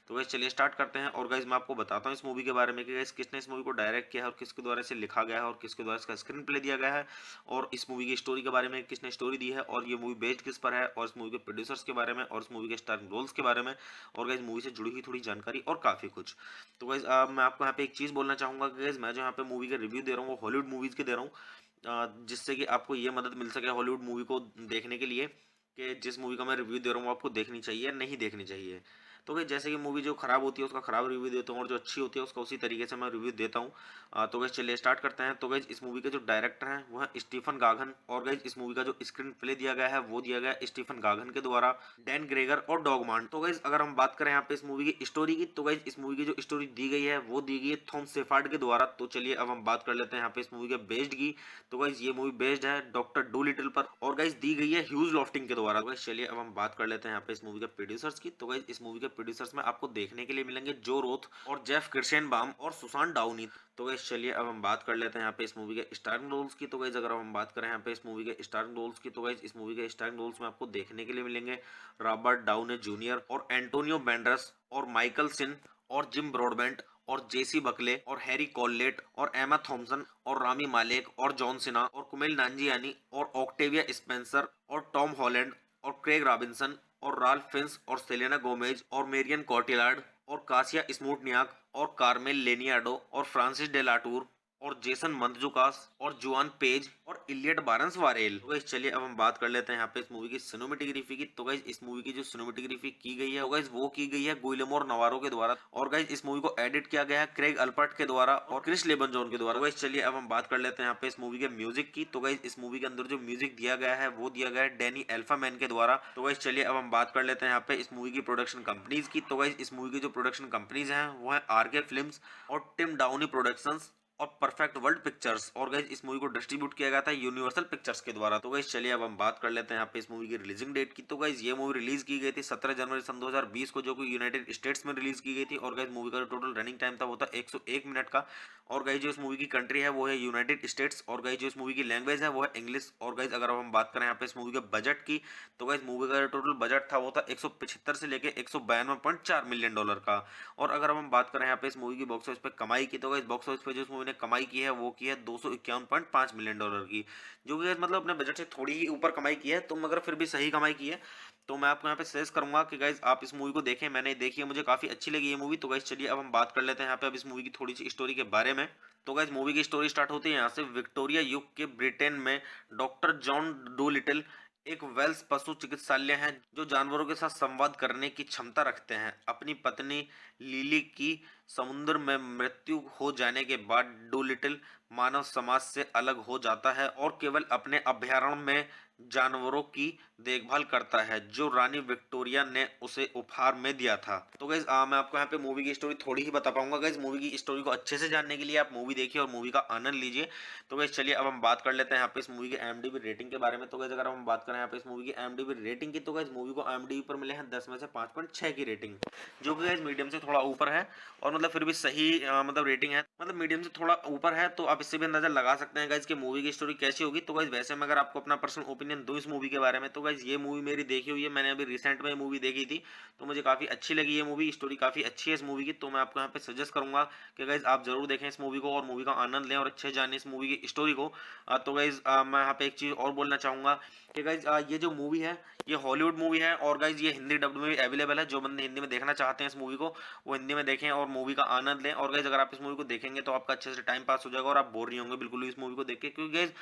तो गाइस चलिए स्टार्ट करते हैं। और गाइस मैं आपको बताता हूँ इस मूवी के बारे में कि गाइस किसने इस मूवी को डायरेक्ट किया है और किसके द्वारा इसे लिखा गया है और किसके द्वारा इसका स्क्रीन प्ले दिया गया है, और इस मूवी की स्टोरी के बारे में किसने स्टोरी दी है, और ये मूवी बेस्ड किस पर है, और इस मूवी के प्रोड्यूसर्स के बारे में, और इस मूवी के स्टारिंग रोल्स के बारे में, और गाइस मूवी से जुड़ी हुई थोड़ी जानकारी और काफी कुछ। तो गाइस मैं आपको यहाँ पे एक चीज बोलना चाहूंगा कि गाइस मैं जो यहाँ पे मूवी का रिव्यू दे रहा हूँ वो हॉलीवुड मूवीज के दे रहा हूँ, जिससे कि आपको ये मदद मिल सके हॉलीवुड मूवी को देखने के लिए कि जिस मूवी का मैं रिव्यू दे रहा हूँ वो आपको देखनी चाहिए या नहीं देखनी चाहिए। तो भाई जैसे कि मूवी जो खराब होती है उसका खराब रिव्यू देता हूँ और जो अच्छी होती है उसका उसी तरीके से मैं रिव्यू देता हूँ। तो गाइस चलिए स्टार्ट करते हैं। तो गाइस इस मूवी के जो डायरेक्टर हैं वो है स्टीफन गागन, और गाइस इस मूवी का जो स्क्रीन प्ले दिया गया है वो दिया गया है स्टीफन गागन के द्वारा, डैन ग्रेगर और डॉगमांड। तो गाइस अगर हम बात करें यहाँ पे इस मूवी की स्टोरी की, तो गाइस इस मूवी की जो स्टोरी दी गई है वो दी गई है थॉम शेफर्ड के द्वारा। तो चलिए अब हम बात कर लेते हैं यहाँ पे इस मूवी के बेस्ड की। तो गाइस ये मूवी बेस्ड है डॉक्टर डूलिटिल पर, और गाइस दी गई है ह्यूज लॉफ्टिंग के द्वारा। गाइस चलिए अब हम बात कर लेते हैं यहाँ पे इस मूवी के प्रोड्यूसर्स की। तो गाइस इस मूवी के प्रोड्यूसर्स में आपको देखने के लिए मिलेंगे जो रोथ और जेफ किर्शेनबाम और सुसान डाउनी। तो गाइस चलिए अब हम बात कर लेते हैं यहाँ पे इस मूवी के स्टारिंग रोल्स की। तो गाइस अगर हम बात करें यहाँ पे इस मूवी के स्टारिंग रोल्स की, तो गाइस इस मूवी के स्टारिंग रोल्स में आपको देखने के लिए मिलेंगे रॉबर्ट डाउने जूनियर और एंटोनियो बैंडरस और माइकल सिन और जिम ब्रॉडबेंट और जेसी बकले और हैरी कॉललेट और एमा थॉम्सन और रामी मालेक और जॉन सिन्हा और कुमेल नांजियानी और ऑक्टेविया स्पेंसर और टॉम हॉलैंड और क्रेग रॉबिन्सन और राल्फ फिंस और सेलेना गोमेज और मेरियन कॉटिलार्ड और कासिया स्मूटनियाक और कार्मेल लेनियाडो और फ्रांसिस डेलाटूर और जेसन मंदजुकास और जुआन पेज और इलियट बारंस वारेल। तो गाइस चलिए अब हम बात कर लेते हैं यहाँ पे इस मूवी की सिनेमेटोग्राफी की। तो गाइस इस मूवी की जो सिनेमेटोग्राफी की गई है गाइस वो की गई है गुइलेमो नवारो के द्वारा, और गाइस इस मूवी को एडिट किया गया है क्रेग अल्पर्ट के द्वारा और क्रिस लेबनजॉन के द्वारा। तो गाइस चलिए अब हम बात कर लेते हैं यहाँ पे इस मूवी के म्यूजिक की। तो गाइस इस मूवी के अंदर जो म्यूजिक दिया गया है वो दिया गया है डैनी एल्फामैन के द्वारा। तो गाइस चलिए अब हम बात कर लेते हैं यहाँ पे इस मूवी की प्रोडक्शन कंपनीज की। तो गाइस इस मूवी की जो प्रोडक्शन कंपनीज हैं वो है आरके फिल्म्स और टिम डाउनी प्रोडक्शंस और परफेक्ट वर्ल्ड पिक्चर्स, और गाइस इस मूवी को डिस्ट्रीब्यूट किया गया था यूनिवर्सल पिक्चर्स के द्वारा। तो गाइस चलिए अब हम बात कर लेते हैं यहाँ पे इस मूवी की रिलीजिंग डेट की। तो गाइस ये मूवी रिलीज की गई थी 17 जनवरी सन 2020 को, जो कि यूनाइटेड स्टेट्स में रिलीज की गई थी। और गाइस मूवी का जो टोटल रनिंग टाइम था वो था 101 मिनट का। और गाइस जो इस मूवी की कंट्री है वो है यूनाइटेड स्टेट्स, और गाइस जो इस मूवी की लैंग्वेज है वो है इंग्लिश। और गाइस अगर हम बात करें यहाँ पे इस मूवी के बजट की, तो गाइस मूवी का जो टोटल बजट था वो था 175 से लेके 192.4 मिलियन डॉलर का। और अगर हम बात करें यहाँ पे इस मूवी की बॉक्स ऑफिस पे कमाई की, तो गाइस बॉक्स ऑफिस पे जो इस मूवी ने कमाई की है वो की है 251.5 मिलियन डॉलर की, जो कि मतलब अपने बजट से थोड़ी ही ऊपर कमाई की है, तो मगर फिर भी सही कमाई की है। तो मैं आपको यहाँ पे सजेस्ट करूंगा कि गाइस आप इस मूवी को देखें। मैंने देखी है, मुझे काफी अच्छी लगी ये मूवी। तो गाइस चलिए अब हम बात कर लेते हैं यहाँ पे अब इस मूवी की थोड़ी सी स्टोरी के बारे में। तो गाइस मूवी की स्टोरी स्टार्ट होती है यहाँ से। विक्टोरिया युग के ब्रिटेन में डॉक्टर जॉन डूलिटिल एक वेल्स पशु चिकित्सालय है जो जानवरों के साथ संवाद करने की क्षमता रखते हैं। अपनी पत्नी लिली की समुद्र में मृत्यु हो जाने के बाद डूलिटिल मानव समाज से अलग हो जाता है और केवल अपने अभयारण्य में जानवरों की देखभाल करता है जो रानी विक्टोरिया ने उसे उपहार में दिया था। तो गाइस मैं आपको यहाँ पे मूवी की स्टोरी थोड़ी ही बता पाऊंगा। गाइस मूवी की स्टोरी को अच्छे से जानने के लिए आप मूवी देखिए और मूवी का आनंद लीजिए। तो गाइस चलिए अब हम बात कर लेते हैं यहाँ पे इस मूवी की IMDb रेटिंग के बारे में। तो गाइस अगर हम बात करें यहाँ पे इस मूवी की IMDb रेटिंग की, तो गाइस मूवी को IMDb पर मिले हैं 10 में से 5.6 की रेटिंग, जो कि गाइस मीडियम से थोड़ा ऊपर है, और मतलब फिर भी सही मतलब रेटिंग है, मतलब मीडियम से थोड़ा ऊपर है। तो आप इससे भी अंदाजा लगा सकते हैं गाइस कि मूवी की स्टोरी कैसी होगी। तो गाइस वैसे मैं अगर आपको अपना पर्सनल ओपिनियन दूं इस मूवी के बारे में, तो गाइस ये मूवी मेरी देखी हुई है, मैंने अभी रिसेंट में मूवी देखी थी, तो मुझे काफी अच्छी लगी ये मूवी। स्टोरी काफी अच्छी है इस मूवी की। तो मैं आपको यहाँ पे सजेस्ट करूंगा कि गाइस आप जरूर देखें इस मूवी को और मूवी का आनंद लें और अच्छे जाने इस मूवी की स्टोरी को। तो गाइस मैं यहाँ पे एक चीज और बोलना चाहूंगा कि गाइस ये जो मूवी है ये हॉलीवुड मूवी है, और गाइस ये हिंदी डब्ड में भी अवेलेबल है। जो बंदे हिंदी में देखना चाहते हैं इस मूवी को वो हिंदी में देखें और मूवी का आनंद लें। और गाइस अगर आप इस मूवी को देखेंगे तो आपका अच्छे से टाइम पास हो जाएगा और आप बोर नहीं होंगे बिल्कुल भी इस मूवी को देख के, क्योंकि गाइस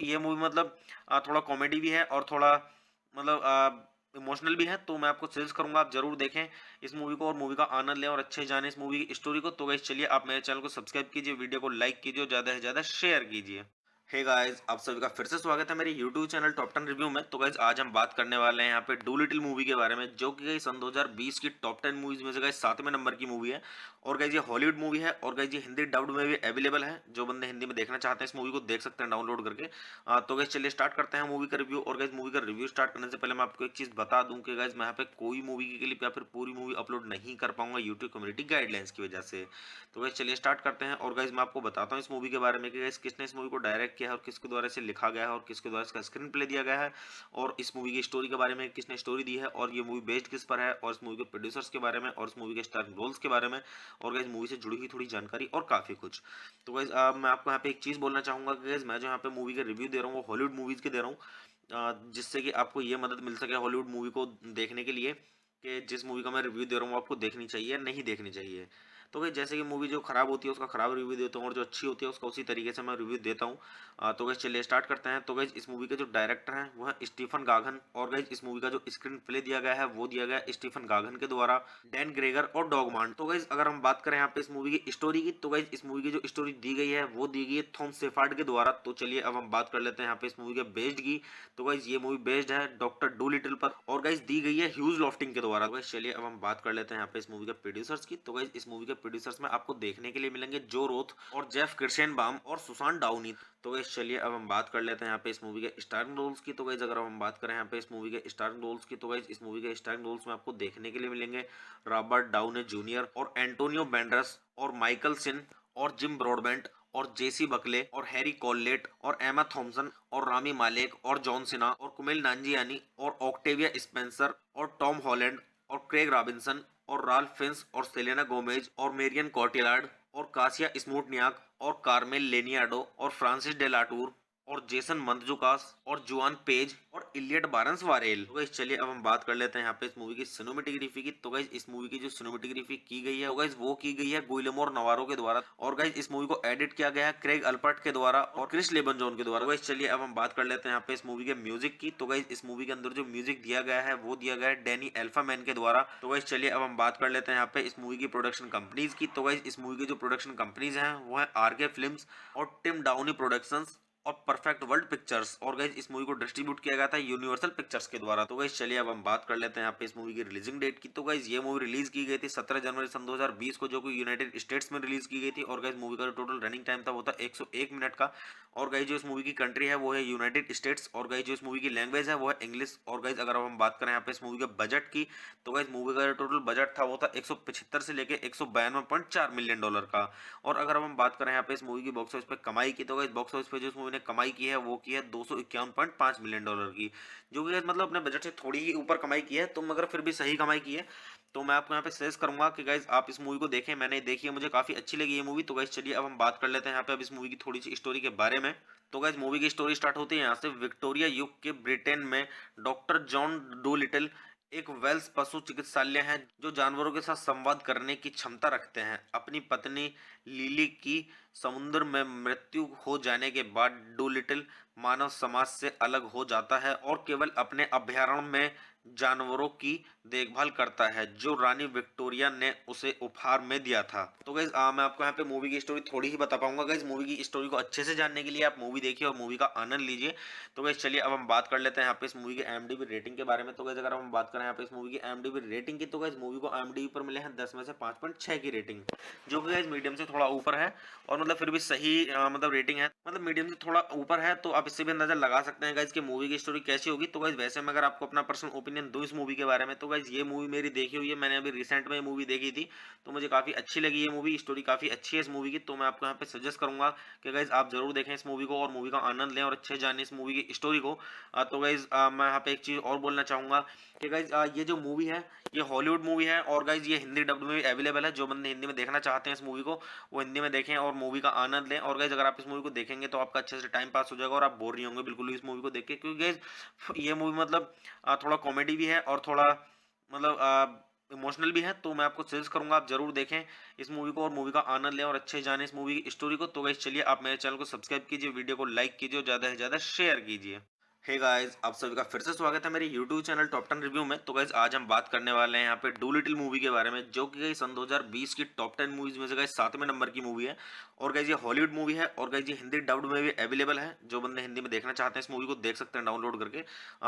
ये मूवी मतलब थोड़ा कॉमेडी भी है और थोड़ा मतलब इमोशनल भी है। तो मैं आपको सजेस्ट करूंगा आप जरूर देखें इस मूवी को और मूवी का आनंद लें और अच्छे जाने इस मूवी की स्टोरी को। तो गाइस चलिए आप मेरे चैनल को सब्सक्राइब कीजिए, वीडियो को लाइक कीजिए और ज्यादा से ज्यादा शेयर कीजिए। हे गाइस, आप सभी का फिर से स्वागत है मेरे YouTube चैनल टॉप 10 रिव्यू में। तो गाइस आज हम बात करने वाले हैं यहाँ पे डू लिटिल मूवी के बारे में, जो कि गाइस सन 2020 की टॉप 10 मूवीज में से गाइस 7वें नंबर की मूवी है। और गाइस ये हॉलीवुड मूवी है और गाइस ये हिंदी डब्ड में भी अवेलेबल है। जो बंदे हिंदी में देखना चाहते हैं इस मूवी को देख सकते हैं डाउनलोड करके। तो गाइस चलिए स्टार्ट करते हैं मूवी का रिव्यू। और गाइस मूवी का रिव्यू स्टार्ट करने से पहले मैं आपको एक चीज बता दूं कि गाइस मैं यहाँ पे कोई मूवी की क्लिप या फिर पूरी मूवी अपलोड नहीं कर पाऊंगा यूट्यूब कम्युनिटी गाइडलाइंस की वजह से। तो गाइस चलिए स्टार्ट करते हैं। और गाइस मैं आपको बताता हूँ इस मूवी के बारे में कि गाइस किसने इस मूवी को डायरेक्ट किया है और किसके द्वारा इसे लिखा गया है और किसके द्वारा इसका स्क्रीन प्ले दिया गया है, और इस मूवी की स्टोरी के बारे में किसने स्टोरी दी है, और ये मूवी बेस्ड किस पर है, और इस मूवी के प्रोड्यूसर्स के बारे में, और इस मूवी के स्टार रोल्स के बारे में, और गाइस मूवी से जुड़ी हुई थोड़ी जानकारी और काफी कुछ। तो गाइस मैं आपको यहाँ पे एक चीज बोलना चाहूंगा कि गाइस मैं जो यहाँ पे मूवी के रिव्यू दे रहा हूँ वो हॉलीवुड मूवीज के दे रहा हूँ, जिससे कि आपको ये मदद मिल सके हॉलीवुड मूवी को देखने के लिए कि जिस मूवी का मैं रिव्यू दे रहा हूँ वो आपको देखनी चाहिए या नहीं देखनी चाहिए। तो भाई जैसे कि मूवी जो खराब होती है उसका खराब रिव्यू देता हूँ और जो अच्छी होती है उसका उसी तरीके से मैं रिव्यू देता हूँ। तो गाइस चलिए स्टार्ट करते हैं। तो गाइस इस मूवी के जो डायरेक्टर हैं वो है स्टीफन गागन, और गाइस इस मूवी का जो स्क्रीन प्ले दिया गया है वो दिया गया है स्टीफन गागन के द्वारा, डैन ग्रेगर और डॉगमांड। तो गाइस अगर हम बात करें यहाँ पे इस मूवी की स्टोरी की, तो गाइस इस मूवी की जो स्टोरी दी गई है वो दी गई है थॉम शेफर्ड के द्वारा। तो चलिए अब हम बात कर लेते हैं यहाँ पे इस मूवी के बेस्ड की। तो गाइस ये मूवी बेस्ड है डॉक्टर डू लिटिल पर, और गाइस दी गई है ह्यूज लॉफ्टिंग के द्वारा। गाइस चलिए अब हम बात कर लेते हैं यहाँ पे इस मूवी के प्रोड्यूसर्स की। तो गाइस इस मूवी के प्रोड्यूसर्स में आपको देखने के लिए मिलेंगे जो रोथ और जेफ किर्शेनबाम और सुसान डाउनी। तो गाइस चलिए अब हम बात कर लेते हैं यहाँ पे इस मूवी के स्टारिंग रोल्स की। तो गाइस अगर हम बात करें यहाँ पे इस मूवी के स्टारिंग रोल्स की, तो गाइस इस मूवी के स्टारिंग रोल्स में आपको देखने के लिए मिलेंगे रॉबर्ट डाउनी जूनियर और एंटोनियो बैंडरस और माइकल सिन और जिम ब्रॉडबेंट और जेसी बकले और हैरी कॉललेट और एमा थॉम्सन और रामी मालेक और जॉन सिन्हा और कुमेल नांजियानी और ऑक्टेविया स्पेंसर और टॉम हॉलैंड और क्रेग रॉबिन्सन और राल्फ फिन्स और सेलेना गोमेज और मेरियन कॉटिलार्ड और कासिया स्मूटनियाक और कार्मेल लेनियाडो और फ्रांसिस डेलाटूर और जेसन मंतजुकास और जुआन पेज और इलियट बारंस वारेल। तो गाइस चलिए अब हम बात कर लेते हैं यहाँ पे इस मूवी की सिनेमेटोग्राफी की। तो गाइस इस मूवी की जो सिनेमेटोग्राफी की गई है वो गाइस वो की गई है गुइलेमो नवारो के द्वारा, और गाइस इस मूवी को एडिट किया गया है क्रेग अल्पर्ट के द्वारा और क्रिस लेबनजॉन के द्वारा। गाइस चलिए अब हम बात कर लेते हैं यहाँ पे इस मूवी के म्यूजिक की। तो गाइस इस मूवी के अंदर जो म्यूजिक दिया गया है वो दिया गया है डैनी एल्फामैन के द्वारा। तो गाइस चलिए अब हम बात कर लेते हैं यहाँ पे इस मूवी की प्रोडक्शन कंपनीज की। तो गाइस इस मूवी की जो प्रोडक्शन कंपनीज हैं वो है आरके फिल्म्स और टिम डाउनी प्रोडक्शंस और परफेक्ट वर्ल्ड पिक्चर्स, और गाइस इस मूवी को डिस्ट्रीब्यूट किया गया था यूनिवर्सल पिक्चर्स के द्वारा। तो गाइस चलिए अब हम बात कर लेते हैं यहाँ पे इस मूवी की रिलीजिंग डेट की। तो गाइस ये मूवी रिलीज की गई थी 17 जनवरी सन 2020 को, जो कि यूनाइटेड स्टेट्स में रिलीज की गई थी। और गाइस मूवी का जो टोटल रनिंग टाइम था वो था 101 मिनट का। और गाइस जो इस मूवी की कंट्री है वो है यूनाइटेड स्टेट्स, और गाइस जो इस मूवी की लैंग्वेज है वो है इंग्लिश। और गाइस अगर हम बात करें यहाँ पे इस मूवी के बजट की, तो गाइस मूवी का जो टोटल बजट था वो था 175 से लेके 192.4 मिलियन डॉलर का। और अगर हम बात करें यहाँ पे इस मूवी की बॉक्स ऑफिस पे कमाई की, तो गाइस बॉक्स ऑफिस पे जो इस मूवी ने कमाई की है वो की है 251.5 मिलियन डॉलर की, जो कि मतलब अपने बजट से थोड़ी ही ऊपर कमाई की है, तो मगर फिर भी सही कमाई की है। तो मैं आपको यहाँ पे सजेस्ट करूंगा कि गाइज आप इस मूवी को देखें। मैंने देखी है, मुझे काफी अच्छी लगी ये मूवी। तो गाइज चलिए अब हम बात कर लेते हैं यहाँ पे अब इस मूवी की थोड़ी सी स्टोरी के बारे में। तो गाइज मूवी की स्टोरी स्टार्ट होती है यहाँ से। विक्टोरिया युग के ब्रिटेन में डॉक्टर जॉन डू लिटिल एक वेल्स पशु चिकित्सालय है जो जानवरों के साथ संवाद करने की क्षमता रखते हैं। अपनी पत्नी लिली की समुद्र में मृत्यु हो जाने के बाद डूलिटिल मानव समाज से अलग हो जाता है और केवल अपने अभयारण्य में जानवरों की देखभाल करता है जो रानी विक्टोरिया ने उसे उपहार में दिया था। तो गाइस मैं आपको यहाँ पे मूवी की स्टोरी थोड़ी ही बता पाऊंगा। गाइस मूवी की स्टोरी को अच्छे से जानने के लिए आप मूवी देखिए और मूवी का आनंद लीजिए। तो गाइस चलिए अब हम बात कर लेते हैं यहाँ पे इस मूवी की IMDb रेटिंग के बारे में। तो गाइस अगर हम बात करें यहाँ पे इस मूवी की IMDb रेटिंग की, तो गाइस मूवी को IMDb पर मिले हैं 10 में से 5.6 की रेटिंग, जो कि गाइस मीडियम से थोड़ा ऊपर है, और मतलब फिर भी सही मतलब रेटिंग है, मतलब मीडियम से थोड़ा ऊपर है। तो आप इससे भी अंदाजा लगा सकते हैं गाइस कि मूवी की स्टोरी कैसी होगी। तो गाइस वैसे मैं अगर आपको अपना पर्सनल ओपिनियन दूं इस मूवी के बारे में, तो गाइस ये मूवी मेरी देखी हुई है, मैंने अभी रिसेंट में मूवी देखी थी, तो मुझे काफी अच्छी लगी ये मूवी। स्टोरी काफी अच्छी है इस मूवी की, तो मैं आपको यहाँ पे सजेस्ट करूंगा कि गाइस आप जरूर देखें इस मूवी को और मूवी का आनंद लें और अच्छे जाने इस मूवी की स्टोरी को। तो गाइस मैं यहाँ पे एक चीज और बोलना चाहूंगा कि गाइस ये जो मूवी है ये हॉलीवुड मूवी है, और गाइस ये हिंदी डब्ड में भी अवेलेबल है। जो बंदे हिंदी में देखना चाहते हैं इस मूवी को वो हिंदी में देखें और मूवी का आनंद लें। और गाइस अगर आप इस मूवी को देखेंगे तो आपका अच्छे से टाइम पास हो जाएगा और आप बोर नहीं होंगे बिल्कुल भी इस मूवी को देख के, क्योंकि गाइस ये मूवी मतलब थोड़ा कॉमेडी भी है और थोड़ा मतलब इमोशनल भी है। तो मैं आपको सजेस्ट करूंगा आप जरूर देखें इस मूवी को और मूवी का आनंद लें और अच्छे जाने इस मूवी की स्टोरी को। तो गाइस चलिए आप मेरे चैनल को सब्सक्राइब कीजिए, वीडियो को लाइक कीजिए और ज्यादा से ज्यादा शेयर कीजिए। हे गाइस, आप सभी का फिर से स्वागत है मेरे YouTube चैनल टॉप 10 रिव्यू में। तो गाइस आज हम बात करने वाले हैं यहाँ पे डूलिटिल मूवी के बारे में, जो कि गाइस सन 2020 की टॉप 10 मूवीज में से गाइस 7वें नंबर की मूवी है। और गाइस ये हॉलीवुड मूवी है और गाइस ये हिंदी डब्ड में भी अवेलेबल है। जो बंदे हिंदी में देखना चाहते हैं इस मूवी को देख सकते हैं डाउनलोड करके।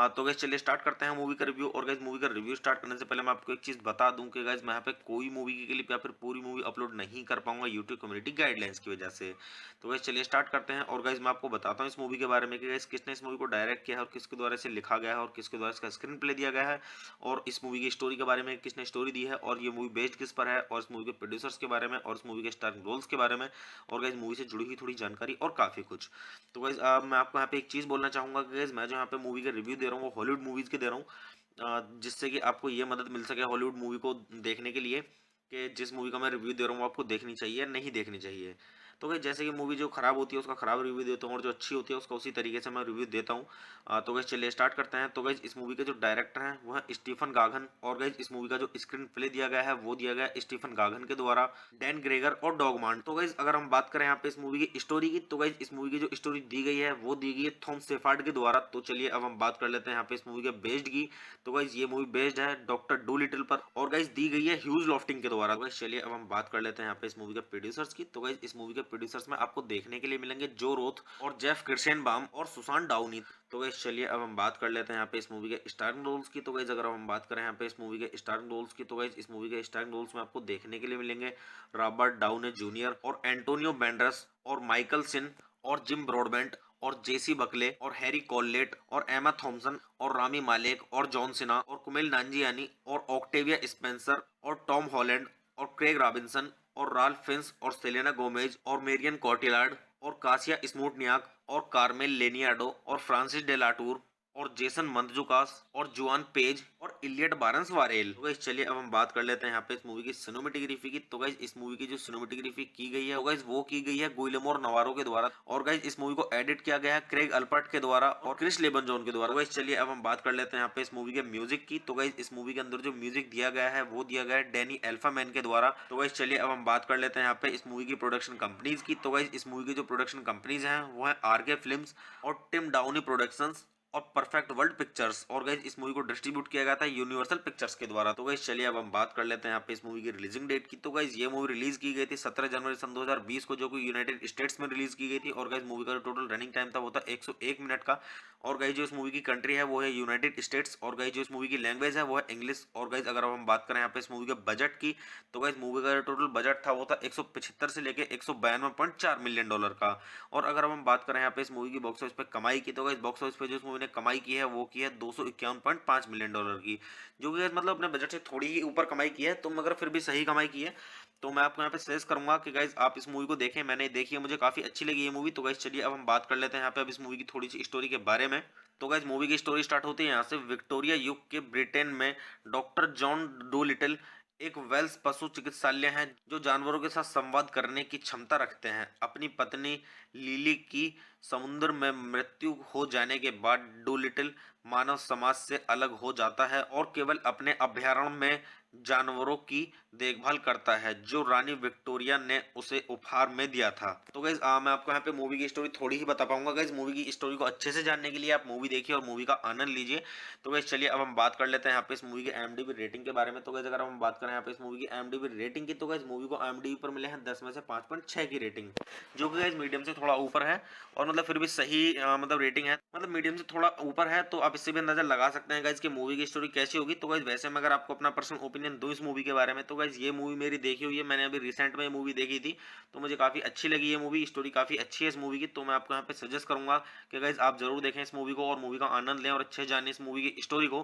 तो गाइस चलिए स्टार्ट करते हैं मूवी का रिव्यू। और गाइस मूवी का रिव्यू स्टार्ट करने से पहले मैं आपको एक चीज बता दूं कि गाइस मैं यहाँ पे कोई मूवी की क्लिप या फिर पूरी मूवी अपलोड नहीं कर पाऊंगा यूट्यूब कम्युनिटी गाइडलाइंस की वजह से। तो गाइस चलिए स्टार्ट करते हैं। और गाइस मैं आपको बताता हूँ इस मूवी के बारे में कि गाइस किसने इस मूवी को डायरेक्ट किया है और किसके द्वारा इसे लिखा गया है और किसके द्वारा इसका स्क्रीन प्ले दिया गया है, और इस मूवी की स्टोरी के बारे में किसने स्टोरी दी है, और ये मूवी बेस्ड किस पर है, और इस मूवी के प्रोड्यूसर्स के बारे में, और इस मूवी के स्टारिंग रोल्स के बारे में, और गाइस मूवी से जुड़ी हुई थोड़ी जानकारी और काफी कुछ। तो गाइस मैं आपको यहाँ पे एक चीज बोलना चाहूंगा कि गाइस मैं जो यहाँ पे मूवी का रिव्यू दे रहा हूँ वो हॉलीवुड मूवीज के दे रहा हूँ, जिससे कि आपको ये मदद मिल सके हॉलीवुड मूवी को देखने के लिए कि जिस मूवी का मैं रिव्यू दे रहा हूँ वो आपको देखनी चाहिए या नहीं देखनी चाहिए। तो गाइस जैसे कि मूवी जो खराब होती है उसका खराब रिव्यू देता हूँ और जो अच्छी होती है उसका उसी तरीके से मैं रिव्यू देता हूँ। तो गाइस चलिए स्टार्ट करते हैं। तो गाइस इस मूवी के जो डायरेक्टर हैं वो है स्टीफन गागन, और गाइस इस मूवी का जो स्क्रीन प्ले दिया गया है वो दिया गया है स्टीफन गागन के द्वारा, डैन ग्रेगर और डॉग मार्ट। तो गाइस अगर हम बात करें यहाँ पे इस मूवी की स्टोरी की, तो गाइस इस मूवी की जो स्टोरी दी गई है वो दी गई है थॉम शेफर्ड के द्वारा। तो चलिए अब हम बात कर लेते हैं यहाँ पे इस मूवी के बेस्ड की। तो गाइस ये मूवी बेस्ड है डॉक्टर डूलिटिल पर, और गाइस दी गई है ह्यूज लॉफ्टिंग के द्वारा। गाइस चलिए अब हम बात कर लेते हैं यहाँ पे इस मूवी के प्रोड्यूसर्स की। तो गाइस इस मूवी के प्रोड्यूसर्स में आपको देखने के लिए मिलेंगे जो रोथ और जेफ किर्शेनबाम और सुसान डाउनी। तो गाइस चलिए अब हम बात कर लेते हैं यहाँ पे इस मूवी के स्टारिंग रोल्स की। तो गाइस अगर हम बात करें यहाँ पे इस मूवी के स्टारिंग रोल्स की, तो गाइस इस मूवी के स्टारिंग रोल्स में आपको देखने के लिए मिलेंगे रॉबर्ट डाउनी जूनियर और एंटोनियो बैंडरस और माइकल सिन और जिम ब्रॉडबेंट और जेसी बकले और हैरी कॉललेट और एमा थॉम्सन और रामी मालेक और जॉन सिन्हा और कुमेल नांजियानी और ऑक्टेविया स्पेंसर और टॉम हॉलैंड और क्रेग रॉबिन्सन और राल्फ फिंस और सेलेना गोमेज और मेरियन कॉटिलार्ड और कासिया स्मूटनियाक और कार्मेल लेनियाडो और फ्रांसिस डेलाटूर और जेसन मंदजुकास और जुआन पेज और इलियट बारंस वारेल। तो गाइस चलिए अब हम बात कर लेते हैं यहाँ पे इस मूवी की सिनेमेटोग्राफी की। तो गाइस इस मूवी की जो सिनेमेटोग्राफी की गई है, तो गाइस वो की गई है गुइलेमो नवारो के द्वारा, और गाइस इस मूवी को एडिट किया गया है क्रेग अल्पर्ट के द्वारा और क्रिस लेबन जॉन के द्वारा। तो गाइस चलिए अब हम बात कर लेते हैं यहाँ पे इस मूवी के म्यूजिक की। तो गाइस इस मूवी के अंदर जो म्यूजिक दिया गया है वो दिया गया है डैनी एल्फामैन के द्वारा। तो गाइस चलिए अब हम बात कर लेते हैं यहाँ पे इस मूवी की प्रोडक्शन कंपनीज की। तो गाइस इस मूवी की जो प्रोडक्शन कंपनीज हैं वो है आरके फिल्म्स और टिम डाउनी प्रोडक्शंस और परफेक्ट वर्ल्ड पिक्चर्स, और गाइस इस मूवी को डिस्ट्रीब्यूट किया गया था यूनिवर्सल पिक्चर्स के द्वारा। तो गाइस चलिए अब हम बात कर लेते हैं यहाँ पे इस मूवी की रिलीजिंग डेट की। तो गाइस ये मूवी रिलीज की गई थी 17 जनवरी सन 2020 को, जो कि यूनाइटेड स्टेट्स में रिलीज की गई थी। और गाइस मूवी का जो टोटल रनिंग टाइम था वो था 101 मिनट का। और गाइस जो इस मूवी की कंट्री है वो है यूनाइटेड स्टेट्स, और गाइस जो इस मूवी की लैंग्वेज है वो है इंग्लिश। और गाइस अगर हम बात करें यहाँ पे इस मूवी के बजट की, तो गाइस मूवी का जो टोटल बजट था वो था 175 से लेके 192.4 मिलियन डॉलर का। और अगर हम बात करें यहाँ पे इस मूवी की बॉक्स ऑफिस पे कमाई की, तो गाइस बॉक्स ऑफिस पे जो इस मूवी ने कमाई की है वो की है 251.5 मिलियन डॉलर की, जो कि गाइस मतलब अपने बजट से थोड़ी ही ऊपर कमाई की है, तो मगर फिर भी सही कमाई की है। तो मैं आपको यहाँ पे सजेस्ट करूंगा कि गाइस आप इस मूवी को देखें। मैंने देखी है, मुझे काफी अच्छी लगी ये मूवी। तो गाइस चलिए अब हम बात कर लेते हैं यहाँ पे अब इस मूवी की थोड़ी सी स्टोरी के बारे में। तो गाइस मूवी की स्टोरी स्टार्ट होती है यहाँ से। विक्टोरिया युग के ब्रिटेन में डॉक्टर जॉन डोलिटल एक वेल्स पशु चिकित्सालय है जो जानवरों के साथ संवाद करने की क्षमता रखते हैं। अपनी पत्नी लिली की समुद्र में मृत्यु हो जाने के बाद डोलिटल मानव समाज से अलग हो जाता है और केवल अपने अभयारण्य में जानवरों की देखभाल करता है जो रानी विक्टोरिया ने उसे उपहार में दिया था। तो गाइस मैं आपको यहाँ पे मूवी की स्टोरी थोड़ी ही बता पाऊंगा। गाइस मूवी की स्टोरी को अच्छे से जानने के लिए आप मूवी देखिए और मूवी का आनंद लीजिए। तो गाइस चलिए अब हम बात कर लेते हैं यहाँ पे इस मूवी की IMDb रेटिंग के बारे में। तो गाइस अगर हम बात करें यहाँ पे इस मूवी की IMDb रेटिंग की, तो गाइस मूवी को IMDb पर मिले हैं 10 में से 5.6 की रेटिंग, जो कि गाइस मीडियम से थोड़ा ऊपर है, और मतलब फिर भी सही मतलब रेटिंग है, मतलब मीडियम से थोड़ा ऊपर है। तो आप इससे भी अंदाजा लगा सकते हैं गाइस कि मूवी की स्टोरी कैसी होगी। तो गाइस वैसे मैं अगर आपको अपना पर्सनल ओपिनियन दूं इस मूवी के बारे में, तो गाइस ये मूवी मेरी देखी हुई है, मैंने अभी रिसेंट में ये मूवी देखी थी, तो मुझे काफी अच्छी लगी ये मूवी। स्टोरी काफी अच्छी है इस मूवी की। तो मैं आपको यहाँ पे सजेस्ट करूंगा कि गाइस आप जरूर देखें इस मूवी को और मूवी का आनंद लें और अच्छे जाने इस मूवी की स्टोरी को।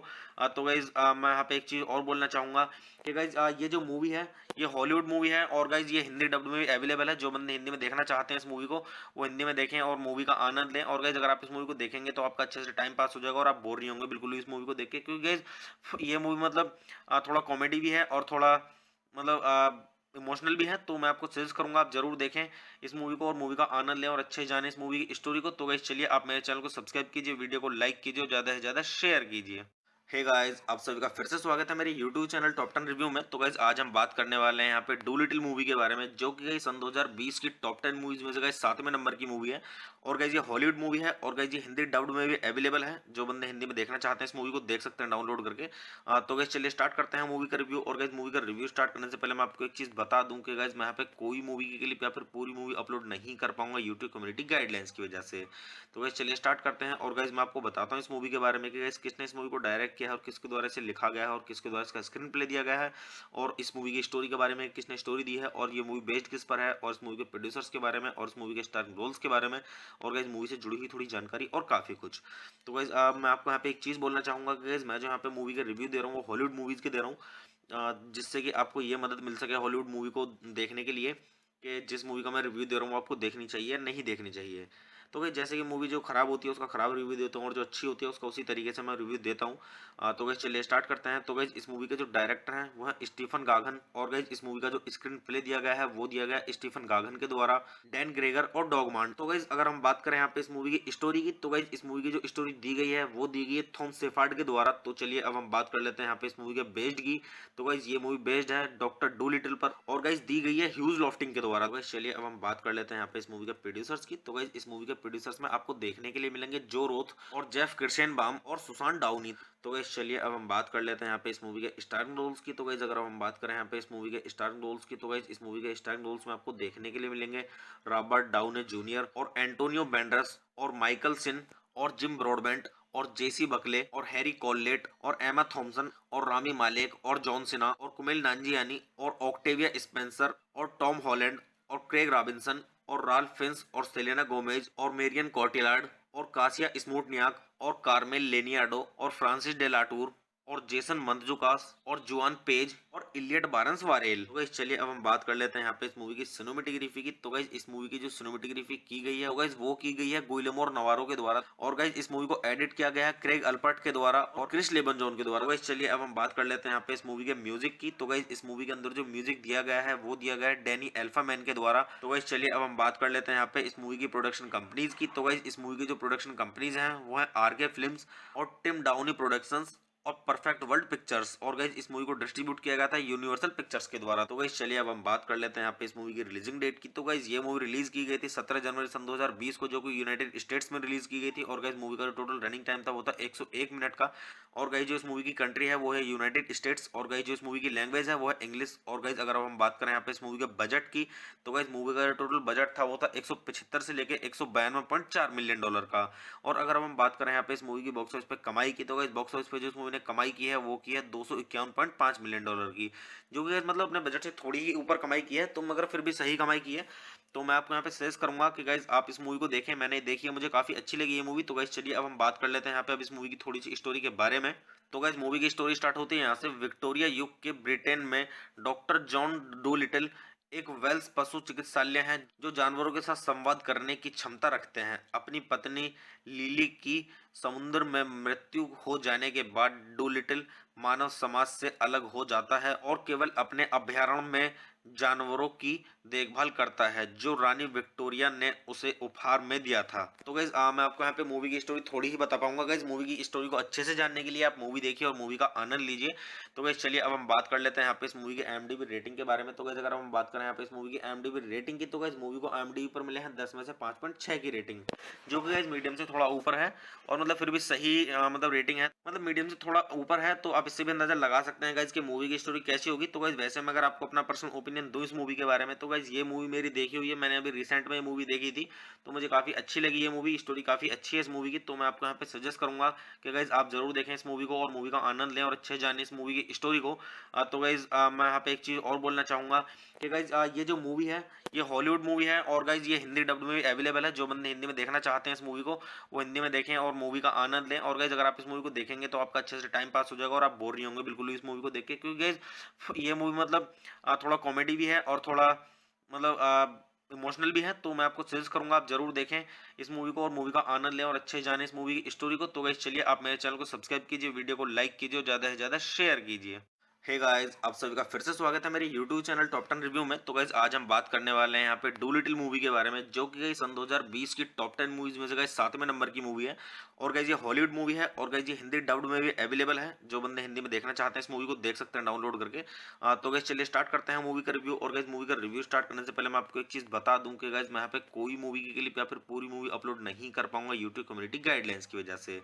तो गाइस मैं यहाँ पे एक चीज और बोलना चाहूंगा कि गाइस ये जो मूवी है ये हॉलीवुड मूवी है, और गाइस ये हिंदी डब्ड में भी अवेलेबल है। जो बंदे हिंदी में देखना चाहते हैं इस मूवी को वो हिंदी में देखें और मूवी का आनंद लें। और गाइस अगर आप इस मूवी को देखेंगे तो आपका अच्छे से टाइम पास हो जाएगा और आप बोर नहीं होंगे बिल्कुल भी इस मूवी को देख के, क्योंकि गाइस ये मूवी मतलब थोड़ा कॉमेडी भी है और थोड़ा मतलब इमोशनल भी है। तो मैं आपको सजेस्ट करूंगा आप जरूर देखें इस मूवी को और मूवी का आनंद लें और अच्छे जाने इस मूवी की स्टोरी को। तो गाइस चलिए आप मेरे चैनल को सब्सक्राइब कीजिए, वीडियो को लाइक कीजिए और ज़्यादा से ज़्यादा शेयर कीजिए। हे गाइस, आप सभी का फिर से स्वागत है मेरे YouTube चैनल टॉप 10 रिव्यू में। तो गाइस आज हम बात करने वाले हैं यहाँ पे डू लिटिल मूवी के बारे में, जो कि गाइस सन 2020 की टॉप 10 मूवीज में से गाइस 7वें नंबर की मूवी है। और गाइस ये हॉलीवुड मूवी है और गाइस ये हिंदी डब्ड में भी अवेलेबल है। जो बंदे हिंदी में देखना चाहते हैं इस मूवी को देख सकते हैं डाउनलोड करके। तो गाइस चलिए स्टार्ट करते हैं मूवी का रिव्यू। और गाइस मूवी का रिव्यू स्टार्ट करने से पहले मैं आपको एक चीज बता दूं कि गाइस मैं यहाँ पे कोई मूवी की क्लिप या फिर पूरी मूवी अपलोड नहीं कर पाऊंगा यूट्यूब कम्युनिटी गाइडलाइंस की वजह से। तो गाइस चलिए स्टार्ट करते हैं। और गाइस मैं आपको बताता हूँ इस मूवी के बारे में कि गाइस किसने इस मूवी को डायरेक्ट किया है और किसके द्वारा इसे लिखा गया है और किसके द्वारा इसका स्क्रीन प्ले दिया गया है, और इस मूवी की स्टोरी के बारे में किसने स्टोरी दी है, और ये मूवी बेस्ड किस पर है, और इस मूवी के प्रोड्यूसर्स के बारे में, और इस मूवी के स्टारिंग रोल्स के बारे में, और गाइस मूवी से जुड़ी हुई थोड़ी जानकारी और काफी कुछ। तो गाइस मैं आपको यहाँ पे एक चीज बोलना चाहूंगा कि गाइस मैं जो यहाँ पे मूवी के रिव्यू दे रहा हूँ वो हॉलीवुड मूवीज के दे रहा हूँ, जिससे कि आपको ये मदद मिल सके हॉलीवुड मूवी को देखने के लिए कि जिस मूवी का मैं रिव्यू दे रहा हूँ वो आपको देखनी चाहिए नहीं देखनी चाहिए। तो भाई जैसे कि मूवी जो खराब होती है उसका खराब रिव्यू देता हूँ और जो अच्छी होती है उसका उसी तरीके से मैं रिव्यू देता हूँ। तो गैस चलिए स्टार्ट करते हैं। तो गैस इस मूवी के जो डायरेक्टर हैं वो है स्टीफन गागन, और गैस इस मूवी का जो स्क्रीन प्ले दिया गया है वो दिया गया है स्टीफन गागन के द्वारा, डैन ग्रेगर और डॉगमांड। तो गैस अगर हम बात करें यहाँ पे इस मूवी की स्टोरी की, तो गैस इस मूवी की जो स्टोरी दी गई है वो दी गई है थॉम सेफार्ड के द्वारा। तो चलिए अब हम बात कर लेते हैं यहाँ पे इस मूवी के बेस्ड की। तो गाइस ये मूवी बेस्ड है डॉक्टर डू लिटिल पर, और गाइस दी गई है ह्यूज लॉफ्टिंग के द्वारा। गाइस चलिए अब हम बात कर लेते हैं यहाँ पे इस मूवी के प्रोड्यूसर्स की। तो गाइस इस मूवी के प्रोड्यूसर्स में आपको देखने के लिए मिलेंगे जो रोथ और जेफ किर्शेनबाम और सुसान डाउनी। तो गाइस चलिए अब हम बात कर लेते हैं यहाँ पे इस मूवी के स्टारिंग रोल्स की। तो गाइस अगर हम बात करें यहाँ पे इस मूवी के स्टारिंग रोल्स की, तो गाइस इस मूवी के स्टारिंग रोल्स में आपको देखने के लिए मिलेंगे रॉबर्ट डाउनी जूनियर और एंटोनियो बैंडरस और माइकल सिन और जिम ब्रॉडबेंट और जेसी बकले और हैरी कॉललेट और एमा थॉम्सन और रामी मालेक और जॉन सिन्हा और कुमेल नांजियानी और ऑक्टेविया स्पेंसर और टॉम हॉलैंड और क्रेग रॉबिन्सन और राल्फ फिंस और सेलेना गोमेज और मेरियन कॉटिलार्ड और कासिया स्मूटनियाक और कार्मेल लेनियाडो और फ्रांसिस डेलाटूर और जेसन मंतजुकास और जुआन पेज और इलियट बारंस वारेल। तो गाइस चलिए अब हम बात कर लेते हैं यहाँ पे इस मूवी की सिनेमेटोग्राफी की। तो गाइस इस मूवी की जो सिनेमेटोग्राफी की गई है गाइस वो की गई है गुइलेमो नवारो के द्वारा, और गाइस इस मूवी को एडिट किया गया है क्रेग अल्पर्ट के द्वारा और क्रिस लेबनजॉन के द्वारा। गाइस चलिए अब हम बात कर लेते हैं यहाँ पे इस मूवी के म्यूजिक की। तो गाइस इस मूवी के अंदर जो म्यूजिक दिया गया है वो दिया गया है डैनी एल्फामैन के द्वारा। तो गाइस चलिए अब हम बात कर लेते हैं यहाँ पे इस मूवी की प्रोडक्शन कंपनीज की। तो गाइस इस मूवी की जो प्रोडक्शन कंपनीज हैं वो है आरके फिल्म्स और टिम डाउनी प्रोडक्शंस और परफेक्ट वर्ल्ड पिक्चर्स, और गाइस इस मूवी को डिस्ट्रीब्यूट किया गया था यूनिवर्सल पिक्चर्स के द्वारा। तो गाइस चलिए अब हम बात कर लेते हैं यहाँ पे इस मूवी की रिलीजिंग डेट की। तो गाइस ये मूवी रिलीज की गई थी 17 जनवरी सन 2020 को, जो कि यूनाइटेड स्टेट्स में रिलीज की गई थी। और गाइस मूवी का जो टोटल रनिंग टाइम था वो था 101 मिनट का। और गाइस जो इस मूवी की कंट्री है वो है यूनाइटेड स्टेट्स, और गाइस जो इस मूवी की लैंग्वेज है वो है इंग्लिश। और गाइस अगर हम बात करें यहाँ पे इस मूवी के बजट की, तो गाइस मूवी का जो टोटल बजट था वो था 175 से लेके 192.4 मिलियन डॉलर का। और अगर हम बात करें यहाँ पे इस मूवी की बॉक्स ऑफिस पे कमाई की, तो गाइस बॉक्स ऑफिस पे जो इस मूवी ने कमाई की है वो की है 251.5 मिलियन डॉलर की, जो कि मतलब अपने बजट से थोड़ी ही ऊपर कमाई की है, तो मगर फिर भी सही कमाई की है। तो मैं आपको यहाँ पे सजेस्ट करूंगा कि गाइज आप इस मूवी को देखें। मैंने देखी है, मुझे काफी अच्छी लगी ये मूवी। तो गाइज चलिए अब हम बात कर लेते हैं यहाँ पे अब इस मूवी की थोड़ी सी स्टोरी के बारे में। तो गाइज मूवी की स्टोरी स्टार्ट होती है यहाँ से विक्टोरिया युग के ब्रिटेन में डॉक्टर जॉन डू लिटिल एक वेल्स पशु चिकित्सालय है जो जानवरों के साथ संवाद करने की क्षमता रखते हैं। अपनी पत्नी लिली की समुद्र में मृत्यु हो जाने के बाद डूलिटिल मानव समाज से अलग हो जाता है और केवल अपने अभयारण्य में जानवरों की देखभाल करता है जो रानी विक्टोरिया ने उसे उपहार में दिया था। तो गाइज मैं आपको यहाँ पे मूवी की स्टोरी थोड़ी ही बता पाऊंगा। गाइज मूवी की स्टोरी को अच्छे से जानने के लिए आप मूवी देखिए और मूवी का आनंद लीजिए। तो गाइज चलिए अब हम बात कर लेते हैं यहाँ पे इस मूवी की IMDb रेटिंग के बारे में। तो गाइज अगर हम बात करें यहाँ पे इस मूवी की IMDb रेटिंग की, तो गाइज मूवी को IMDb पर मिले हैं 10 में से 5.6 की रेटिंग, जो कि गाइज मीडियम से थोड़ा ऊपर है, और मतलब फिर भी सही मतलब रेटिंग है, मतलब मीडियम से थोड़ा ऊपर है। तो आप इससे भी अंदाजा लगा सकते हैं गाइज कि मूवी की स्टोरी कैसी होगी। तो गाइज वैसे मैं अगर आपको अपना पर्सनल ओपिनियन दूं इस मूवी के बारे में, तो गाइज ये मूवी मेरी देखी हुई है, मैंने अभी रिसेंट में ये मूवी देखी थी, तो मुझे काफी अच्छी लगी ये मूवी। स्टोरी काफी अच्छी है इस मूवी की। तो मैं आपको यहाँ पे सजेस्ट करूंगा कि गाइज आप जरूर देखें इस मूवी को और मूवी का आनंद लें और अच्छे जाने इस मूवी की स्टोरी को। तो गाइज मैं यहाँ पे एक चीज और बोलना चाहूंगा कि गाइज ये जो मूवी है ये हॉलीवुड मूवी है, और गाइज ये हिंदी डब्ड में भी अवेलेबल है। जो बंदे हिंदी में देखना चाहते हैं इस मूवी को वो हिंदी में देखें और मूवी का आनंद लें। और गाइज अगर आप इस मूवी को देखेंगे तो आपका अच्छे से टाइम पास हो जाएगा और आप बोर नहीं होंगे बिल्कुल भी इस मूवी को देख के, क्योंकि गाइज ये मूवी मतलब थोड़ा कॉमेडी भी है और थोड़ा मतलब इमोशनल भी है। तो मैं आपको सजेस्ट करूंगा आप जरूर देखें इस मूवी को और मूवी का आनंद लें और अच्छे जाने इस मूवी की स्टोरी को। तो गाइस चलिए आप मेरे चैनल को सब्सक्राइब कीजिए, वीडियो को लाइक कीजिए और ज़्यादा से ज़्यादा शेयर कीजिए। हे गाइस, आप सभी का फिर से स्वागत है मेरे YouTube चैनल टॉप 10 रिव्यू में। तो गाइस आज हम बात करने वाले हैं यहाँ पे डूलिटिल मूवी के बारे में, जो कि गाइस सन 2020 की टॉप 10 मूवीज में से गाइस 7वें नंबर की मूवी है। और गाइस ये हॉलीवुड मूवी है और गाइस ये हिंदी डब्ड में भी अवेलेबल है। जो बंदे हिंदी में देखना चाहते हैं इस मूवी को देख सकते हैं डाउनलोड करके। तो गाइस चलिए स्टार्ट करते हैं मूवी का रिव्यू। और गाइस मूवी का रिव्यू स्टार्ट करने से पहले मैं आपको एक चीज बता दूं कि गाइस मैं यहाँ पे कोई मूवी की क्लिप या फिर पूरी मूवी अपलोड नहीं कर पाऊंगा यूट्यूब कम्युनिटी गाइडलाइंस की वजह से।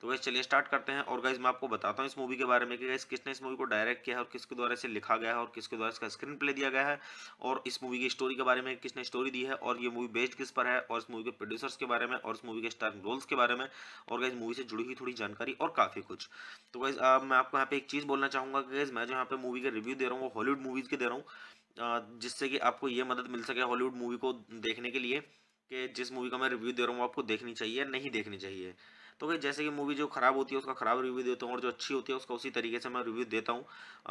तो गाइस चलिए स्टार्ट करते हैं। और गाइस मैं आपको बताता हूँ इस मूवी के बारे में कि गाइस किसने इस मूवी को डायरेक्ट किया है और किसके द्वारा इसे लिखा गया है और किसके द्वारा इसका स्क्रीन प्ले दिया गया है, और इस मूवी की स्टोरी के बारे में किसने स्टोरी दी है, और ये मूवी बेस्ड किस पर है, और इस मूवी के प्रोड्यूसर्स के बारे में, और इस मूवी के स्टारर रोल्स के बारे में, और गाइस मूवी से जुड़ी हुई थोड़ी जानकारी और काफी कुछ। तो गाइस मैं आपको यहाँ पे एक चीज बोलना चाहूंगा कि गाइस मैं जो यहाँ पे मूवी का रिव्यू दे रहा हूँ वो हॉलीवुड मूवीज के दे रहा हूँ, जिससे कि आपको ये मदद मिल सके हॉलीवुड मूवी को देखने के लिए कि जिस मूवी का मैं रिव्यू दे रहा हूँ वो आपको देखनी चाहिए या नहीं देखनी चाहिए। तो गाइस जैसे कि मूवी जो खराब होती है उसका खराब रिव्यू देता हूँ और जो अच्छी होती है उसका उसी तरीके से मैं रिव्यू देता हूँ।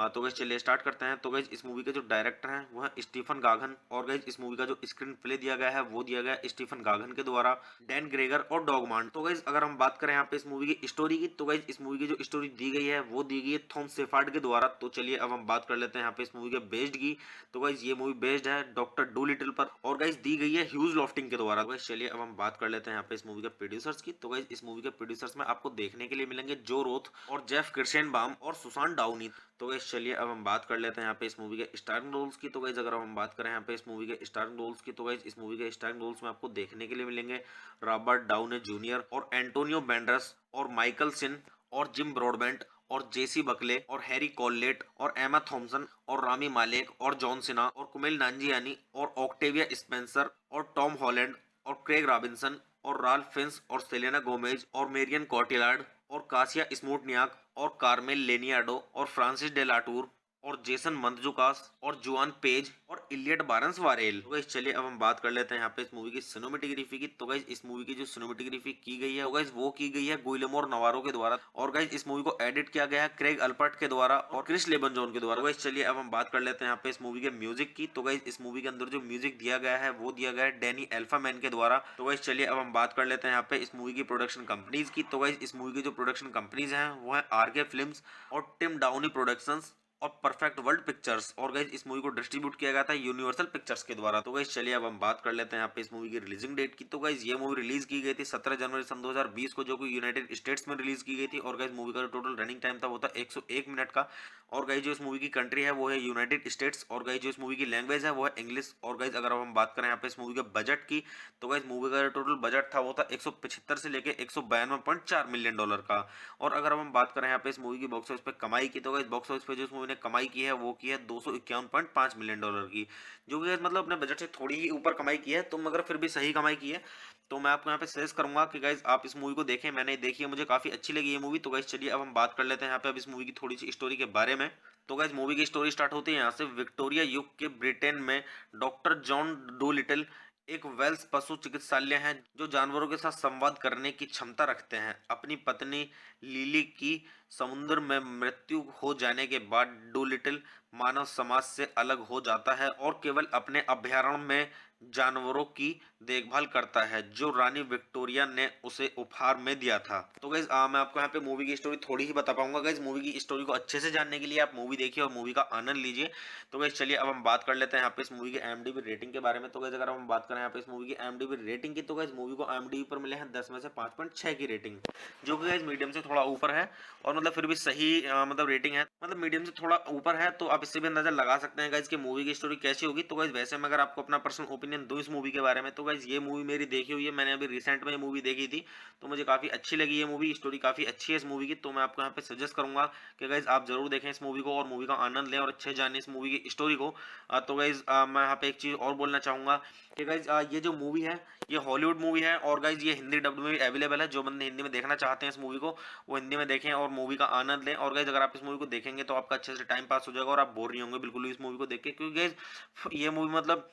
तो गाइस चलिए स्टार्ट करते हैं। तो गाइस इस मूवी के जो डायरेक्टर हैं वो है स्टीफन गागन, और गाइस इस मूवी का जो स्क्रीन प्ले दिया गया है वो दिया गया है स्टीफन गागन के द्वारा, डैन ग्रेगर और डॉगमान। तो गाइस अगर हम बात करें यहाँ पे इस मूवी की स्टोरी की, तो गाइस इस मूवी की जो स्टोरी दी गई है वो दी गई है थॉम शेफर्ड के द्वारा। तो चलिए अब हम बात कर लेते हैं यहाँ पे इस मूवी के बेस्ड की। तो गाइस ये मूवी बेस्ड है डॉक्टर डूलिटिल पर, और गाइस दी गई है ह्यूज लॉफ्टिंग के द्वारा। गाइस चलिए अब हम बात कर लेते हैं यहाँ पे इस मूवी के प्रोड्यूसर्स की। तो गाइस इस मूवी के प्रोड्यूसर्स में आपको देखने के लिए मिलेंगे जो रोथ और जेफ किर्शेनबाम और सुसान डाउनी। तो गाइस चलिए अब हम बात कर लेते हैं यहाँ पे इस मूवी के स्टारिंग रोल्स की। तो गाइस अगर हम बात करें यहाँ पे इस मूवी के स्टारिंग रोल्स की, तो गाइस इस मूवी के स्टारिंग रोल्स में आपको देखने के लिए मिलेंगे रॉबर्ट डाउनी जूनियर और एंटोनियो बैंडरस और माइकल सिन और जिम ब्रॉडबेंट और जेसी बकले और हैरी कॉललेट और एमा थॉम्सन और रामी मालेक और जॉन सिन्हा और कुमेल नांजियानी और ऑक्टेविया स्पेंसर और टॉम हॉलैंड और क्रेग रॉबिन्सन और राल्फ फिंस और सेलेना गोमेज और मेरियन कॉटिलार्ड और कासिया स्मोटनियाक और कार्मेल लेनियाडो और फ्रांसिस डेलाटूर और जेसन मंतजुकास और जुआन पेज और इलियट बारंस वारेल। तो गाइस चलिए अब हम बात कर लेते हैं यहाँ पे इस मूवी की सिनेमेटोग्राफी की। तो गाइस इस मूवी की जो सिनेमेटोग्राफी की गई है तो गाइस वो की गई है गुइलेमो नवारो के द्वारा, और गाइस इस मूवी को एडिट किया गया है क्रेग अल्पर्ट के द्वारा और क्रिस लेबनजॉन के द्वारा। तो गाइस चलिए अब हम बात कर लेते हैं यहाँ पे इस मूवी के म्यूजिक की। तो गाइस इस मूवी के अंदर जो म्यूजिक दिया गया है वो दिया गया है डैनी एल्फामैन के द्वारा। तो गाइस चलिए अब हम बात कर लेते हैं यहाँ पे इस मूवी की प्रोडक्शन कंपनीज की। तो गाइस इस मूवी की जो प्रोडक्शन कंपनीज हैं वो है आरके फिल्म्स और टिम डाउनी प्रोडक्शंस और परफेक्ट वर्ल्ड पिक्चर्स, और गाइस इस मूवी को डिस्ट्रीब्यूट किया गया था यूनिवर्सल पिक्चर्स के द्वारा। तो गाइस चलिए अब हम बात कर लेते हैं यहाँ पे इस मूवी की रिलीजिंग डेट की। तो गाइस ये मूवी रिलीज की गई थी 17 जनवरी सन 2020 को, जो कि यूनाइटेड स्टेट्स में रिलीज की गई थी। और गाइस मूवी का जो टोटल रनिंग टाइम था वो था 101 मिनट का। और गाइस जो इस मूवी की कंट्री है वो है यूनाइटेड स्टेट्स, और गाइस जो इस मूवी की लैंग्वेज है वो है इंग्लिश। और गाइस अगर हम बात करें यहाँ पे इस मूवी के बजट की, तो गाइस मूवी का जो टोटल बजट था वो था 175 से लेके 192.4 मिलियन डॉलर का। और अगर हम बात करें यहाँ पे इस मूवी की बॉक्स ऑफिस पे कमाई की, तो गाइस बॉक्स ऑफिस पे जो इस मूवी ने कमाई की है वो की है 251.5 मिलियन डॉलर की, जो कि गाइस मतलब अपने बजट से थोड़ी ही ऊपर कमाई की है, तो मगर फिर भी सही कमाई की है। तो मैं आपको यहाँ पे सजेस्ट करूंगा कि गाइस आप इस मूवी को देखें। मैंने देखी है, मुझे काफी अच्छी लगी ये मूवी। तो गाइस चलिए अब हम बात कर लेते हैं यहाँ पे अब इस मूवी की थोड़ी सी स्टोरी के बारे में। तो गाइस मूवी की स्टोरी स्टार्ट होती है यहाँ से। विक्टोरिया युग के ब्रिटेन में डॉक्टर जॉन डोलिटल एक वेल्स पशु चिकित्सालय है जो जानवरों के साथ संवाद करने की क्षमता रखते हैं। अपनी पत्नी लिली की समुद्र में मृत्यु हो जाने के बाद डोलिटल मानव समाज से अलग हो जाता है और केवल अपने अभयारण्य में जानवरों की देखभाल करता है जो रानी विक्टोरिया ने उसे उपहार में दिया था। तो गाइस मैं आपको यहाँ पे मूवी की स्टोरी थोड़ी ही बता पाऊंगा। गाइस मूवी की स्टोरी को अच्छे से जानने के लिए आप मूवी देखिए और मूवी का आनंद लीजिए। तो गाइस चलिए अब हम बात कर लेते हैं यहाँ पे इस मूवी की IMDb रेटिंग के बारे में। तो गाइस अगर हम बात करें यहाँ पे इस मूवी की IMDb रेटिंग की, तो गाइस मूवी को IMDb पर मिले हैं 10 में से 5.6 की रेटिंग, जो कि गाइस मीडियम से थोड़ा ऊपर है, और मतलब फिर भी सही मतलब रेटिंग है, मतलब मीडियम से थोड़ा ऊपर है। तो आप इससे भी अंदाजा लगा सकते हैं गाइस कि मूवी की स्टोरी कैसी होगी। तो गाइस वैसे मैं अगर आपको अपना पर्सनल ओपिनियन दूं इस मूवी के बारे में, तो गाइस ये मूवी मेरी देखी हुई है, मैंने अभी रिसेंट में ये मूवी देखी थी, तो मुझे काफी अच्छी लगी ये मूवी। स्टोरी काफी अच्छी है इस मूवी की। तो मैं आपको यहाँ पे सजेस्ट करूंगा कि गाइस आप जरूर देखें इस मूवी को और मूवी का आनंद लें और अच्छे जाने इस मूवी की स्टोरी को। तो गाइस मैं यहाँ पे एक चीज और बोलना चाहूंगा कि गाइस ये जो मूवी है ये हॉलीवुड मूवी है, और गाइस ये हिंदी डब्ड में भी अवेलेबल है। जो बंदे हिंदी में देखना चाहते हैं इस मूवी को वो हिंदी में देखें और मूवी का आनंद लें। और गाइस अगर आप इस मूवी को देखेंगे तो आपका अच्छे से टाइम पास हो जाएगा और आप बोर नहीं होंगे बिल्कुल भी इस मूवी को देख के, क्योंकि गाइस ये मूवी मतलब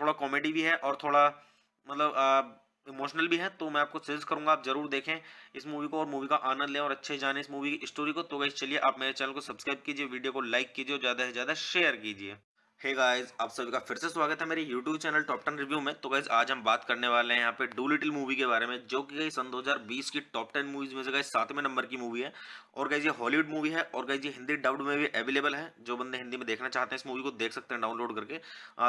थोड़ा कॉमेडी भी है और थोड़ा मतलब इमोशनल भी है। तो मैं आपको सजेस्ट करूंगा आप जरूर देखें इस मूवी को और मूवी का आनंद लें और अच्छे जाने इस मूवी की स्टोरी को। तो गाइस चलिए आप मेरे चैनल को सब्सक्राइब कीजिए, वीडियो को लाइक कीजिए और ज्यादा से ज्यादा शेयर कीजिए। हे गाइस, आप सभी का फिर से स्वागत है मेरे YouTube चैनल टॉप 10 रिव्यू में। तो गाइस आज हम बात करने वाले हैं यहाँ पे डू लिटिल मूवी के बारे में, जो कि गाइस सन 2020 की टॉप 10 मूवीज में से गाइस 7वें नंबर की मूवी है। और गाइस ये हॉलीवुड मूवी है और गाइस ये हिंदी डब्ड में भी अवेलेबल है। जो बंदे हिंदी में देखना चाहते हैं इस मूवी को देख सकते हैं डाउनलोड करके।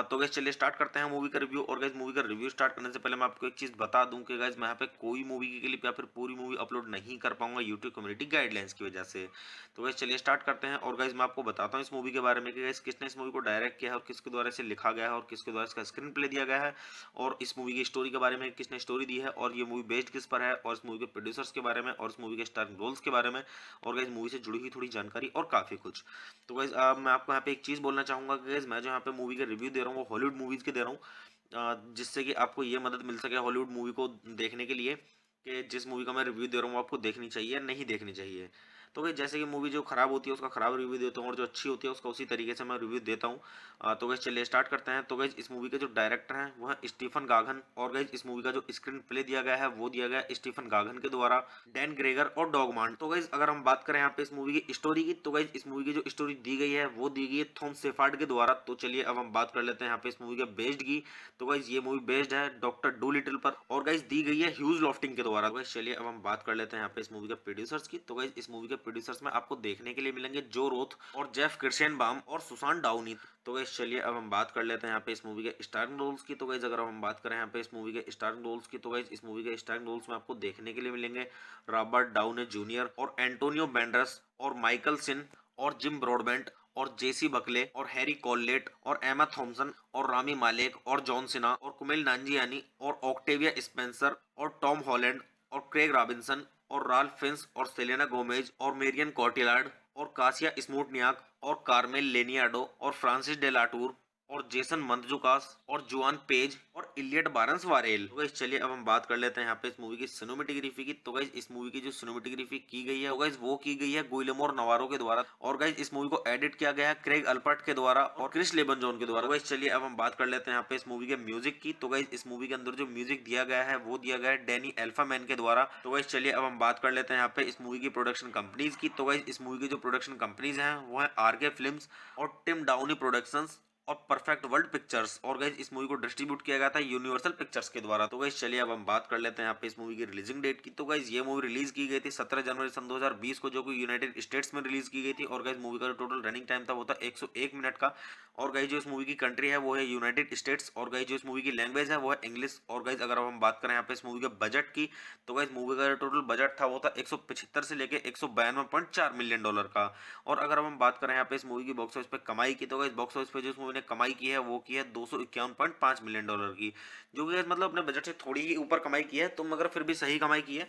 तो गाइस चलिए स्टार्ट करते हैं मूवी का रिव्यू। और गाइस मूवी का रिव्यू स्टार्ट करने से पहले मैं आपको एक चीज बता दूं कि गाइस मैं यहाँ पे कोई मूवी की क्लिप या फिर पूरी मूवी अपलोड नहीं कर पाऊंगा यूट्यूब कम्युनिटी गाइडलाइंस की वजह से। तो गाइस चलिए स्टार्ट करते हैं। और गाइस मैं आपको बताता हूँ इस मूवी के बारे में कि गाइस किसने इस मूवी को डायरेक्ट किया है और किसके द्वारा इसे लिखा गया है और किसके द्वारा इसका स्क्रीन प्ले दिया गया है, और इस मूवी की स्टोरी के बारे में किसने स्टोरी दी है, और ये मूवी बेस्ड किस पर है, और इस मूवी के प्रोड्यूसर्स के बारे में, और इस मूवी के स्टारिंग रोल्स के बारे में, और गाइस मूवी से जुड़ी हुई थोड़ी जानकारी और काफी कुछ। तो गाइस मैं आपको यहाँ पे एक चीज बोलना चाहूंगा कि गाइस मैं जो यहाँ पे मूवी के रिव्यू दे रहा हूँ वो हॉलीवुड मूवीज के दे रहा हूँ, जिससे कि आपको ये मदद मिल सके हॉलीवुड मूवी को देखने के लिए कि जिस मूवी का मैं रिव्यू दे रहा हूँ वो आपको देखनी चाहिए या नहीं देखनी चाहिए। तो भाई जैसे कि मूवी जो खराब होती है उसका खराब रिव्यू देता हूँ और जो अच्छी होती है उसका उसी तरीके से मैं रिव्यू देता हूँ। तो गैस चलिए स्टार्ट करते हैं। तो गैस इस मूवी के जो डायरेक्टर हैं वो है स्टीफन गागन, और गैस इस मूवी का जो स्क्रीन प्ले दिया गया है वो दिया गया है स्टीफन गागन के द्वारा, डैन ग्रेगर और डॉगमांड। तो गैस अगर हम बात करें यहाँ पे इस मूवी की स्टोरी की, तो गैस इस मूवी की जो स्टोरी दी गई है वो दी गई है थॉम शेफर्ड के द्वारा। तो चलिए अब हम बात कर लेते हैं यहाँ पे इस मूवी के बेस्ड की। तो गाइस ये मूवी बेस्ड है डॉक्टर डू लिटिल पर, और गाइस दी गई है ह्यूज लॉफ्टिंग के द्वारा। गाइस चलिए अब हम बात कर लेते हैं यहाँ पे इस मूवी के प्रोड्यूसर्स की। तो गाइस इस मूवी के प्रोड्यूसर्स में आपको देखने के लिए मिलेंगे जो रोथ और जेफ किर्शेनबाम और सुसान डाउनी। तो गाइस चलिए अब हम बात कर लेते हैं यहाँ पे इस मूवी के स्टारिंग रोल्स की। तो गाइस अगर हम बात करें यहाँ पे इस मूवी के स्टारिंग रोल्स की, तो गाइस इस मूवी के स्टारिंग रोल्स में आपको देखने के लिए मिलेंगे रॉबर्ट डाउनी जूनियर और एंटोनियो बैंडरस और माइकल सिन और जिम ब्रॉडबेंट और जेसी बकले और हैरी कॉललेट और एमा थॉम्सन और रामी मालेक और जॉन सिना और कुमेल नांजियानी और ऑक्टेविया स्पेंसर और टॉम हॉलैंड और क्रेग रॉबिन्सन और राल्फ फिंस और सेलेना गोमेज और मेरियन कॉटिलार्ड और कासिया स्मूटनियाक और कार्मेल लेनियाडो और फ्रांसिस डेलाटूर और जेसन मंतजुकास और जुआन पेज और इलियट बारंस वारेल। तो गाइस चलिए अब हम बात कर लेते हैं यहाँ पे इस मूवी की सिनेमेटोग्राफी की। तो गाइस इस मूवी की जो सिनेमेटोग्राफी की गई है वो गाइस वो की गई है गुइलेमो नवारो के द्वारा, और गाइस इस मूवी को एडिट किया गया है क्रेग अल्पर्ट के द्वारा और क्रिस लेबनजॉन के द्वारा। तो गाइस चलिए अब हम बात कर लेते हैं यहाँ पे इस मूवी के म्यूजिक की। तो गाइस इस मूवी के अंदर जो म्यूजिक दिया गया है वो दिया गया है डैनी एल्फामैन के द्वारा। तो गाइस चलिए अब हम बात कर लेते हैं यहाँ पे इस मूवी की प्रोडक्शन कंपनीज की। तो गाइस इस मूवी की जो प्रोडक्शन कंपनीज हैं वो है आरके फिल्म्स और टिम डाउनी प्रोडक्शंस और परफेक्ट वर्ल्ड पिक्चर्स, और गाइस इस मूवी को डिस्ट्रीब्यूट किया गया था यूनिवर्सल पिक्चर्स के द्वारा। तो गाइस चलिए अब हम बात कर लेते हैं यहाँ पे इस मूवी की रिलीजिंग डेट की। तो गाइस ये मूवी रिलीज की गई थी 17 जनवरी सन 2020 को, जो कि यूनाइटेड स्टेट्स में रिलीज की गई थी। और गाइस मूवी का जो टोटल रनिंग टाइम था वो था 101 मिनट का। और गाइस जो इस मूवी की कंट्री है वो है यूनाइटेड स्टेट्स, और गाइस जो इस मूवी की लैंग्वेज है वो है इंग्लिश। और गाइस अगर हम बात करें यहाँ पे इस मूवी के बजट की, तो गाइस मूवी का जो टोटल बजट था वो था 175 से लेके 192.4 मिलियन डॉलर का। और अगर हम बात करें यहाँ पे इस मूवी की बॉक्स ऑफिस पे कमाई की, तो गाइस बॉक्स ऑफिस पे जो इस मूवी ने कमाई की है वो की है 251.5 मिलियन डॉलर की, जो कि मतलब अपने बजट से थोड़ी ही ऊपर कमाई की है, तो मगर फिर भी सही कमाई की है।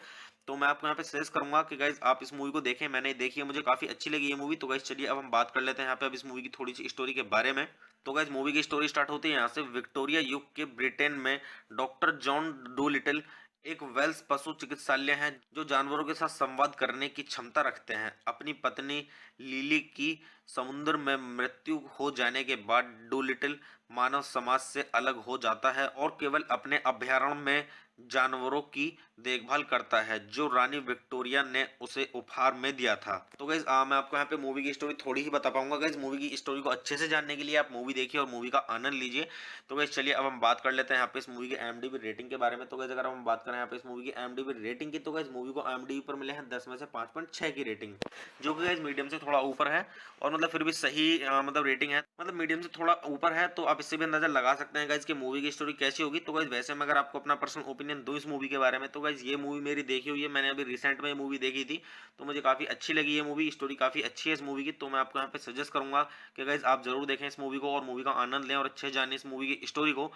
तो मैं आपको यहाँ पे सजेस्ट करूंगा कि गाइज आप इस मूवी को देखें। मैंने देखी है, मुझे काफी अच्छी लगी ये मूवी। तो गाइज चलिए अब हम बात कर लेते हैं यहाँ पे अब इस मूवी की थोड़ी सी स्टोरी के बारे में। तो गाइज मूवी की स्टोरी स्टार्ट होती है यहाँ से विक्टोरिया युग के ब्रिटेन में डॉक्टर जॉन डू लिटिल एक वेल्स पशु चिकित्सालय है जो जानवरों के साथ संवाद करने की क्षमता रखते हैं। अपनी पत्नी लिली की समुद्र में मृत्यु हो जाने के बाद डूलिटिल मानव समाज से अलग हो जाता है और केवल अपने अभयारण्य में जानवरों की देखभाल करता है जो रानी विक्टोरिया ने उसे उपहार में दिया था। तो गाइज मैं आपको यहाँ पे मूवी की स्टोरी थोड़ी ही बता पाऊंगा। गाइज मूवी की स्टोरी को अच्छे से जानने के लिए आप मूवी देखिए और मूवी का आनंद लीजिए। तो गाइज चलिए अब हम बात कर लेते हैं यहाँ पे इस मूवी की IMDb रेटिंग के बारे में। तो गाइज अगर हम बात करें यहाँ पे इस मूवी की IMDb रेटिंग की, तो गाइज मूवी को IMDb पर मिले हैं 10 में से 5.6 की रेटिंग, जो कि गाइज मीडियम से थोड़ा ऊपर है, और मतलब फिर भी सही मतलब रेटिंग है, मतलब मीडियम से थोड़ा ऊपर है। तो आप इससे भी अंदाजा लगा सकते हैं गाइज कि मूवी की स्टोरी कैसी होगी। तो गाइज वैसे मैं अगर आपको अपना पर्सनल ओपिनियन दूं इस मूवी के बारे में, तो गाइज ये मूवी मेरी देखी हुई है, मैंने अभी रिसेंट में ये मूवी देखी थी, तो मुझे काफी अच्छी लगी ये मूवी। स्टोरी काफी अच्छी है इस मूवी की। तो मैं आपको यहाँ पे सजेस्ट करूंगा कि गाइज आप जरूर देखें इस मूवी को और मूवी का आनंद लें और अच्छे जाने इस मूवी की स्टोरी को।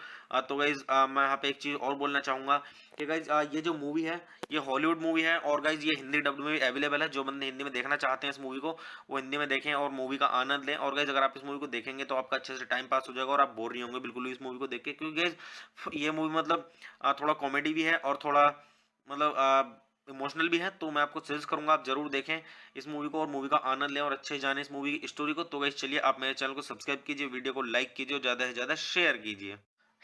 तो गाइज मैं यहाँ पे एक चीज और बोलना चाहूंगा कि गाइज ये जो मूवी है ये हॉलीवुड मूवी है, और गाइज ये हिंदी डब्ड में भी अवेलेबल है। जो बंदे हिंदी में देखना चाहते हैं इस मूवी को वो हिंदी में देखें और मूवी का आनंद लें। और गाइज अगर आप इस मूवी को देखेंगे तो आपका अच्छे से टाइम पास हो जाएगा और आप बोर नहीं होंगे बिल्कुल भी इस मूवी को देख के, क्योंकि गाइज ये मूवी मतलब थोड़ा कॉमेडी भी है और थोड़ा मतलब इमोशनल भी है। तो मैं आपको सजेस्ट करूंगा आप जरूर देखें इस मूवी को और मूवी का आनंद लें और अच्छे जाने इस मूवी की स्टोरी को। तो गाइस चलिए आप मेरे चैनल को सब्सक्राइब कीजिए, वीडियो को लाइक कीजिए और ज़्यादा से ज़्यादा शेयर कीजिए।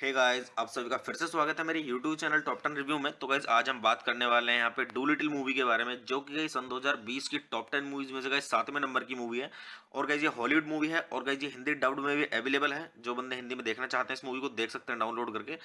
हे गाइस, आप सभी का फिर से स्वागत है मेरे YouTube चैनल टॉप 10 रिव्यू में। तो गाइस आज हम बात करने वाले हैं यहाँ पे डू लिटिल मूवी के बारे में, जो कि गाइस सन 2020 की टॉप 10 मूवीज में से गाइस 7वें नंबर की मूवी है। और गाइस ये हॉलीवुड मूवी है और गाइस ये हिंदी डब्ड में भी अवेलेबल है। जो बंदे हिंदी में देखना चाहते हैं इस मूवी को देख सकते हैं डाउनलोड करके।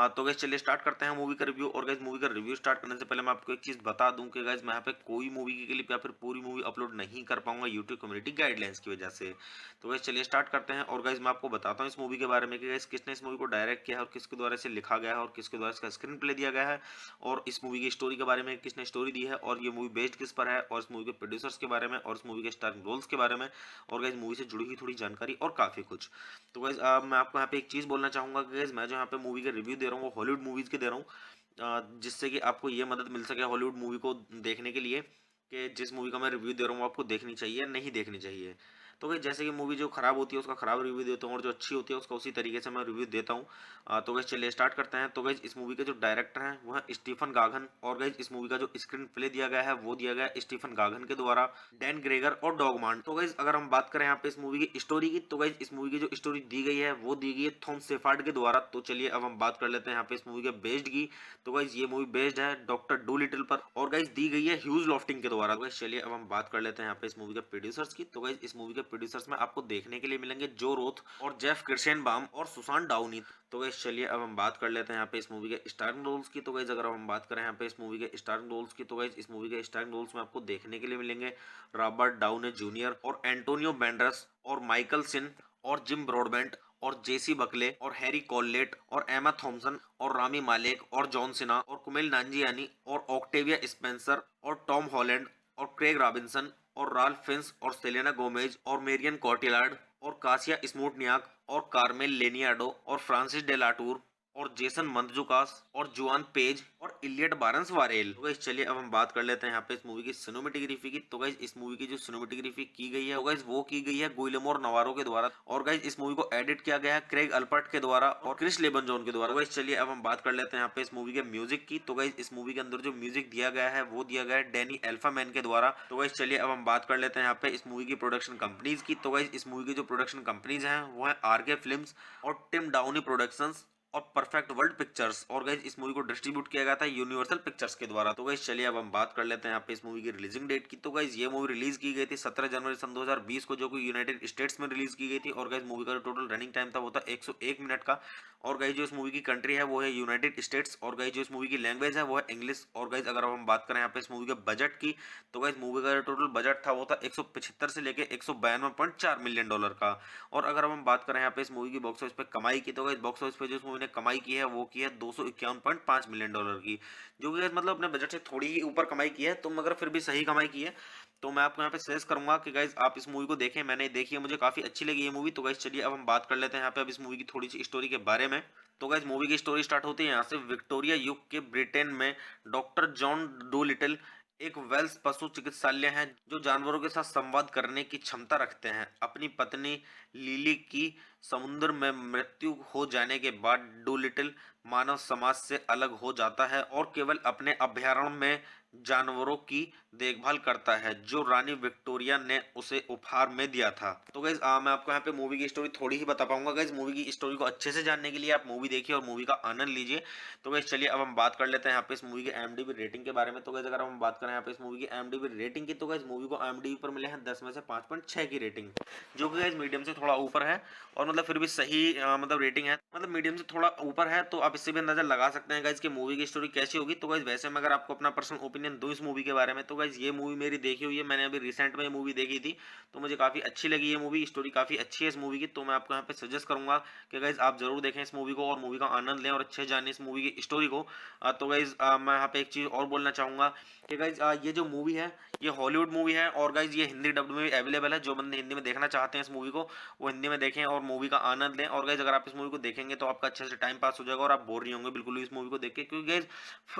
तो गाइस चलिए स्टार्ट करते हैं मूवी का रिव्यू। और गाइस मूवी का रिव्यू स्टार्ट करने से पहले मैं आपको एक चीज बता दूं कि गाइस मैं यहाँ पे कोई मूवी की क्लिप या फिर पूरी मूवी अपलोड नहीं कर पाऊंगा यूट्यूब कम्युनिटी गाइडलाइंस की वजह से। तो गाइस चलिए स्टार्ट करते हैं। और गाइस मैं आपको बताता हूँ इस मूवी के बारे में कि गाइस किसने इस मूवी को डायरेक्ट किया है और किसके द्वारा इसे लिखा गया है और किसके द्वारा इसका स्क्रीन प्ले दिया गया है, और इस मूवी की स्टोरी के बारे में किसने स्टोरी दी है, और ये मूवी बेस्ड किस पर है, और इस मूवी के प्रोड्यूसर्स के बारे में, और इस मूवी के स्टारिंग रोल्स के बारे में, और गाइस मूवी से जुड़ी हुई थोड़ी जानकारी और काफी कुछ। तो गाइस मैं आपको यहाँ पे एक चीज बोलना चाहूंगा कि गाइस मैं जो यहाँ पे मूवी का रिव्यू दे रहा हूँ वो हॉलीवुड मूवीज के दे रहा हूँ, जिससे कि आपको ये मदद मिल सके हॉलीवुड मूवी को देखने के लिए कि जिस मूवी का मैं रिव्यू दे रहा हूँ वो आपको देखनी चाहिए या नहीं देखनी चाहिए। तो गाइस जैसे कि मूवी जो खराब होती है उसका खराब रिव्यू देता हूँ और जो अच्छी होती है उसका उसी तरीके से मैं रिव्यू देता हूँ। तो गाइस चलिए स्टार्ट करते हैं। तो गाइस इस मूवी के जो डायरेक्टर हैं वो है स्टीफन गागन, और गाइस इस मूवी का जो स्क्रीन प्ले दिया गया है वो दिया गया है स्टीफन गागन के द्वारा, डैन ग्रेगर और डॉगमांड। तो गाइस अगर हम बात करें यहाँ पे इस मूवी की स्टोरी की, तो गाइस इस मूवी की जो स्टोरी दी गई है वो दी गई है थॉम शेफर्ड के द्वारा। तो चलिए अब हम बात कर लेते हैं यहाँ पे इस मूवी के बेस्ड की। तो गाइस ये मूवी बेस्ड है डॉक्टर डू लिटिल पर, और गाइस दी गई है ह्यूज लॉफ्टिंग के द्वारा। तो गाइस चलिए अब हम बात कर लेते हैं यहाँ पे इस मूवी के प्रोड्यूसर्स की। तो गाइस इस मूवी के प्रोड्यूसर्स में आपको देखने के लिए मिलेंगे जो रोथ और जेफ किर्शेनबाम और सुसान डाउनी। तो गाइस चलिए अब हम बात कर लेते हैं यहाँ पे इस मूवी के स्टारिंग रोल्स की। तो गाइस अगर हम बात करें यहाँ पे इस मूवी के स्टारिंग रोल्स की, तो गाइस इस मूवी के स्टारिंग रोल्स में आपको देखने के लिए मिलेंगे रॉबर्ट डाउनी जूनियर और एंटोनियो बैंडरस और माइकल सिन और जिम ब्रॉडबेंट और जेसी बकले और हैरी कॉललेट और एमा थॉम्सन और रामी मालेक और जॉन सिन्हा और कुमेल नांजियानी और ऑक्टेविया स्पेंसर और टॉम हॉलैंड और क्रेग रॉबिन्सन और राल्फ फिंस और सेलेना गोमेज और मेरियन कॉटिलार्ड और कासिया स्मूटनियाक और कार्मेल लेनियाडो और फ्रांसिस डेलाटूर और जेसन मंदजुकास और जुआन पेज और इलियट बारंस वारेल। तो गाइस चलिए अब हम बात कर लेते हैं यहाँ पे इस मूवी की सिनेमेटोग्राफी की। तो गाइस इस मूवी की जो सिनेमेटोग्राफी की गई है वो की गई है गुइलेमो नवारो के द्वारा, और गाइस इस मूवी को एडिट किया गया है क्रेग अल्पर्ट के द्वारा और क्रिस लेबनजॉन के द्वारा। तो गाइस चलिए अब हम बात कर लेते हैं यहाँ पे इस मूवी के म्यूजिक की। तो गाइस इस मूवी के अंदर जो म्यूजिक दिया गया है वो दिया गया है डैनी एल्फामैन के द्वारा। तो गाइस चलिए अब हम बात कर लेते हैं यहाँ पे इस मूवी की प्रोडक्शन कंपनीज की। तो गाइस इस मूवी की जो प्रोडक्शन कंपनीज हैं वो है आरके फिल्म्स और टिम डाउनी प्रोडक्शंस और परफेक्ट वर्ल्ड पिक्चर्स, और गाइस इस मूवी को डिस्ट्रीब्यूट किया गया था यूनिवर्सल पिक्चर्स के द्वारा। तो गाइस चलिए अब हम बात कर लेते हैं यहाँ पे इस मूवी की रिलीजिंग डेट की। तो गाइस ये मूवी रिलीज की गई थी 17 जनवरी सन 2020 को, जो कि यूनाइटेड स्टेट्स में रिलीज की गई थी। और गाइस मूवी का जो टोटल रनिंग टाइम था वो था 101 मिनट का। और गाइस जो इस मूवी की कंट्री है वो है यूनाइटेड स्टेट्स, और गाइस जो इस मूवी की लैंग्वेज है वो है इंग्लिश। और गाइस अगर हम बात करें यहाँ पे इस मूवी के बजट की, तो गाइस मूवी का जो टोटल बजट था वो था 175 से लेके 192.4 मिलियन डॉलर का। और अगर हम बात करें यहाँ पे इस मूवी की बॉक्स ऑफिस पे कमाई की, तो गाइस बॉक्स ऑफिस पे जो इस मूवी ने कमाई की है वो की है 251.5 मिलियन डॉलर की, जो कि मतलब अपने बजट से थोड़ी ही ऊपर कमाई की है, तो मगर फिर भी सही कमाई की है। तो मैं आपको यहाँ पे सजेस्ट करूंगा कि गाइस आप इस मूवी को देखें। मैंने देखी है, मुझे काफी अच्छी लगी ये मूवी। तो गाइस चलिए अब हम बात कर लेते हैं यहाँ पे अब इस मूवी की थोड़ी सी स्टोरी के बारे में। तो गाइस मूवी की स्टोरी स्टार्ट होती है यहाँ से। विक्टोरिया युग के ब्रिटेन में डॉक्टर जॉन डू लिटिल एक वेल्स पशु चिकित्सालय है जो जानवरों के साथ संवाद करने की क्षमता रखते हैं। अपनी पत्नी लिली की समुद्र में मृत्यु हो जाने के बाद डूलिटिल मानव समाज से अलग हो जाता है और केवल अपने अभयारण्य में जानवरों की देखभाल करता है जो रानी विक्टोरिया ने उसे उपहार में दिया था। तो गाइस मैं आपको यहाँ पे मूवी की स्टोरी थोड़ी ही बता पाऊंगा। गाइस मूवी की स्टोरी को अच्छे से जानने के लिए आप मूवी देखिए और मूवी का आनंद लीजिए। तो गाइस चलिए अब हम बात कर लेते हैं यहाँ पे इस मूवी की IMDb रेटिंग के बारे में। तो गाइस अगर हम बात करें यहाँ पे इस मूवी की IMDb रेटिंग की, तो गाइस मूवी को IMDb पर मिले हैं 10 में से 5.6 की रेटिंग, जो कि गाइस मीडियम से थोड़ा ऊपर है, और मतलब फिर भी सही मतलब रेटिंग है, मतलब मीडियम से थोड़ा ऊपर है। तो आप इससे भी अंदाजा लगा सकते हैं गाइस कि मूवी की स्टोरी कैसी होगी। तो गाइस वैसे मैं अगर आपको अपना पर्सनल ओपिनियन दूं इस मूवी के बारे में, तो गाइस ये मूवी मेरी देखी हुई है, मैंने अभी रिसेंट में ये मूवी देखी थी, तो मुझे काफी अच्छी लगी ये मूवी। स्टोरी काफी अच्छी है इस मूवी की। तो मैं आपको यहाँ पे सजेस्ट करूंगा कि गाइस आप जरूर देखें इस मूवी को और मूवी का आनंद लें और अच्छे जाने इस मूवी की स्टोरी को। तो गाइस मैं यहाँ पे एक चीज और बोलना चाहूंगा कि गाइस ये जो मूवी है ये हॉलीवुड मूवी है, और गाइस ये हिंदी डब्ड में भी अवेलेबल है। जो बंदे हिंदी में देखना चाहते हैं इस मूवी को वो हिंदी में देखें और मूवी का आनंद लें। और गाइस अगर आप इस मूवी को देखेंगे तो आपका अच्छे से टाइम पास हो जाएगा और आप बोर नहीं होंगे बिल्कुल भी इस मूवी को देख के, क्योंकि गाइस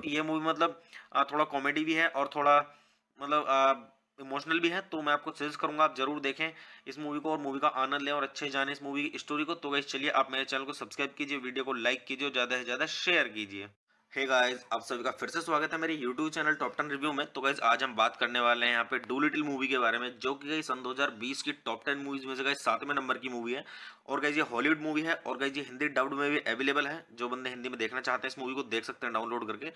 ये मूवी मतलब थोड़ा कॉमेडी भी है और थोड़ा मतलब इमोशनल भी है। तो मैं आपको सजेस्ट करूंगा आप जरूर देखें इस मूवी को और मूवी का आनंद लें और अच्छे जाने इस मूवी की स्टोरी को। तो गाइस चलिए आप मेरे चैनल को सब्सक्राइब कीजिए, वीडियो को लाइक कीजिए और ज्यादा से ज्यादा शेयर कीजिए। हे गाइस, आप सभी का फिर से स्वागत है मेरे YouTube चैनल टॉप 10 रिव्यू में। तो गाइस आज हम बात करने वाले हैं यहाँ पे डू लिटिल मूवी के बारे में, जो कि गाइस सन 2020 की टॉप 10 मूवीज में से गाइस 7वें नंबर की मूवी है। और गाइस ये हॉलीवुड मूवी है और गाइस ये हिंदी डब्ड में भी अवेलेबल है। जो बंदे हिंदी में देखना चाहते हैं इस मूवी को देख सकते हैं डाउनलोड करके।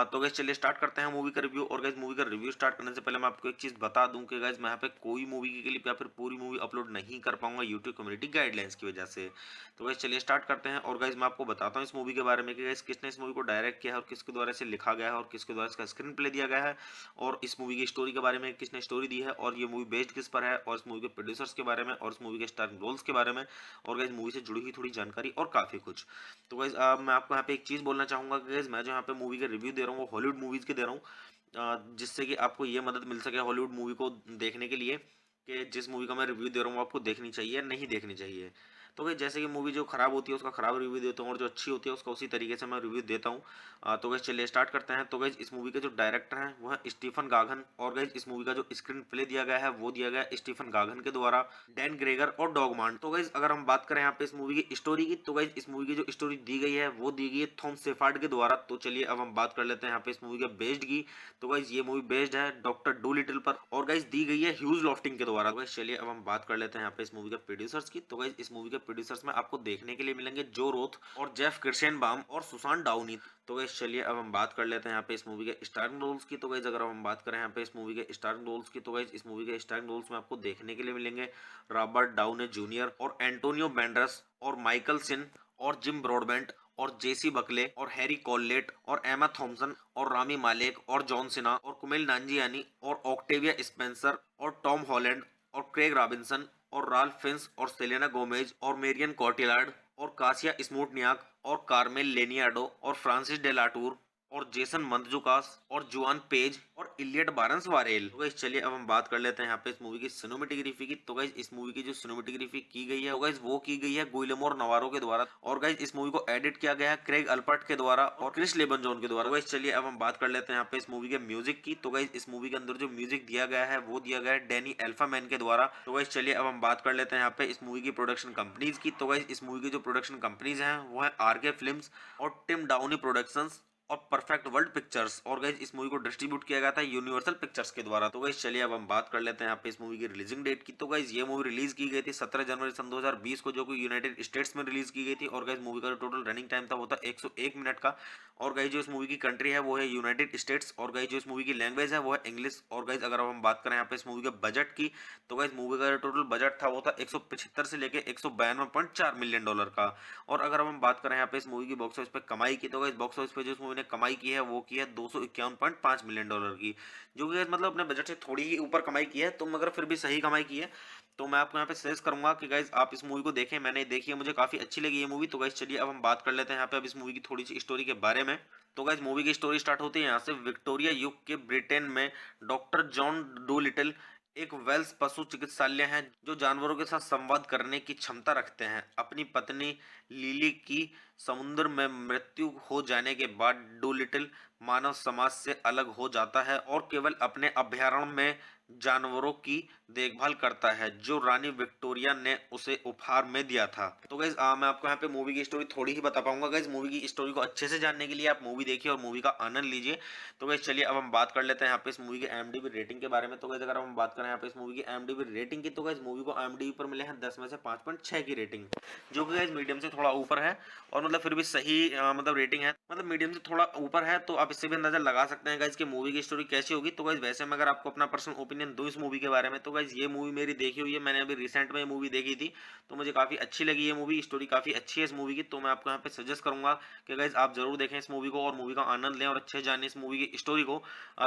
तो गाइस चलिए स्टार्ट करते हैं मूवी का रिव्यू। और गाइस मूवी का रिव्यू स्टार्ट करने से पहले मैं आपको एक चीज बता दूं कि गाइस मैं यहाँ पे कोई मूवी की क्लिप या फिर पूरी मूवी अपलोड नहीं कर पाऊंगा यूट्यूब कम्युनिटी गाइडलाइंस की वजह से। तो गाइस चलिए स्टार्ट करते हैं। और गाइस मैं आपको बताता हूँ इस मूवी के बारे में कि गाइस किसने इस मूवी को डायरेक्ट किया है और किसके द्वारा इसे लिखा गया है और किसके द्वारा इसका स्क्रीन प्ले दिया गया है, और इस मूवी की स्टोरी के बारे में किसने स्टोरी दी है, और ये मूवी बेस्ड किस पर है, और इस मूवी के प्रोड्यूसर्स के बारे में, और इस मूवी के स्टारिंग रोल्स के बारे में, और गाइस मूवी से जुड़ी हुई थोड़ी जानकारी और काफी कुछ। तो गाइस मैं आपको यहाँ पे एक चीज बोलना चाहूंगा कि गाइस मैं जो यहाँ पे मूवी के रिव्यू दे रहा हूँ वो हॉलीवुड मूवीज के दे रहा हूँ, जिससे कि आपको ये मदद मिल सके हॉलीवुड मूवी को देखने के लिए कि जिस मूवी का मैं रिव्यू दे रहा हूँ वो आपको देखनी चाहिए या नहीं देखनी चाहिए। तो भाई जैसे कि मूवी जो खराब होती है उसका खराब रिव्यू देता हूँ और जो अच्छी होती है उसका उसी तरीके से मैं रिव्यू देता हूँ। तो गैस चलिए स्टार्ट करते हैं। तो गैस इस मूवी के जो डायरेक्टर हैं वो है स्टीफन गागन, और गैस इस मूवी का जो स्क्रीन प्ले दिया गया है वो दिया गया है स्टीफन गागन के द्वारा, डैन ग्रेगर और डॉगमान। तो गैस अगर हम बात करें यहाँ पे इस मूवी की स्टोरी की, तो गैस इस मूवी की जो स्टोरी दी गई है वो दी गई है थॉम शेफर्ड के द्वारा। तो चलिए अब हम बात कर लेते हैं यहाँ पे इस मूवी के बेस्ड की। तो गाइस ये मूवी बेस्ड है डॉक्टर डू लिटिल पर, और गाइस दी गई है ह्यूज लॉफ्टिंग के द्वारा। गाइस चलिए अब हम बात कर लेते हैं यहाँ पे इस मूवी के प्रोड्यूसर्स की। तो गाइस इस मूवी के प्रोड्यूसर्स में आपको देखने के लिए मिलेंगे जो रोथ और जेफ किर्शेनबाम और सुसान डाउनी। तो गाइस चलिए अब हम बात कर लेते हैं यहाँ पे इस मूवी के स्टारिंग रोल्स की। तो गाइस अगर हम बात करें यहाँ पे इस मूवी के स्टारिंग रोल्स की, तो गाइस इस मूवी के स्टारिंग रोल्स में आपको देखने के लिए मिलेंगे रॉबर्ट डाउनी जूनियर और एंटोनियो बैंडरस और माइकल सिन और जिम ब्रॉडबेंट और जेसी बकले और हैरी कॉललेट और एमा थॉम्सन और रामी मालेक और जॉन सिन्हा और कुमेल नांजियानी और ऑक्टेविया स्पेंसर और टॉम हॉलैंड और क्रेग रॉबिन्सन और राल्फ फिंस और सेलेना गोमेज और मेरियन कॉटिलार्ड और कासिया स्मूटनियाक और कार्मेल लेनियाडो और फ्रांसिस डेलाटूर और जेसन मंतजुकास और जुआन पेज और इलियट बारंस वारेल। तो गाइस चलिए अब हम बात कर लेते हैं यहाँ पे इस मूवी की सिनेमेटोग्राफी की। तो गाइस इस मूवी की जो सिनेमेटोग्राफी की गई है गाइस वो की गई है गुइलेमो नवारो के द्वारा, और गाइस इस मूवी को एडिट किया गया है क्रेग अल्पर्ट के द्वारा और क्रिस लेबनजॉन के द्वारा। गाइस चलिए अब हम बात कर लेते हैं यहाँ पे इस मूवी के म्यूजिक की। तो गाइस इस मूवी के अंदर जो म्यूजिक दिया गया है वो दिया गया है डैनी एल्फामैन के द्वारा। तो गाइस चलिए अब हम बात कर लेते हैं यहाँ पे इस मूवी की प्रोडक्शन कंपनीज की। तो गाइस इस मूवी की जो प्रोडक्शन कंपनीज हैं वो है आरके फिल्म्स और टिम डाउनी प्रोडक्शंस और परफेक्ट वर्ल्ड पिक्चर्स, और गाइस इस मूवी को डिस्ट्रीब्यूट किया गया था यूनिवर्सल पिक्चर्स के द्वारा। तो गाइस चलिए अब हम बात कर लेते हैं यहाँ पे इस मूवी की रिलीजिंग डेट की। तो गाइस ये मूवी रिलीज की गई थी 17 जनवरी सन 2020 को, जो कि यूनाइटेड स्टेट्स में रिलीज की गई थी। और गाइस मूवी का जो टोटल रनिंग टाइम था वो था 101 मिनट का। और गाइस जो इस मूवी की कंट्री है वो है यूनाइटेड स्टेट्स, और गाइस जो इस मूवी की लैंग्वेज है वो है इंग्लिश। और गाइस अगर हम बात करें यहाँ पे इस मूवी के बजट की, तो गाइस मूवी का जो टोटल बजट था वो था 175 से लेके 192.4 मिलियन डॉलर का। और अगर हम बात करें यहाँ पे इस मूवी की बॉक्स ऑफिस पे कमाई की, तो गाइस बॉक्स ऑफिस पे जो इस मूवी ने कमाई की है वो की है 251.5 मिलियन डॉलर की, जो कि मतलब अपने बजट से थोड़ी ही ऊपर कमाई की है, तो मगर फिर भी सही कमाई की है। तो मैं आपको यहाँ पे सजेस्ट करूंगा कि गाइज आप इस मूवी को देखें। मैंने देखी है, मुझे काफी अच्छी लगी ये मूवी। तो गाइज चलिए अब हम बात कर लेते हैं यहाँ पे अब इस मूवी की थोड़ी सी स्टोरी के बारे में। तो गाइज मूवी की स्टोरी स्टार्ट होती है यहाँ से। विक्टोरिया युग के ब्रिटेन में डॉक्टर जॉन डू लिटिल एक वेल्स पशु चिकित्सालय है जो जानवरों के साथ संवाद करने की क्षमता रखते हैं। अपनी पत्नी लिली की समुद्र में मृत्यु हो जाने के बाद डूलिटिल मानव समाज से अलग हो जाता है और केवल अपने अभयारण्य में जानवरों की देखभाल करता है जो रानी विक्टोरिया ने उसे उपहार में दिया था। तो गाइज मैं आपको यहाँ पे मूवी की स्टोरी थोड़ी ही बता पाऊंगा। गाइज मूवी की स्टोरी को अच्छे से जानने के लिए आप मूवी देखिए और मूवी का आनंद लीजिए। तो गाइज चलिए अब हम बात कर लेते हैं यहाँ पे इस मूवी की IMDb रेटिंग के बारे में। तो गाइज अगर हम बात करें यहाँ पे इस मूवी की IMDb रेटिंग की, तो गाइज मूवी को IMDb पर मिले हैं 10 में से 5.6 की रेटिंग, जो कि गाइज मीडियम से थोड़ा ऊपर है, और मतलब फिर भी सही मतलब रेटिंग है, मतलब मीडियम से थोड़ा ऊपर है। तो आप इससे भी अंदाजा लगा सकते हैं गाइज कि मूवी की स्टोरी कैसी होगी। तो गाइज वैसे मैं अगर आपको अपना पर्सनल ओपिनियन दूं इस मूवी के बारे में, तो गाइज ये मूवी मेरी देखी हुई है, मैंने अभी रिसेंट में ये मूवी देखी थी, तो मुझे काफी अच्छी लगी ये मूवी। स्टोरी काफी अच्छी है इस मूवी की। तो मैं आपको यहाँ पे सजेस्ट करूंगा कि गाइज आप जरूर देखें इस मूवी को और मूवी का आनंद लें और अच्छे जाने इस मूवी की स्टोरी को।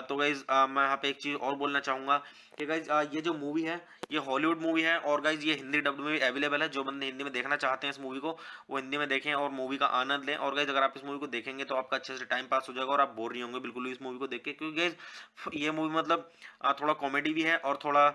तो गाइज मैं यहाँ पे एक चीज और बोलना चाहूंगा कि गाइज ये जो मूवी है ये हॉलीवुड मूवी है, और गाइज ये हिंदी डब्ड में भी अवेलेबल है। जो बंदे हिंदी में देखना चाहते हैं इस मूवी को वो हिंदी में देखें और मूवी का आनंद लें। और गाइज अगर आप इस मूवी को देखेंगे तो आपका अच्छे से टाइम पास हो जाएगा और आप बोर नहीं होंगे बिल्कुल भी इस मूवी को देख के, क्योंकि गाइज ये मूवी मतलब थोड़ा कॉमेडी भी है और थोड़ा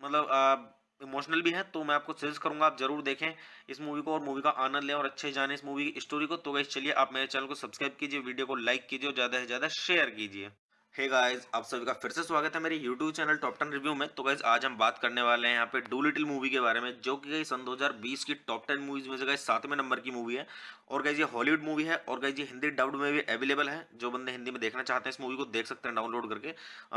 मतलब इमोशनल भी है। तो मैं आपको सजेस्ट करूंगा आप जरूर देखें इस मूवी को और मूवी का आनंद लें और अच्छे जाने इस मूवी की स्टोरी को। तो गाइस चलिए आप मेरे चैनल को सब्सक्राइब कीजिए, वीडियो को लाइक कीजिए और ज्यादा से ज्यादा शेयर कीजिए। हे गाइस, आप सभी का फिर से स्वागत है मेरे YouTube चैनल टॉप 10 रिव्यू में। तो गाइस आज हम बात करने वाले हैं यहाँ पे डू लिटिल मूवी के बारे में, जो कि गाइस सन 2020 की टॉप 10 मूवीज में से गाइस 7वें नंबर की मूवी है। और गाइस ये हॉलीवुड मूवी है और गाइस ये हिंदी डब्ड में भी अवेलेबल है। जो बंदे हिंदी में देखना चाहते हैं इस मूवी को देख सकते हैं डाउनलोड करके।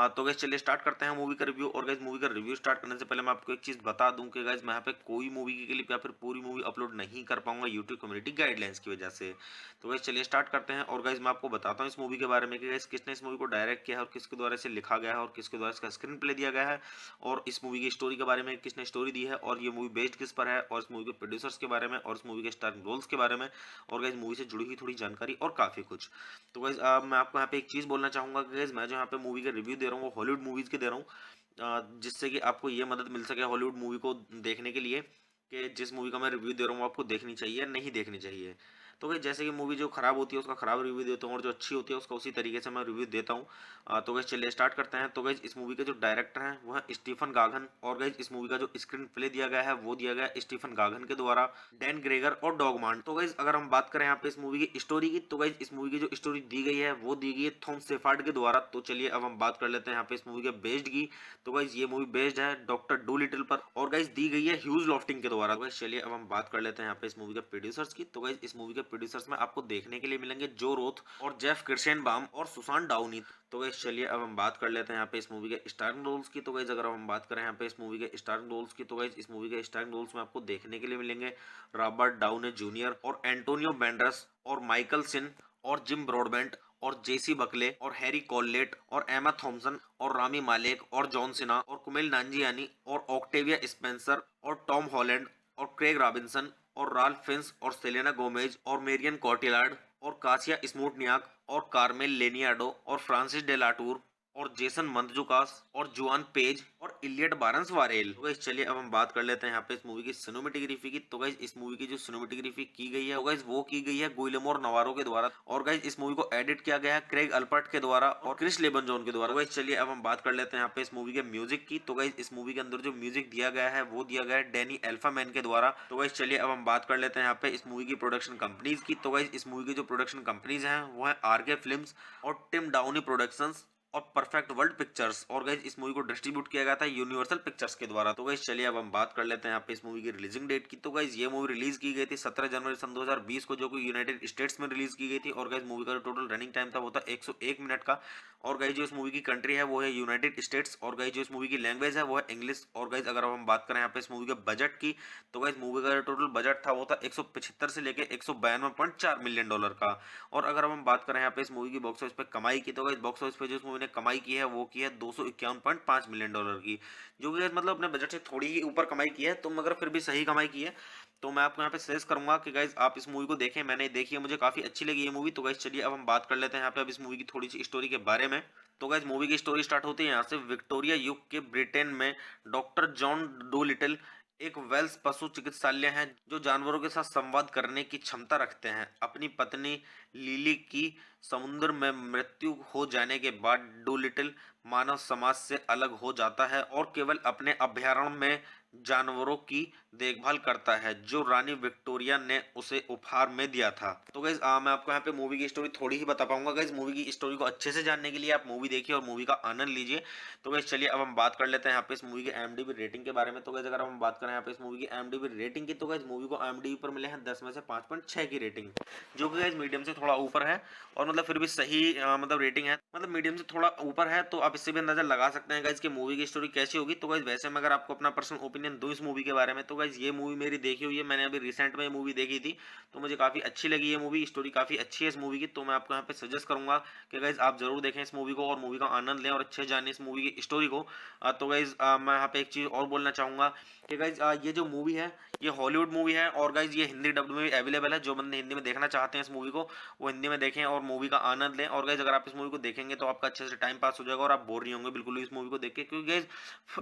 तो गाइस चलिए स्टार्ट करते हैं मूवी का रिव्यू। और गाइस मूवी का रिव्यू स्टार्ट करने से पहले मैं आपको एक चीज बता दूं कि गाइस मैं यहाँ पे कोई मूवी की क्लिप या फिर पूरी मूवी अपलोड नहीं कर पाऊंगा यूट्यूब कम्युनिटी गाइडलाइंस की वजह से। तो गाइस चलिए स्टार्ट करते हैं। और गाइस मैं आपको बताता हूँ इस मूवी के बारे में कि गाइस किसने इस मूवी को डायरेक्ट किया है और किसके द्वारा इसे लिखा गया है और किसके द्वारा इसका स्क्रीन प्ले दिया गया है, और इस मूवी की स्टोरी के बारे में किसने स्टोरी दी है, और ये मूवी बेस्ड किस पर है, और इस मूवी के प्रोड्यूसर्स के बारे में, और इस मूवी के स्टारर रोल्स के बारे में, और गाइस मूवी से जुड़ी हुई थोड़ी जानकारी और काफी कुछ। तो गाइस मैं आपको यहाँ पे एक चीज बोलना चाहूंगा कि गाइस मैं जो यहाँ पे मूवी का रिव्यू दे रहा हूँ वो हॉलीवुड मूवीज के दे रहा हूँ, जिससे कि आपको ये मदद मिल सके हॉलीवुड मूवी को देखने के लिए कि जिस मूवी का मैं रिव्यू दे रहा हूँ वो आपको देखनी चाहिए या नहीं देखनी चाहिए। तो गाइस जैसे कि मूवी जो खराब होती है उसका खराब रिव्यू देता हूँ और जो अच्छी होती है उसका उसी तरीके से मैं रिव्यू देता हूँ। तो गाइस चलिए स्टार्ट करते हैं। तो गाइस इस मूवी के जो डायरेक्टर हैं वो है स्टीफन गागन, और गाइस इस मूवी का जो स्क्रीन प्ले दिया गया है वो दिया गया है स्टीफन गागन के द्वारा, डैन ग्रेगर और डॉगमांड। तो गाइस अगर हम बात करें यहाँ पे इस मूवी की स्टोरी की, तो गाइस इस मूवी की जो स्टोरी दी गई है वो दी गई है थॉम शेफर्ड के द्वारा। तो चलिए अब हम बात कर लेते हैं यहाँ पे इस मूवी के बेस्ड की। तो गाइस ये मूवी बेस्ड है डॉक्टर डूलिटल पर, और गाइस दी गई है ह्यूज लॉफ्टिंग के द्वारा। तो गाइस चलिए अब हम बात कर लेते हैं यहाँ पे इस मूवी के प्रोड्यूसर्स की। तो गाइस इस मूवी के प्रोड्यूसर्स में आपको देखने के लिए मिलेंगे जो रोथ और जेफ किर्शेनबाम और सुसान डाउनी। तो गाइस चलिए अब हम बात कर लेते हैं यहाँ पे इस मूवी के स्टारिंग रोल्स की। तो गाइस अगर हम बात करें यहाँ पे इस मूवी के स्टारिंग रोल्स की, तो गाइस इस मूवी के स्टारिंग रोल्स में आपको देखने के लिए मिलेंगे रॉबर्ट डाउनी जूनियर और एंटोनियो बैंडरस और माइकल सिन और जिम ब्रॉडबेंट और जेसी बकले और हैरी कॉललेट और एमा थॉम्सन और रामी मालेक और जॉन सिन्हा और कुमेल नांजियानी और ऑक्टेविया स्पेंसर और टॉम हॉलैंड और क्रेग रॉबिन्सन और राल्फ फिंस और सेलेना गोमेज और मेरियन कॉटिलार्ड और कासिया स्मूटनियाक और कार्मेल लेनियाडो और फ्रांसिस डेलाटूर और जेसन मंतजुकास और जुआन पेज और इलियट बारंस वारेल। तो गाइस चलिए अब हम बात कर लेते हैं यहाँ पे इस मूवी की सिनेमेटोग्राफी की। तो गाइस इस मूवी की जो सिनेमेटोग्राफी की गई है वो की गई है गुइलेमो नवारो के द्वारा, और गाइस इस मूवी को एडिट किया गया है क्रेग अल्पर्ट के द्वारा और क्रिस लेबन जॉन के द्वारा। तो गाइस चलिए अब हम बात कर लेते हैं यहाँ पे इस मूवी के म्यूजिक की। तो गाइस इस मूवी के अंदर जो म्यूजिक दिया गया है वो दिया गया है डैनी एल्फामैन के द्वारा। तो गाइस चलिए अब हम बात कर लेते हैं यहाँ पे इस मूवी की प्रोडक्शन कंपनीज की। तो गाइस इस मूवी की जो प्रोडक्शन कंपनीज हैं वो है आरके फिल्म्स और टिम डाउनी प्रोडक्शंस और परफेक्ट वर्ल्ड पिक्चर्स, और गाइस इस मूवी को डिस्ट्रीब्यूट किया गया था यूनिवर्सल पिक्चर्स के द्वारा। तो गाइस चलिए अब हम बात कर लेते हैं यहाँ पे इस मूवी की रिलीजिंग डेट की। तो गाइस ये मूवी रिलीज की गई थी 17 जनवरी सन 2020 को, जो कि यूनाइटेड स्टेट्स में रिलीज की गई थी। और गाइस मूवी का जो टोटल रनिंग टाइम था वो था 101 मिनट का। और गाइस जो इस मूवी की कंट्री है वो है यूनाइटेड स्टेट्स, और गाइस जो इस मूवी की लैंग्वेज है वो है इंग्लिश। और गाइस अगर हम बात करें यहाँ पे इस मूवी के बजट की, तो गाइस मूवी का जो टोटल बजट था वो था 175 से लेके 192.4 मिलियन डॉलर का। और अगर हम बात करें यहाँ पे इस मूवी की बॉक्स ऑफिस पे कमाई की, तो गाइस बॉक्स ऑफिस पे जो इस मूवी ने कमाई की है वो की है 251.5 मिलियन डॉलर की, जो कि मतलब अपने बजट से थोड़ी ही ऊपर कमाई की है, तो मगर फिर भी सही कमाई की है। तो मैं आपको यहाँ पे सजेस्ट करूंगा कि गाइस आप इस मूवी को देखें। मैंने देखी है, मुझे काफी अच्छी लगी ये मूवी। तो गाइस चलिए अब हम बात कर लेते हैं यहाँ पे अब इस मूवी की थोड़ी सी स्टोरी के बारे में। तो गाइस मूवी की स्टोरी स्टार्ट होती है यहाँ से। विक्टोरिया युग के ब्रिटेन में डॉक्टर जॉन डोलिटल एक वेल्स पशु चिकित्सालय है जो जानवरों के साथ संवाद करने की क्षमता रखते हैं। अपनी पत्नी लिली की समुद्र में मृत्यु हो जाने के बाद डोलिटल मानव समाज से अलग हो जाता है और केवल अपने अभयारण्य में जानवरों की देखभाल करता है जो रानी विक्टोरिया ने उसे उपहार में दिया था। तो गाइस मैं आपको यहाँ पे मूवी की स्टोरी थोड़ी ही बता पाऊंगा। गाइस मूवी की स्टोरी को अच्छे से जानने के लिए आप मूवी देखिए और मूवी का आनंद लीजिए। तो गाइस चलिए अब हम बात कर लेते हैं यहाँ पे इस मूवी की IMDb रेटिंग के बारे में। तो गाइस अगर हम बात करें यहाँ पे इस मूवी की IMDb रेटिंग की, तो गाइस मूवी को IMDb पर मिले हैं 10 में से 5.6 की रेटिंग, जो कि गाइस मीडियम से थोड़ा ऊपर है, और मतलब फिर भी सही मतलब रेटिंग है, मतलब मीडियम से थोड़ा ऊपर है। तो आप इससे भी अंदाजा लगा सकते हैं गाइस कि मूवी की स्टोरी कैसी होगी। तो गाइस वैसे मैं अगर आपको अपना पर्सनल ओपिनियन दूं इस मूवी के बारे में, तो गाइस ये मूवी मेरी देखी हुई है, मैंने अभी रिसेंट में ये मूवी देखी थी, तो मुझे काफी अच्छी लगी ये मूवी। स्टोरी काफी अच्छी है इस मूवी की। तो मैं आपको यहाँ पे सजेस्ट करूंगा कि गाइस आप जरूर देखें इस मूवी को और मूवी का आनंद लें और अच्छे जाने इस मूवी की स्टोरी को। तो गाइस मैं यहाँ पे एक चीज और बोलना चाहूंगा कि गाइस ये जो मूवी है ये हॉलीवुड मूवी है, और गाइस ये हिंदी डब्ड में भी अवेलेबल है। जो बंदे हिंदी में देखना चाहते हैं इस मूवी को वो हिंदी में देखें और मूवी का आनंद लें। और गाइस अगर आप इस मूवी को देखेंगे तो आपका अच्छे से टाइम पास हो जाएगा और आप बोर नहीं होंगे बिल्कुल भी इस मूवी को देख के, क्योंकि गाइस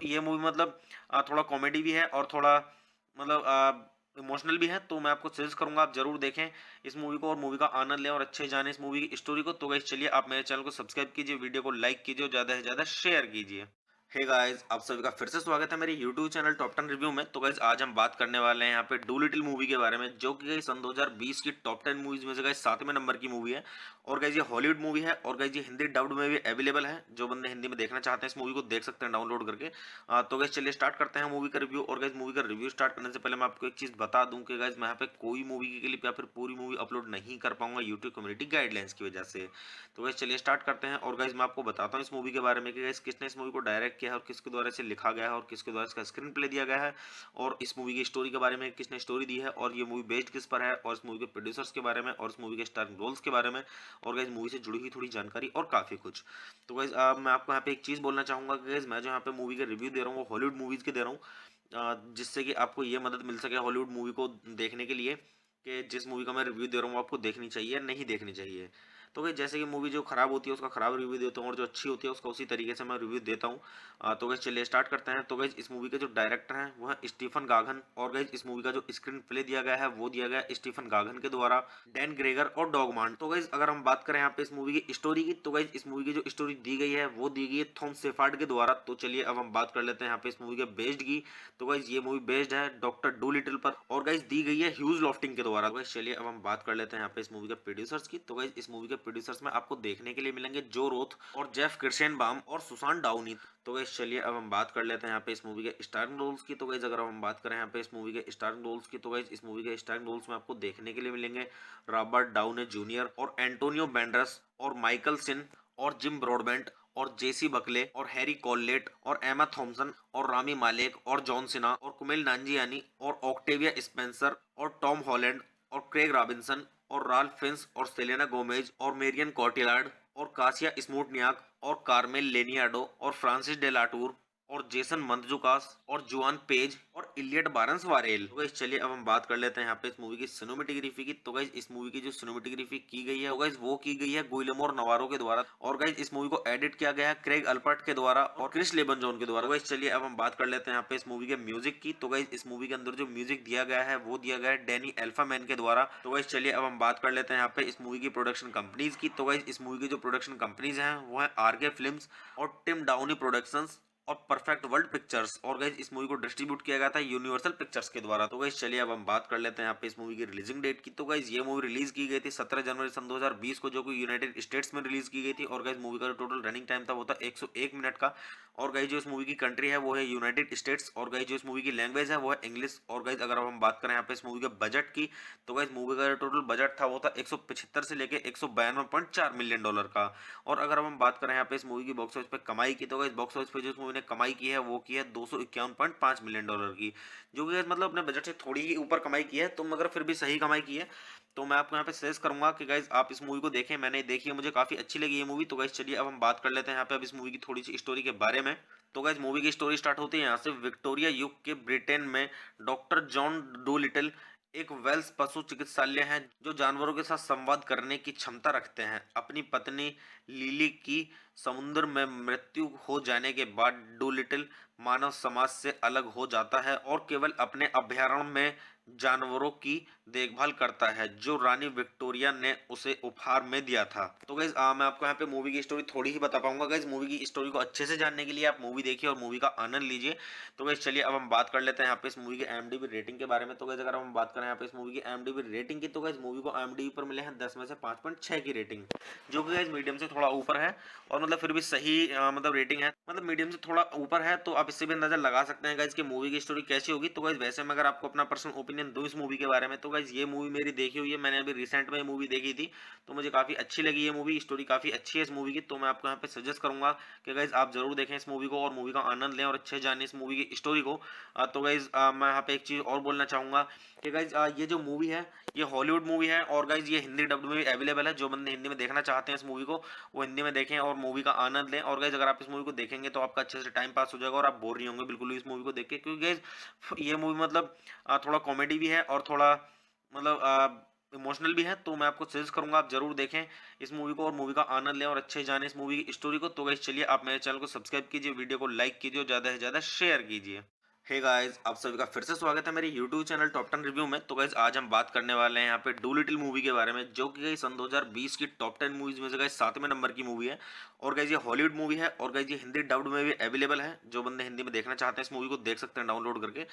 ये मूवी मतलब थोड़ा कॉमेडी भी है और थोड़ा मतलब इमोशनल भी है। तो मैं आपको सजेस्ट करूंगा आप जरूर देखें इस मूवी को और मूवी का आनंद लें और अच्छे जाने इस मूवी की स्टोरी को। तो गाइस चलिए आप मेरे चैनल को सब्सक्राइब कीजिए, वीडियो को लाइक कीजिए और ज़्यादा से ज़्यादा शेयर कीजिए। हे गाइस, आप सभी का फिर से स्वागत है मेरे YouTube चैनल टॉप 10 रिव्यू में। तो गाइस आज हम बात करने वाले हैं यहाँ पे डूलिटिल मूवी के बारे में, जो कि गाइस सन 2020 की टॉप 10 मूवीज में से गाइस 7वें नंबर की मूवी है। और गाइस ये हॉलीवुड मूवी है और गाइस ये हिंदी डब्ड में भी अवेलेबल है। जो बंदे हिंदी में देखना चाहते हैं इस मूवी को देख सकते हैं डाउनलोड करके। तो गाइस चलिए स्टार्ट करते हैं मूवी का रिव्यू। और गाइस मूवी का रिव्यू स्टार्ट करने से पहले मैं आपको एक चीज बता दूं कि गाइस मैं यहाँ पे कोई मूवी की क्लिप या फिर पूरी मूवी अपलोड नहीं कर पाऊंगा यूट्यूब कम्युनिटी गाइडलाइंस की वजह से। तो गाइस चलिए स्टार्ट करते हैं। और गाइस मैं आपको बताता हूँ इस मूवी के बारे में कि गाइस किसने इस मूवी को डायरेक्ट किया है और किसके द्वारा इसे लिखा गया है और किसके द्वारा इसका स्क्रीन प्ले दिया गया है, और इस मूवी की स्टोरी के बारे में किसने स्टोरी दी है, और ये मूवी बेस्ड किस पर है, और इस मूवी के प्रोड्यूसर्स के बारे में, और इस मूवी के स्टारिंग रोल्स के बारे में, और गाइस मूवी से जुड़ी हुई थोड़ी जानकारी और काफी कुछ। तो गाइस मैं आपको यहाँ पे एक चीज बोलना चाहूंगा कि गाइस मैं जो यहाँ पे मूवी के रिव्यू दे रहा हूँ वो हॉलीवुड मूवीज के दे रहा हूँ, जिससे कि आपको ये मदद मिल सके हॉलीवुड मूवी को देखने के लिए कि जिस मूवी का मैं रिव्यू दे रहा हूँ वो आपको देखनी चाहिए या नहीं देखनी चाहिए। तो भाई जैसे कि मूवी जो खराब होती है उसका खराब रिव्यू देता हूँ और जो अच्छी होती है उसका उसी तरीके से मैं रिव्यू देता हूँ। तो गाइस चलिए स्टार्ट करते हैं। तो गाइस इस मूवी के जो डायरेक्टर हैं वो है स्टीफन गागन, और गाइस इस मूवी का जो स्क्रीन प्ले दिया गया है वो दिया गया है स्टीफन गागन के द्वारा, डैन ग्रेगर और डॉगमान। तो गाइस अगर हम बात करें यहाँ पे इस मूवी की स्टोरी की, तो गाइस इस मूवी की जो स्टोरी दी गई है वो दी गई है थॉम शेफर्ड के द्वारा। तो चलिए अब हम बात कर लेते हैं यहाँ पे इस मूवी के बेस्ड की। तो गाइस ये मूवी बेस्ड है डॉक्टर डूलिटिल पर, और गाइस दी गई है ह्यूज लॉफ्टिंग के द्वारा। गाइस चलिए अब हम बात कर लेते हैं यहाँ पे इस मूवी के प्रोड्यूसर्स की। तो गाइस इस मूवी के प्रोड्यूसर्स में आपको देखने के लिए मिलेंगे जो रोथ और जेफ किर्शेनबाम और सुसान डाउनी। तो गाइस चलिए अब हम बात कर लेते हैं यहाँ पे इस मूवी के स्टारिंग रोल्स की। तो गाइस अगर हम बात करें यहाँ पे इस मूवी के स्टारिंग रोल्स की, तो गाइस इस मूवी के स्टारिंग रोल्स में आपको देखने के लिए मिलेंगे रॉबर्ट डाउने जूनियर और एंटोनियो बैंडरस और माइकल सिन और जिम ब्रॉडबेंट और जेसी बकले और हैरी कॉललेट और एमा थॉम्सन और रामी मालेक और जॉन सिन्हा और कुमेल नांजियानी और ऑक्टेविया स्पेंसर और टॉम हॉलैंड और क्रेग रॉबिन्सन और राल्फ फिंस और सेलेना गोमेज और मेरियन कॉटिलार्ड और कासिया स्मूटनियाक और कार्मेल लेनियाडो और फ्रांसिस डेलाटूर और जेसन मंदजुकास और जुआन पेज और इलियट बारंस वारेल। तो गाइस चलिए अब हम बात कर लेते हैं यहाँ पे इस मूवी की सिनेमेटोग्राफी की। तो गाइस इस मूवी की जो सिनेमेटोग्राफी की गई है गाइस वो की गई है गुइलेमो नवारो के द्वारा, और गाइस इस मूवी को एडिट किया गया है क्रेग अल्पर्ट के द्वारा और क्रिस लेबनजॉन के द्वारा। गाइस चलिए अब हम बात कर लेते हैं यहाँ पे इस मूवी के म्यूजिक की। तो गाइस इस मूवी के अंदर जो म्यूजिक दिया गया है वो दिया गया है डैनी एल्फामैन के द्वारा। तो गाइस चलिए अब हम बात कर लेते हैं यहाँ पे इस मूवी की प्रोडक्शन कंपनीज की। तो गाइस इस मूवी की जो प्रोडक्शन कंपनीज हैं वो है आरके फिल्म्स और टिम डाउनी प्रोडक्शंस और परफेक्ट वर्ल्ड पिक्चर्स, और गाइस इस मूवी को डिस्ट्रीब्यूट किया गया था यूनिवर्सल पिक्चर्स के द्वारा। तो गाइस चलिए अब हम बात कर लेते हैं यहाँ पे इस मूवी की रिलीजिंग डेट की। तो गाइस ये मूवी रिलीज की गई थी 17 जनवरी सन 2020 को, जो कि यूनाइटेड स्टेट्स में रिलीज की गई थी। और गाइस मूवी का जो टोटल रनिंग टाइम था वो था 101 मिनट का। और गाइस जो इस मूवी की कंट्री है वो है यूनाइटेड स्टेट्स, और गाइस जो इस मूवी की लैंग्वेज है वो है इंग्लिश। और गाइस अगर हम बात करें यहाँ पे इस मूवी के बजट की, तो गाइस मूवी का जो टोटल बजट था वो था 175 से लेके 192.4 मिलियन डॉलर का। और अगर हम बात करें यहाँ पे इस मूवी की बॉक्स ऑफिस पे कमाई की, तो गाइस बॉक्स ऑफिस पे जो इस मूवी ने कमाई की है वो की है 251.5 मिलियन डॉलर की, जो कि मतलब अपने बजट से थोड़ी ही ऊपर कमाई की है, तो मगर फिर भी सही कमाई की है। तो मैं आपको यहाँ पे सजेस्ट करूंगा कि गाइज आप इस मूवी को देखें। मैंने देखी है, मुझे काफी अच्छी लगी ये मूवी। तो गाइज चलिए अब हम बात कर लेते हैं यहाँ पे अब इस मूवी की थोड़ी सी स्टोरी के बारे में। तो गाइज मूवी की स्टोरी स्टार्ट होती है यहाँ से। विक्टोरिया युग के ब्रिटेन में डॉक्टर जॉन डूलिटिल एक वेल्स पशु चिकित्सालय है जो जानवरों के साथ संवाद करने की क्षमता रखते हैं। अपनी पत्नी लिली की समुद्र में मृत्यु हो जाने के बाद डूलिटिल मानव समाज से अलग हो जाता है और केवल अपने अभयारण्य में जानवरों की देखभाल करता है जो रानी विक्टोरिया ने उसे उपहार में दिया था। तो गाइज मैं आपको यहाँ पे मूवी की स्टोरी थोड़ी ही बता पाऊंगा। गाइज मूवी की स्टोरी को अच्छे से जानने के लिए आप मूवी देखिए और मूवी का आनंद लीजिए। तो गाइज चलिए अब हम बात कर लेते हैं यहाँ पे इस मूवी के IMDb रेटिंग के बारे में। तो गाइज अगर हम बात करें यहाँ पे इस मूवी की IMDb रेटिंग की, तो गाइज मूवी को IMDb पर मिले हैं 10 में से 5.6 की रेटिंग, जो कि गाइज मीडियम से थोड़ा ऊपर है, और मतलब फिर भी सही मतलब रेटिंग है, मतलब मीडियम से थोड़ा ऊपर है। तो आप इससे भी अंदाजा लगा सकते हैं गाइज कि मूवी की स्टोरी कैसी होगी। तो गाइज वैसे मैं अगर आपको अपना पर्सनल ओपिनियन दूं इस मूवी के बारे में, तो गाइज ये मूवी मेरी देखी हुई है, मैंने अभी रिसेंट में ये मूवी देखी थी, तो मुझे काफी अच्छी लगी ये मूवी। स्टोरी काफी अच्छी है इस मूवी की। तो मैं आपको यहाँ पे सजेस्ट करूंगा कि गाइज आप जरूर देखें इस मूवी को और मूवी का आनंद लें और अच्छे जाने इस मूवी की स्टोरी को। तो गाइज मैं यहाँ पे एक चीज और बोलना चाहूंगा कि गाइज ये जो मूवी है ये हॉलीवुड मूवी है, और गाइज ये हिंदी डब्ड में भी अवेलेबल है। जो बंदे हिंदी में देखना चाहते हैं इस मूवी को वो हिंदी में देखें और मूवी का आनंद लें। और गाइज अगर आप इस मूवी को देखेंगे तो आपका अच्छे से टाइम पास हो जाएगा और आप बोर नहीं होंगे बिल्कुल भी इस मूवी को देख के, क्योंकि गाइज ये मूवी मतलब थोड़ा कॉमेडी भी है और थोड़ा मतलब इमोशनल भी है। तो मैं आपको सजेस्ट करूंगा आप जरूर देखें इस मूवी को और मूवी का आनंद लें और अच्छे जाने इस मूवी की स्टोरी को। तो गाइस चलिए आप मेरे चैनल को सब्सक्राइब कीजिए, वीडियो को लाइक कीजिए और ज्यादा से ज्यादा शेयर कीजिए। हे गाइस, आप सभी का फिर से स्वागत है मेरे YouTube चैनल टॉप 10 रिव्यू में। तो गाइस आज हम बात करने वाले हैं यहाँ पे डू लिटिल मूवी के बारे में, जो कि गाइस सन 2020 की टॉप 10 मूवीज में से गाइस 7वें नंबर की मूवी है। और गाइस ये हॉलीवुड मूवी है और गाइस ये हिंदी डब्ड में भी अवेलेबल है। जो बंदे हिंदी में देखना चाहते हैं इस मूवी को देख सकते हैं डाउनलोड करके।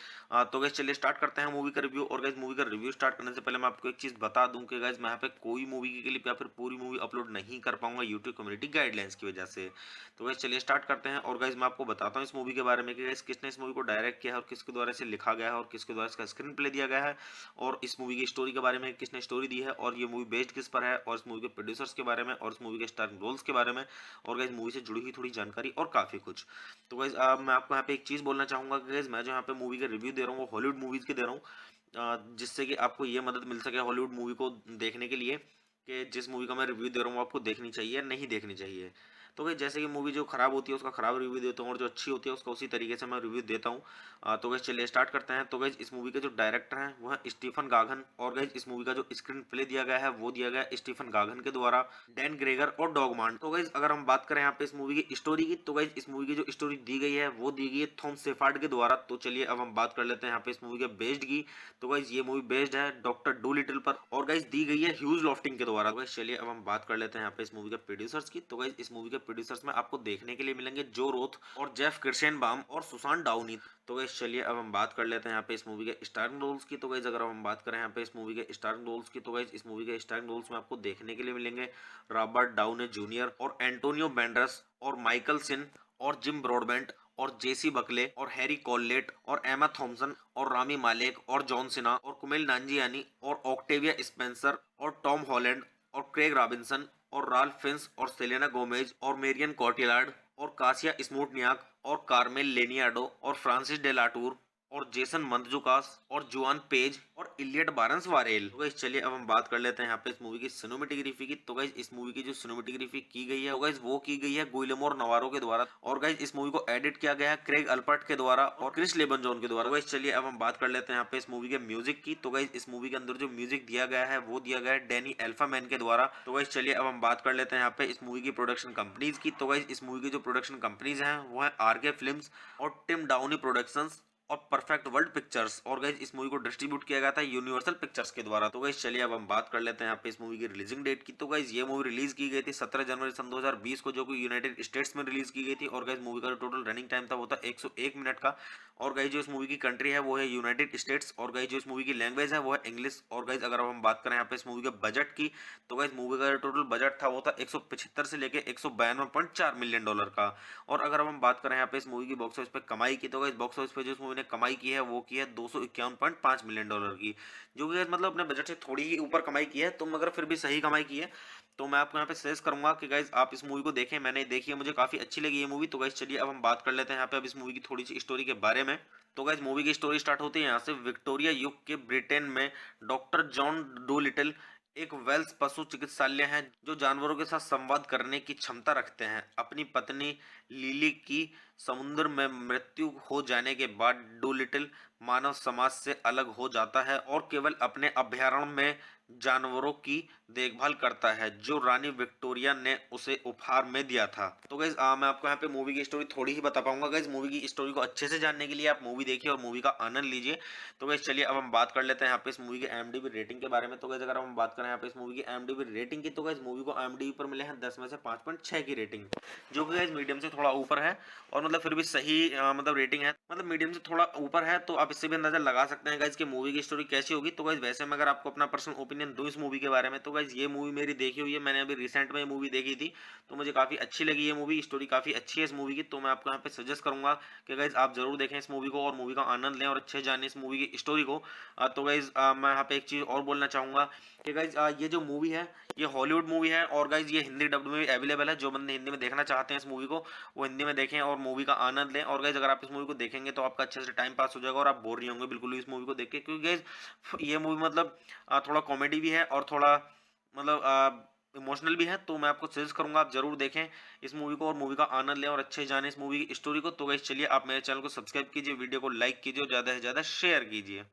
तो गाइस चलिए स्टार्ट करते हैं मूवी का रिव्यू। और गाइस मूवी का रिव्यू स्टार्ट करने से पहले मैं आपको एक चीज बता दूं कि गाइस मैं यहाँ पे कोई मूवी की क्लिप या फिर पूरी मूवी अपलोड नहीं कर पाऊंगा यूट्यूब कम्युनिटी गाइडलाइंस की वजह से। तो गाइस चलिए स्टार्ट करते हैं। और गाइस मैं आपको बताता हूँ इस मूवी के बारे में कि गाइस किसने इस मूवी को डायरेक्ट किया है और किसके द्वारा इसे लिखा गया है और किसके द्वारा इसका स्क्रीन प्ले दिया गया है, और इस मूवी की स्टोरी के बारे में किसने स्टोरी दी है, और ये मूवी बेस्ड किस पर है, और इस मूवी के प्रोड्यूसर्स के बारे में, और इस मूवी के स्टारिंग रोल्स के बारे में, और गाइस मूवी से जुड़ी हुई थोड़ी जानकारी और काफी कुछ। तो गाइस मैं आपको यहाँ पे एक चीज बोलना चाहूंगा कि गाइस मैं जो यहाँ पे मूवी का रिव्यू दे रहा हूँ वो हॉलीवुड मूवीज के दे रहा हूँ, जिससे कि आपको ये मदद मिल सके हॉलीवुड मूवी को देखने के लिए कि जिस मूवी का मैं रिव्यू दे रहा हूँ आपको देखनी चाहिए या नहीं देखनी चाहिए। तो भाई जैसे कि मूवी जो खराब होती है उसका खराब रिव्यू देता हूँ और जो अच्छी होती है उसका उसी तरीके से मैं रिव्यू देता हूँ। तो गैस चलिए स्टार्ट करते हैं। तो गैस इस मूवी के जो डायरेक्टर हैं वो है स्टीफन गागन, और गैस इस मूवी का जो स्क्रीन प्ले दिया गया है वो दिया गया है स्टीफन गागन के द्वारा, डैन ग्रेगर और डॉगमान। तो गैस अगर हम बात करें यहाँ पे इस मूवी की स्टोरी की, तो गैस इस मूवी की जो स्टोरी दी गई है वो दी गई है थॉम शेफर्ड के द्वारा। तो चलिए अब हम बात कर लेते हैं यहाँ पे इस मूवी के बेस्ड की। तो गैस ये मूवी बेस्ड है डॉक्टर डू लिटिल पर, और गैस दी गई है ह्यूज लॉफ्टिंग के द्वारा। तो गैस चलिए अब हम बात कर लेते हैं यहाँ पे इस मूवी के प्रोड्यूसर्स की। तो गैस इस मूवी के प्रोड्यूसर्स में आपको देखने के लिए मिलेंगे जो रोथ और जेफ किर्शेनबाम और सुसान डाउनी। तो गाइस चलिए अब हम बात कर लेते हैं यहाँ पे इस मूवी के स्टारिंग रोल्स की। तो गाइस अगर हम बात करें यहाँ पे इस मूवी के स्टारिंग रोल्स की, तो गाइस इस मूवी के स्टारिंग रोल्स में आपको देखने के लिए मिलेंगे रॉबर्ट डाउनी जूनियर और एंटोनियो बैंडरस और माइकल सिन और जिम ब्रॉडबेंट और जेसी बकले और हैरी कॉललेट और एमा थॉम्सन और रामी मालेक और जॉन सिन्हा और कुमेल नांजियानी और ऑक्टेविया स्पेंसर और टॉम हॉलैंड और क्रेग रॉबिन्सन और राल्फ फिंस और सेलेना गोमेज और मेरियन कॉटिलार्ड और कासिया स्मूटनियाक और कार्मेल लेनियाडो और फ्रांसिस डेलाटूर और जेसन मंतजुकास और जुआन पेज और इलियट बारंस वारेल। तो गाइस चलिए अब हम बात कर लेते हैं यहाँ पे इस मूवी की सिनेमेटोग्राफी की। तो गाइस इस मूवी की जो सिनेमेटोग्राफी की गई है वो की गई है गुइलेमो नवारो के द्वारा, और गाइस इस मूवी को एडिट किया गया है क्रेग अल्पर्ट के द्वारा और क्रिस लेबनजॉन के द्वारा। गाइस चलिए अब हम बात कर लेते हैं यहाँ पे इस मूवी के म्यूजिक की। तो गाइस इस मूवी के अंदर जो म्यूजिक दिया गया है वो दिया गया है डैनी एल्फामैन के द्वारा। तो गाइस चलिए अब हम बात कर लेते हैं यहाँ पे इस मूवी की प्रोडक्शन कंपनीज की। तो गाइस इस मूवी की जो प्रोडक्शन कंपनीज हैं वो है आरके फिल्म्स और टिम डाउनी प्रोडक्शंस और परफेक्ट वर्ल्ड पिक्चर्स, और गाइस इस मूवी को डिस्ट्रीब्यूट किया गया था यूनिवर्सल पिक्चर्स के द्वारा। तो गाइस चलिए अब हम बात कर लेते हैं यहाँ पे इस मूवी की रिलीजिंग डेट की। तो गाइस ये मूवी रिलीज की गई थी 17 जनवरी सन 2020 को, जो कि यूनाइटेड स्टेट्स में रिलीज की गई थी। और गाइस मूवी का जो टोटल रनिंग टाइम था वो था 101 मिनट का। और गाइस जो इस मूवी की कंट्री है वो है यूनाइटेड स्टेट्स, और गाइस जो इस मूवी की लैंग्वेज है वो है इंग्लिश। और गाइस अगर हम बात करें यहाँ पे इस मूवी के बजट की, तो गाइस मूवी का जो टोटल बजट था वो था 175 से लेके 192.4 मिलियन डॉलर का। और अगर हम बात करें यहाँ पे इस मूवी की बॉक्स ऑफिस पे कमाई की, तो गाइस बॉक्स ऑफिस पे जो इस मूवी ने कमाई की है वो की है 251.5 मिलियन डॉलर की, जो कि मतलब अपने बजट से थोड़ी ही ऊपर कमाई की है, तो मगर फिर भी सही कमाई की है। तो मैं आपको यहाँ पे सजेस्ट करूंगा कि गाइज आप इस मूवी को देखें। मैंने देखी है, मुझे काफी अच्छी लगी ये मूवी। तो गाइज चलिए अब हम बात कर लेते हैं यहाँ पे अब इस मूवी की थोड़ी सी स्टोरी के बारे में। तो गाइज मूवी की स्टोरी स्टार्ट होती है यहाँ से। विक्टोरिया युग के ब्रिटेन में डॉक्टर जॉन डू लिटिल एक वेल्स पशु चिकित्सालय है जो जानवरों के साथ संवाद करने की क्षमता रखते हैं। अपनी पत्नी लिली की समुद्र में मृत्यु हो जाने के बाद डूलिटिल मानव समाज से अलग हो जाता है और केवल अपने अभयारण्य में जानवरों की देखभाल करता है जो रानी विक्टोरिया ने उसे उपहार में दिया था। तो गाइज मैं आपको यहाँ पे मूवी की स्टोरी थोड़ी ही बता पाऊंगा। गाइज मूवी की स्टोरी को अच्छे से जानने के लिए आप मूवी देखिए और मूवी का आनंद लीजिए। तो गाइज चलिए अब हम बात कर लेते हैं यहाँ पे इस मूवी की IMDb रेटिंग के बारे में। तो गाइज अगर हम बात करें यहाँ पे इस मूवी की IMDb रेटिंग की, तो गाइज मूवी को IMDb पर मिले हैं 10 में से 5.6 की रेटिंग, जो कि गाइज मीडियम से थोड़ा ऊपर है, और मतलब फिर भी सही मतलब रेटिंग है, मतलब मीडियम से थोड़ा ऊपर है। तो आप इससे भी अंदाजा लगा सकते हैं गाइज कि मूवी की स्टोरी कैसी होगी। तो गाइज वैसे मैं अगर आपको अपना पर्सनल ओपिनियन दूं इस मूवी के बारे में, तो गाइज ये मूवी मेरी देखी हुई है, मैंने अभी रिसेंट में ये मूवी देखी थी, तो मुझे काफी अच्छी लगी ये मूवी। स्टोरी काफी अच्छी है इस मूवी की, तो मैं आपको यहाँ पे सजेस्ट करूंगा कि गाइज आप जरूर देखें इस मूवी को और मूवी का आनंद लें और अच्छे जाने इस मूवी की स्टोरी को। तो गाइज मैं यहाँ पे एक चीज और बोलना चाहूंगा कि गाइज ये जो मूवी है ये हॉलीवुड मूवी है, और गाइज ये हिंदी डब्ड में भी अवेलेबल है। जो बंदे हिंदी में देखना चाहते हैं इस मूवी को वो हिंदी में देखें और मूवी का आनंद लें। और गाइज अगर आप इस मूवी को देखेंगे तो आपका अच्छे से टाइम पास हो जाएगा और आप बोर नहीं होंगे बिल्कुल भी इस मूवी को देख के, क्योंकि गाइज ये मूवी मतलब थोड़ा कॉमेडी भी है और थोड़ा मतलब इमोशनल भी है। तो मैं आपको सजेस्ट करूंगा आप जरूर देखें इस मूवी को और मूवी का आनंद लें और अच्छे जाने इस मूवी की स्टोरी को। तो गाइस चलिए आप मेरे चैनल को सब्सक्राइब कीजिए, वीडियो को लाइक कीजिए और ज़्यादा से ज़्यादा शेयर कीजिए।